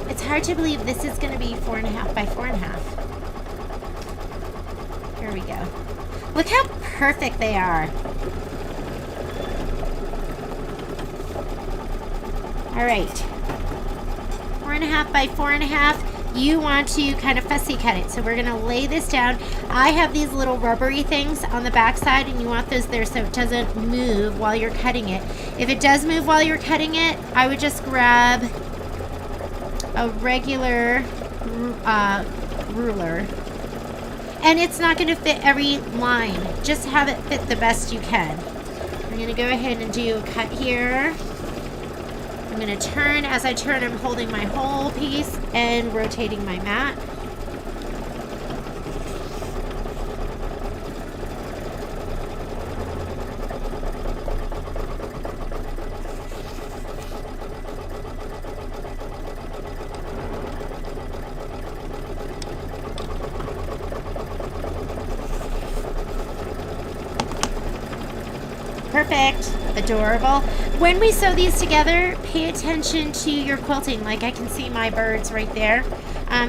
It's hard to believe this is going to be 4.5 by 4.5. Here we go. Look how perfect they are. All right. 4.5 by 4.5. You want to kind of fussy cut it. So we're going to lay this down. I have these little rubbery things on the back side, and you want those there so it doesn't move while you're cutting it. If it does move while you're cutting it, I would just grab a regular ruler. And it's not going to fit every line. Just have it fit the best you can. I'm going to go ahead and do a cut here. I'm going to turn. As I turn, I'm holding my whole piece and rotating my mat. Perfect. Adorable. When we sew these together, pay attention to your quilting. Like I can see my birds right there.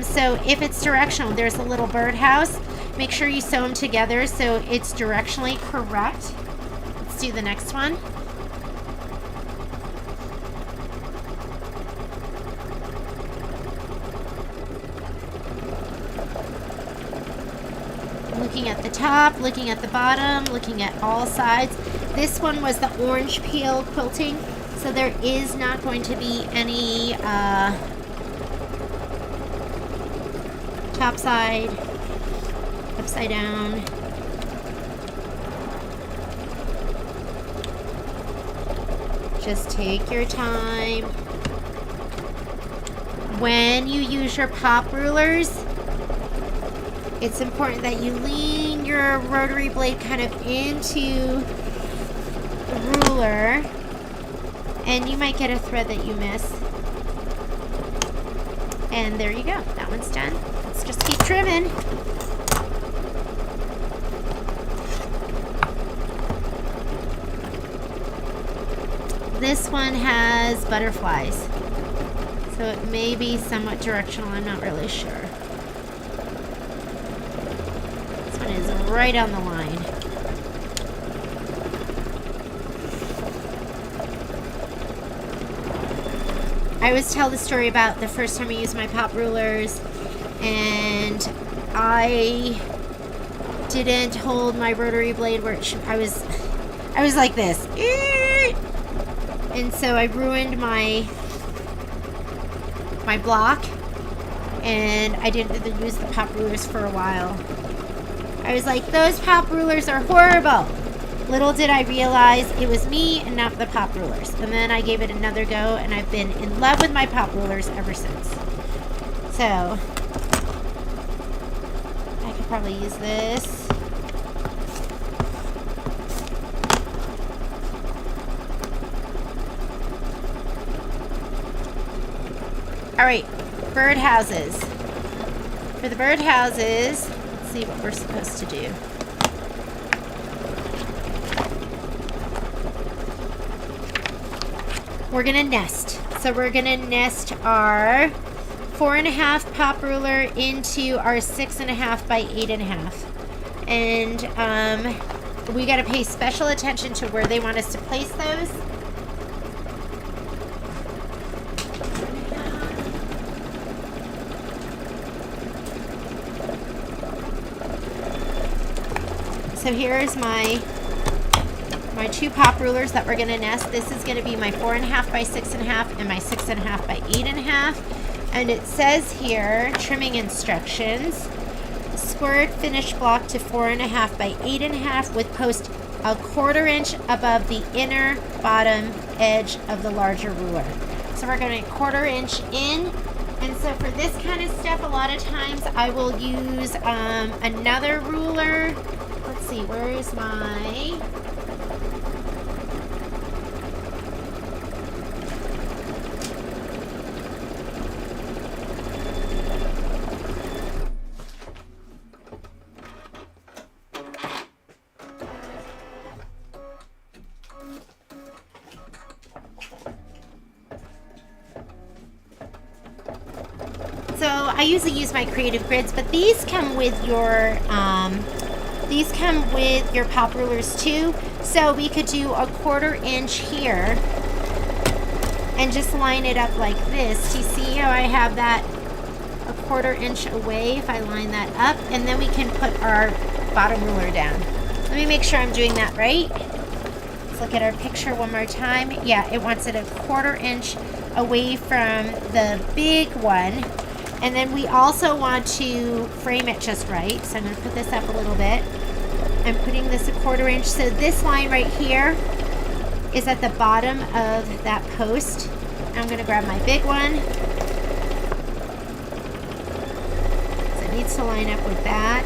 So if it's directional, there's a little birdhouse. Make sure you sew them together so it's directionally correct. Let's do the next one. Looking at the top, looking at the bottom, looking at all sides. This one was the orange peel quilting, so there is not going to be any top side, upside down. Just take your time. When you use your pop rulers, it's important that you lean your rotary blade kind of into the ruler, and you might get a thread that you miss. And there you go. That one's done. Let's just keep trimming. This one has butterflies, so it may be somewhat directional. I'm not really sure. This one is right on the line. I always tell the story about the first time I used my pop rulers, and I didn't hold my rotary blade where it should. I was like this, and so I ruined my block, and I didn't use the pop rulers for a while. I was like, those pop rulers are horrible. Little did I realize it was me and not the pop rulers. And then I gave it another go, and I've been in love with my pop rulers ever since. So, I could probably use this. Alright, birdhouses. For the birdhouses, let's see what we're supposed to do. we're gonna nest. So we're gonna nest our 4.5 pop ruler into our 6.5 by 8.5. And we got to pay special attention to where they want us to place those. So here's my 2 pop rulers that we're going to nest. This is going to be my 4.5 by 6.5 and my 6.5 by 8.5. And it says here, trimming instructions. Squared finished block to 4.5 by 8.5 with post 1/4 inch above the inner bottom edge of the larger ruler. So we're going to 1/4 inch in. And so for this kind of stuff, a lot of times I will use another ruler. Let's see, where is my... So I usually use my creative grids, but these come with your pop rulers too. So we could do 1/4 inch here and just line it up like this. Do you see how I have that 1/4 inch away if I line that up? And then we can put our bottom ruler down. Let me make sure I'm doing that right. Let's look at our picture one more time. Yeah, it wants it 1/4 inch away from the big one. And then we also want to frame it just right. So I'm going to put this up a little bit. I'm putting this 1/4 inch. So this line right here is at the bottom of that post. I'm going to grab my big one. So it needs to line up with that.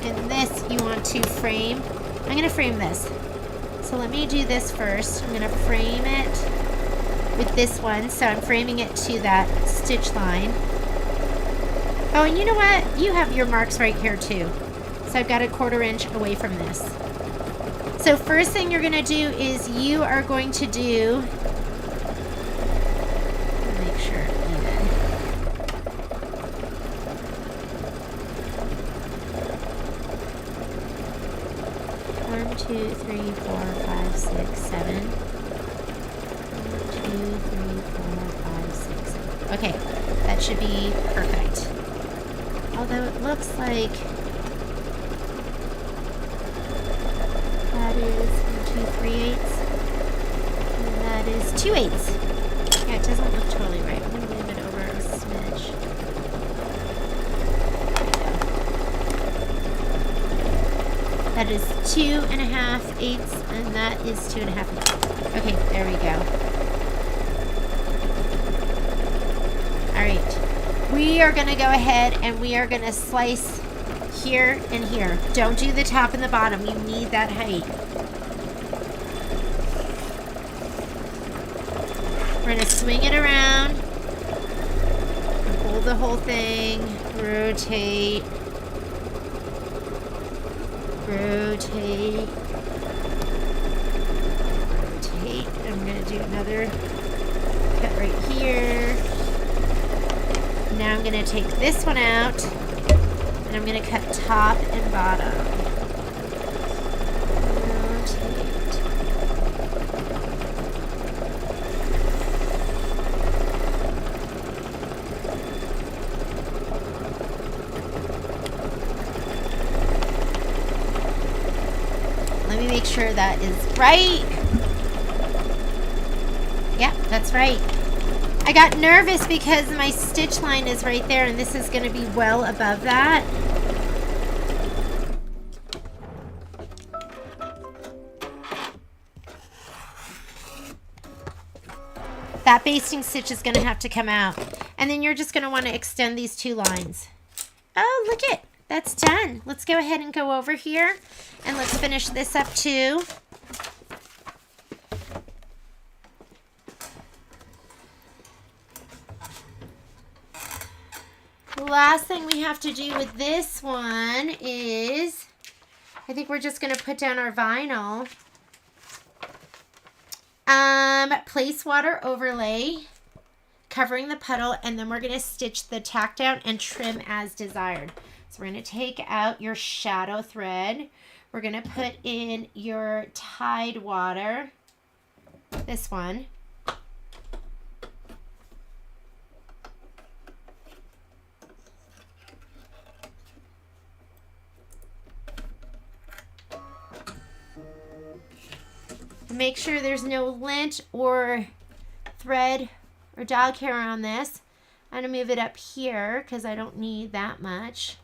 And this you want to frame. I'm going to frame this. So let me do this first. I'm going to frame it with this one. So I'm framing it to that stitch line. Oh, and you know what? You have your marks right here too. So I've got 1/4 inch away from this. So first thing you're going to do is you are going to do... Make sure even. 1, 2, 3, 4, 5, 6, 7. 1, 2, 3, 4, 5, 6, 7. Okay, that should be perfect. Although it looks like that is 1, 2, 3/8, and that is 2/8. Yeah, it doesn't look totally right. I'm going to move it over a smidge. That is 2.5/8, and that is 2.5. Okay, there we go. All right. We are going to go ahead and we are going to slice here and here. Don't do the top and the bottom. You need that height. We're going to swing it around. Hold the whole thing. Rotate. Rotate. Rotate. I'm going to do another cut right here. Now I'm going to take this one out, and I'm going to cut top and bottom. Rotate. Let me make sure that is right. Yeah, that's right. I got nervous because my stitch line is right there, and this is going to be well above that. That basting stitch is going to have to come out. And then you're just going to want to extend these 2 lines. Oh, look it. That's done. Let's go ahead and go over here, and let's finish this up too. Last thing we have to do with this one is I think we're just going to put down our vinyl. Place water overlay, covering the puddle, and then we're going to stitch the tack down and trim as desired. So we're going to take out your shadow thread. We're going to put in your Tide water, this one. Make sure there's no lint or thread or dog hair on this. I'm going to move it up here because I don't need that much.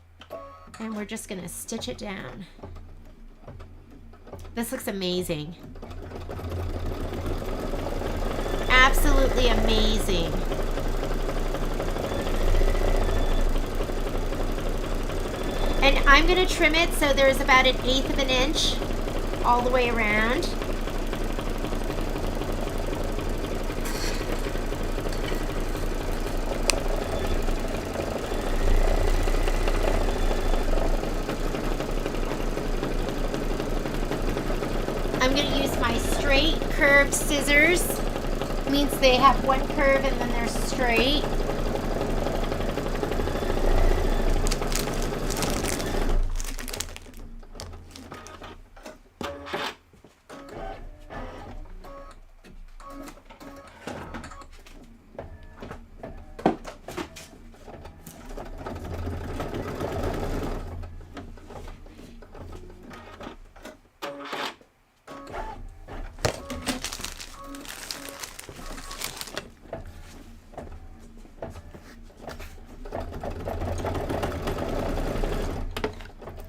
And we're just going to stitch it down. This looks amazing. Absolutely amazing. And I'm going to trim it so there's about 1/8 of an inch all the way around. I'm going to use my straight curved scissors. Means they have one curve and then they're straight.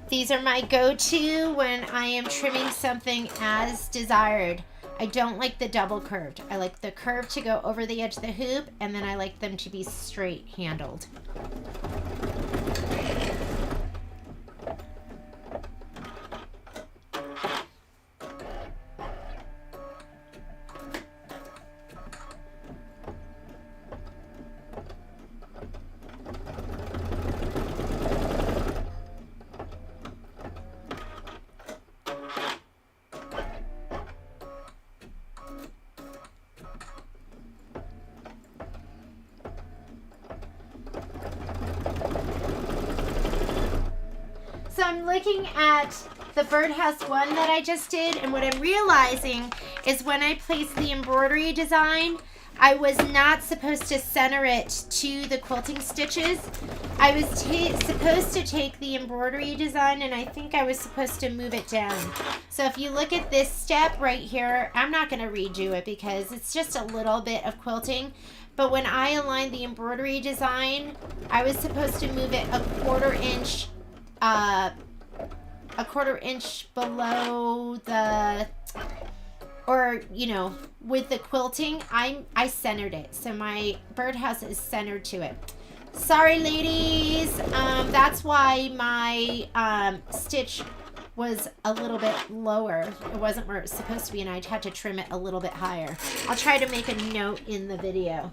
These are my go-to when I am trimming something as desired. I don't like the double curved. I like the curve to go over the edge of the hoop, and then I like them to be straight handled. So I'm looking at the Birdhouse one that I just did, and what I'm realizing is when I placed the embroidery design, I was not supposed to center it to the quilting stitches. I was supposed to take the embroidery design, and I think I was supposed to move it down. So if you look at this step right here, I'm not going to redo it because it's just a little bit of quilting. But when I aligned the embroidery design, I was supposed to move it a quarter inch below the, or you know, with the quilting, I centered it, so my Birdhouse is centered to it. Sorry ladies, that's why my stitch was a little bit lower. It wasn't where it was supposed to be, and I had to trim it a little bit higher. I'll try to make a note in the video.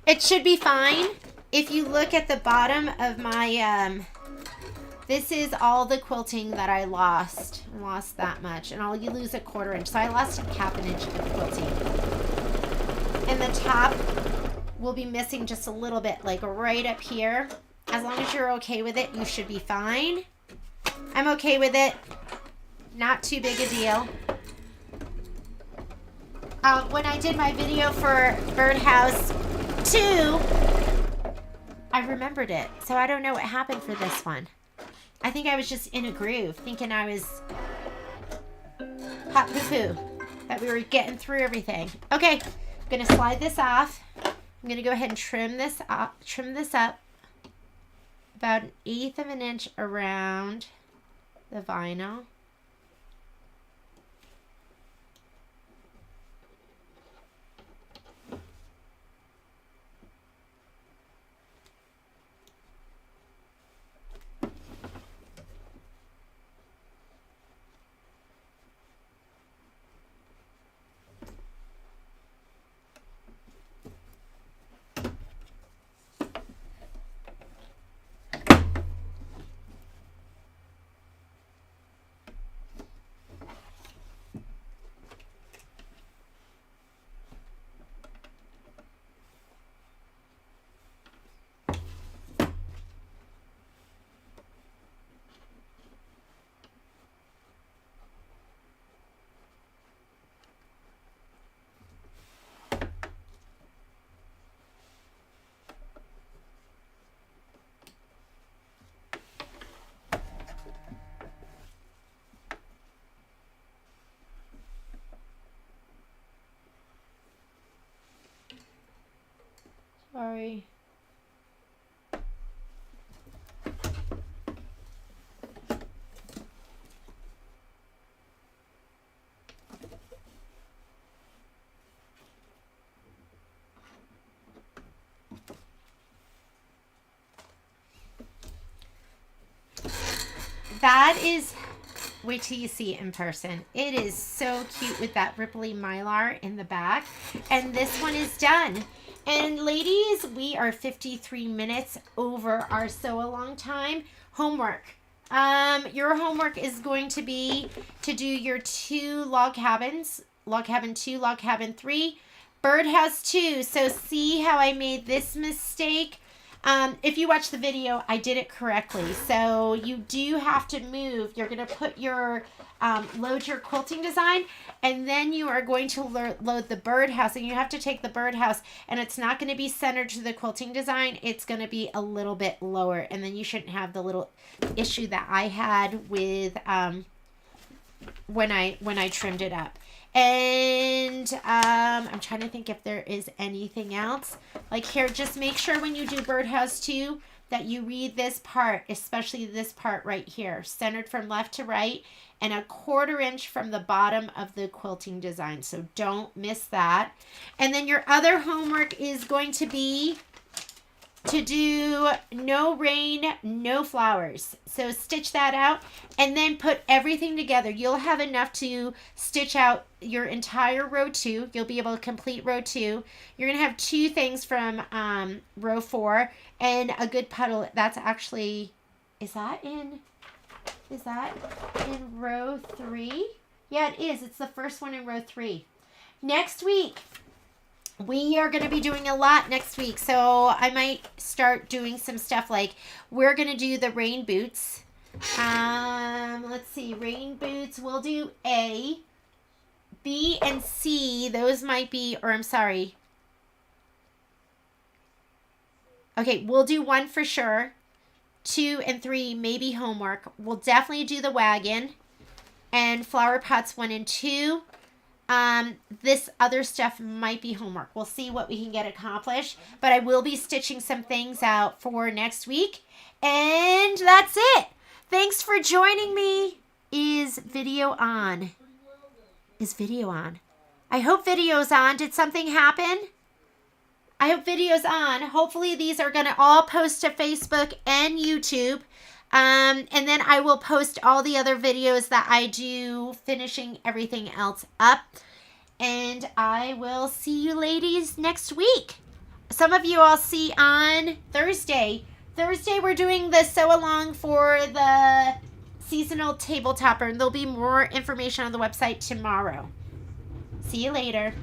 It should be fine. If you look at the bottom of my, this is all the quilting that I lost. I lost that much, and you lose a quarter inch. So I lost a half an inch of quilting. And the top will be missing just a little bit, like right up here. As long as you're okay with it, you should be fine. I'm okay with it. Not too big a deal. When I did my video for Birdhouse 2, I remembered it. So I don't know what happened for this one. I think I was just in a groove, thinking I was hot poo-poo, that we were getting through everything. Okay, I'm going to slide this off. I'm going to go ahead and trim this up about 1/8 of an inch around the vinyl. Sorry. That is, wait till you see it in person. It is so cute with that ripply mylar in the back. And this one is done. And ladies, we are 53 minutes over our sew-along time. Homework. Your homework is going to be to do your 2 log cabins. Log cabin 2, log cabin 3. Birdhouse 2. So see how I made this mistake? If you watch the video, I did it correctly. So you do have to move. You're going to put your, load your quilting design, and then you are going to load the birdhouse. And you have to take the birdhouse, and it's not going to be centered to the quilting design. It's going to be a little bit lower. And then you shouldn't have the little issue that I had with, when I trimmed it up. And I'm trying to think if there is anything else. Like here, just make sure when you do Birdhouse 2 that you read this part, especially this part right here, centered from left to right and 1/4 inch from the bottom of the quilting design. So don't miss that. And then your other homework is going to be to do no rain, no flowers. So stitch that out and then put everything together. You'll have enough to stitch out your entire row 2. You'll be able to complete row 2. You're going to have 2 things from row 4 and a good puddle. That's actually, is that in row 3? Yeah, it is. It's the first one in row 3. Next week, we are going to be doing a lot next week, so I might start doing some stuff like we're going to do the rain boots. Let's see, rain boots. We'll do A, B, and C. Those might be, or I'm sorry. Okay, we'll do 1 for sure. 2 and 3, maybe homework. We'll definitely do the wagon and flower pots 1 and 2. This other stuff might be homework. We'll see what we can get accomplished, but I will be stitching some things out for next week. And that's it. Thanks for joining me. Is video on? Is video on? I hope video's on. Did something happen? I hope video's on. Hopefully these are going to all post to Facebook and YouTube. And then I will post all the other videos that I do, finishing everything else up. And I will see you ladies next week. Some of you I'll see on Thursday. Thursday we're doing the sew along for the seasonal table topper. And there'll be more information on the website tomorrow. See you later.